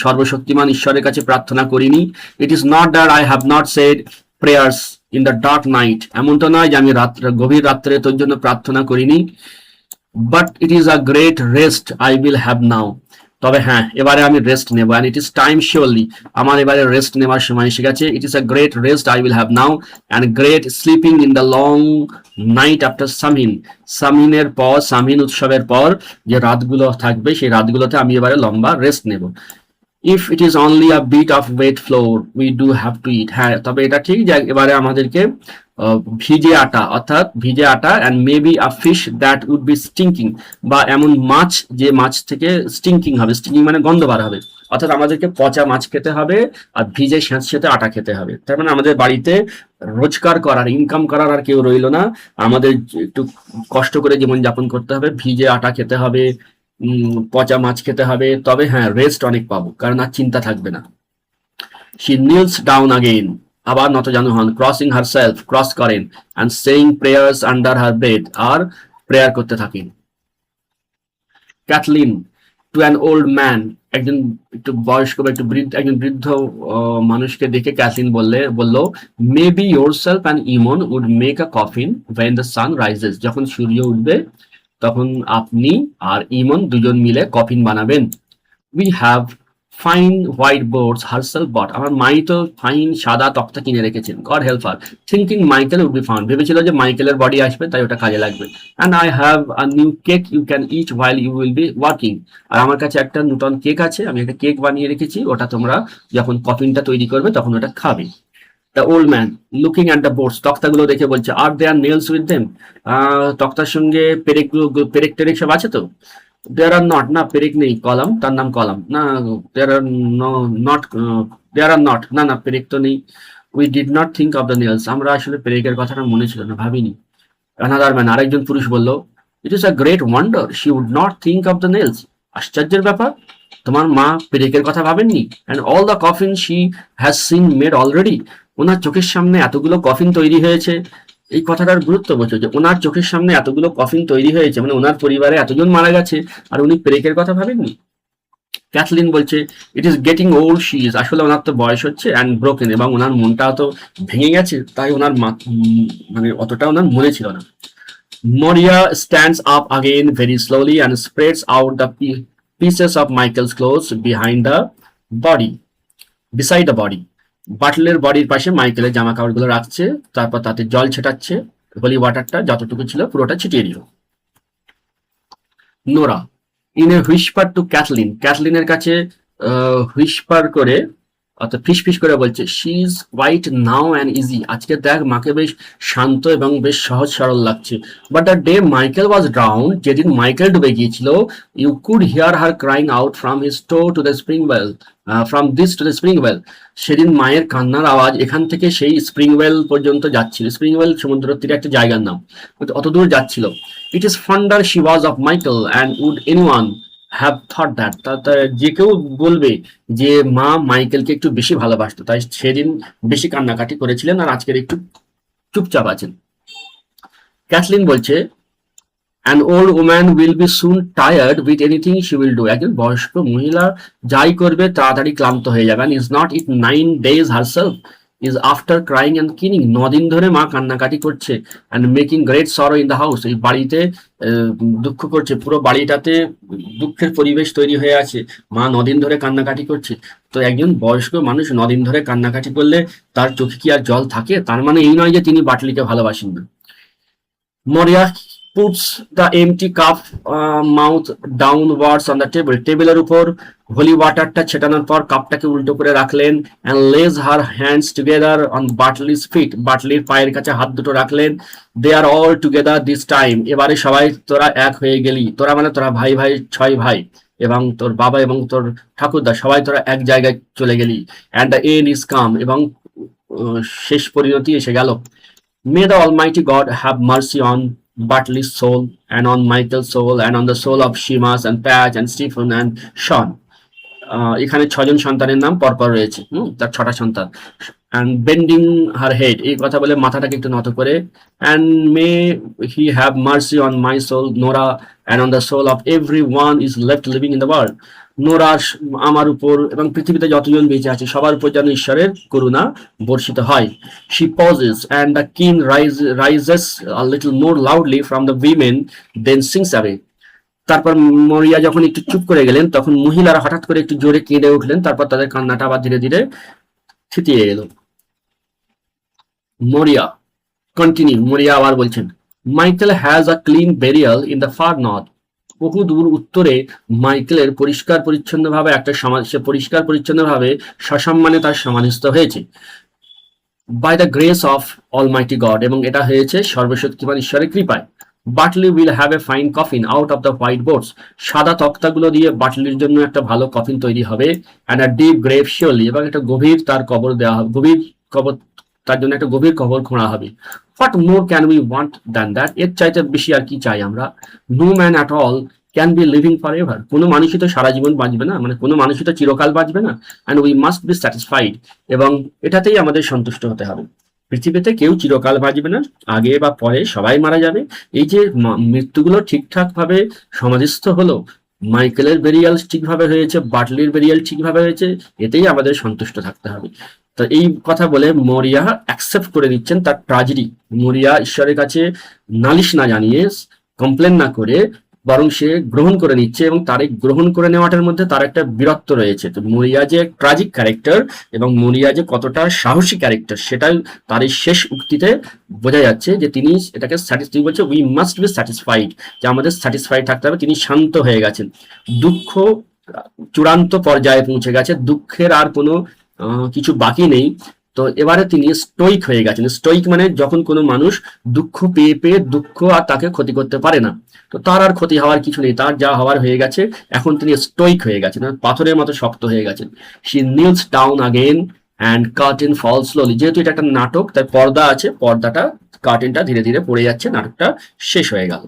সর্বশক্তিমান ঈশ্বরের কাছে প্রার্থনা করিনি। ইট is not that I have not shed prayers in the dark night, এমন তো নয় যে আমি গভীর রাত্রে তোর জন্য প্রার্থনা করিনি। But it is a great rest I will have now, তবে হ্যাঁ এবারে আমি রেস্ট নেবো। And it is time surely, আমার এবারে রেস্ট নেওয়ার সময় এসে গেছে। It is a great rest I will have now and great sleeping in the long night after Samhain, সামিনের পর, সামিন উৎসবের পর যে রাতগুলো থাকবে সেই রাতগুলোতে আমি এবারে লম্বা রেস্ট নেব। If it is only a bit of wet flour we do have to eat, হ্যাঁ তবে এটা ঠিক যে এবারে আমাদেরকে ভিজে আটা, অর্থাৎ ভিজে আটা and maybe a fish that would be stinking, বা এমন মাছ যে মাছ থেকে স্টিঙ্কিং হবে, স্টিঙ্কিং মানে গন্ধ বার হবে, অর্থাৎ আমাদেরকে পচা মাছ খেতে হবে আর ভিজে স্যাঁতসেঁতে আটা খেতে হবে। তার মানে আমাদের বাড়িতে রোজগার করার, ইনকাম করার আর কেউ রইলো না, আমাদের একটু কষ্ট করে জীবনযাপন করতে হবে, ভিজে আটা খেতে হবে, পচা মাছ খেতে হবে, তবে হ্যাঁ রেস্ট অনেক পাবো, কারণ আর চিন্তা থাকবে না। শি kneels ডাউন again, আবার নতজানু হন, ক্রসিং হারসেলফ, ক্রস করেন, and saying prayers under her bed, আর প্রেয়ার করতে থাকেন। Cathleen to an old man, একজন একটু বয়স্ক বা একটু একজন বৃদ্ধ মানুষকে দেখে ক্যাথলিন বললো, maybe yourself and Eamon would make a coffin when the sun rises, যখন সূর্য উঠবে তখন আপনি আর ইমন দুজন মিলে কফিন বানাবেন। We have fine white boards herself bought, আমার মাই তো ফাইন সাদা তক্তা কিনে রেখেছেন, God help her, thinking Michael would be found, ভেবেছিল যে মাইকেলের বডি আসবে তাই ওটা কাজে লাগবে। And I have a new cake you can eat while you will be working, আর আমার কাছে একটা নতুন কেক আছে, আমি একটা কেক বানিয়ে রেখেছি, ওটা তোমরা যখন কফিনটা তৈরি করবে তখন ওটা খাবে। The old man looking at the boards, তক্তাগুলো দেখে বলছে, are there nails with them, তক্তার সঙ্গে পেরেক টেরেক সব আছে তো? দেয়ার আর নট, না পেরেক নেই, কলাম, তার নাম কলাম, না দেয়ার আর নট, দেয়ার আর নট, না না পেরেক তো নেই। We did not think of the nails, আমরা আসলে পেরেকের কথাটা মনে ছিল না, ভাবিনি। অ্যানাদার ম্যান, আরেকজন পুরুষ বলল, it is a great wonder she would not think of the nails, আশ্চর্যের ব্যাপার তোমার মা পেরেকের কথা ভাবেননি। And all the coffin she has seen made already, ওনার চোখের সামনে এতগুলো কফিন তৈরি হয়েছে, এই কথাটার গুরুত্ব বোঝো যে ওনার চোখের সামনে এতগুলো কফিন তৈরি হয়েছে, মানে ওনার পরিবারে এতজন মারা গেছে আর উনি পেরেকের কথা ভাবেননি। ক্যাথলিন বলছে, it is getting old she is, আসলে ওনার তো বয়স হচ্ছে, অ্যান্ড ব্রোকেন, এবং ওনার মনটাও তো ভেঙে গেছে, তাই ওনার মানে অতটা ওনার মনে ছিল না। মরিয়া stands up again very slowly and spreads out the pieces of Michael's clothes behind the body, beside the body, বাটলের বডির পাশে মাইকেলের জামা কাপড়গুলো রাখছে, তারপর তাতে জল ছেটাচ্ছে, হোলি ওয়াটারটা যতটুকু ছিল পুরোটা ছিটিয়ে দিল। Nora in a whisper to Cathleen, ক্যাথলিনের কাছে হুইসপার করে, অর্থাৎ ফিস ফিস করে বলছে, she is quiet now and easy, আজকে দেখ মাকে বেশ শান্ত এবং বেশ সহজ সরল লাগছে। But the day Michael was drowned, যেদিন মাইকেল ডুবে গিয়েছিল, you could hear her crying out from his toe to the spring well, from this to the spring well, সেদিন মায়ের কান্নার আওয়াজ এখান থেকে সেই স্প্রিং ওয়েল পর্যন্ত যাচ্ছিল। স্প্রিং ওয়েল সমুদ্র তীরে একটা জায়গার নাম, অত দূর যাচ্ছিল। It is fonder she was of Michael and would anyone have thought that, যে কেউ বলবে যে মা মাইকেলকে একটু বেশি ভালোবাসতো, তাই সেদিন বেশি কান্নাকাটি করেছিলেন আর আজকের একটু চুপচাপ আছেন। ক্যাথলিন বলছে, an old woman will be soon tired with anything she will do, একজন বয়স্ক মহিলা যাই করবে তাড়াতাড়ি ক্লান্ত হয়ে যাবে। and is not it 9 days herself is after crying and keening, 9 দিন ধরে মা কান্নাকাটি করছে, and making great sorrow in the house, এই বাড়িতে দুঃখ করছে, পুরো বাড়িটাতে দুঃখের পরিবেশ তৈরি হয়ে আছে, মা 9 দিন ধরে কান্নাকাটি করছে। তো একজন বয়স্ক মানুষ 9 দিন ধরে কান্নাকাটি করলে তার চোখে কি আর জল থাকে? তার মানে এই নয় যে তিনি বাটলিকে ভালোবাসেন না। মরিয়া puts the empty cup mouth downwards on the table, টেবিলের উপর হোলি ওয়াটারটা ছেটানোর পর কাপটাকে উল্টো করে রাখলেন, and lays her hands together on Bartley's feet, বাটলির পায়ের কাছে হাত দুটো রাখলেন। they are all together this time, এবারে সবাই তোরা এক হয়ে গেলি, তোরা মানে তোরা ভাই ভাই 6 ভাই এবং তোর বাবা এবং তোর ঠাকুরদা সবাই তোরা এক জায়গায় চলে গেলি, and the end is come, এবং শেষ পরিণতি এসে গেল। May the Almighty God have mercy on Bartley's soul and on Michael's soul and on the soul of Shimas and Patch and Stephen and Sean. এখানে 6জন সন্তানের নাম পরপর রয়েছে, তার 6টা সন্তান। and bending her head, এই কথা বলে মাথাটাকে একটু নত করে, and may he have mercy on my soul Nora and on the soul of everyone is left living in the world. নোরার, আমার উপর এবং পৃথিবীতে যতজন বেঁচে আছে সবার উপর যেন ঈশ্বরের করুণা বর্ষিত হয়। She pauses and the king rises a little more loudly from the women then sings away. তারপর মরিয়া যখন একটু চুপ করে গেলেন তখন মহিলারা হঠাৎ করে একটু জোরে কেঁদে উঠলেন, তারপর তাদের কান্নাটা আবার ধীরে ধীরে থিতিয়ে এলো। মরিয়া কন্টিনিউ, মরিয়া আবার বলছেন, Michael has a clean burial in the far north. বহু দূর উত্তরে মাইকেলের পরিষ্কার পরিচ্ছন্নভাবে একটা সমাজ, সে পরিষ্কার পরিচ্ছন্নভাবে সসম্মানে তার সমাধিস্থ হয়েছে। By the grace of almighty God, এবং এটা হয়েছে সর্বশক্তিমান ঈশ্বরের কৃপায়। Bartley will have a fine coffin out of the white boards, সাদা তক্তাগুলো দিয়ে বাটলির জন্য একটা ভালো কফিন তৈরি হবে। And a deep grave surely, এবং একটা গভীর তার কবর দেওয়া হবে, গভীর কবর, তার জন্য একটা গভীর কবর খোঁড়া হবে। What more can we want than that, এর চাইতে বেশি আর কি চাই আমরা। No man at all can be living for ever, কোনো মানুষই তো সারা জীবন বাঁচবে না, মানে কোনো মানুষই তো চিরকাল বাঁচবে না। And we must be satisfied, এবং এটাতেই আমাদের সন্তুষ্ট হতে হবে। পৃথিবীতে কেউ চিরকাল বাঁচবে না, আগে বা পরে সবাই মারা যাবে। এই যে মৃত্যুগুলো ঠিকঠাক ভাবে সমাধিস্থ হলো, মাইকেলের বেরিয়াল ঠিকভাবে হয়েছে, বাটলির বেরিয়াল ঠিকভাবে হয়েছে, এতেই আমাদের সন্তুষ্ট থাকতে হবে। তো এই কথা বলে মরিয়া অ্যাকসেপ্ট করে নিচ্ছেন তার ট্র্যাজেডি। মরিয়া ঈশ্বরের কাছে নালিশ না জানিয়ে, কমপ্লেন না করে, বরং সে গ্রহণ করে নিচ্ছে, এবং তার এই গ্রহণ করে নেওয়াটার মধ্যে তার একটা বীরত্ব রয়েছে। তো মরিয়া যে ট্র্যাজিক ক্যারেক্টার এবং মরিয়া যে কতটা সাহসী ক্যারেক্টার, সেটাই তার এই শেষ উক্তিতে বোঝা যাচ্ছে, যে তিনি এটাকে স্যাটিসফাই বলছে, উই মাস্ট বি স্যাটিসফাইড, যে আমাদের স্যাটিসফাইড থাকতে হবে। তিনি শান্ত হয়ে গেছেন, দুঃখ চূড়ান্ত পর্যায়ে পৌঁছে গেছে, দুঃখের আর কোনো কিছু বাকি নেই। তো এবারে তিনি স্টোইক হয়ে গেছেন। স্টোইক মানে যখন কোনো মানুষ দুঃখ পেয়ে পেয়ে দুঃখ আর তাকে ক্ষতি করতে পারে না, তো তার আর ক্ষতি হওয়ার কিছু নেই, তার যা হওয়ার হয়ে গেছে। এখন তিনি স্টোইক হয়ে গেছেন, পাথরের মতো শক্ত হয়ে গেছেন। She kneels down again and curtain fall slowly, যেহেতু এটা একটা নাটক তাই পর্দা আছে, পর্দাটা, কার্টেনটা ধীরে ধীরে পড়ে যাচ্ছে, নাটকটা শেষ হয়ে গেল।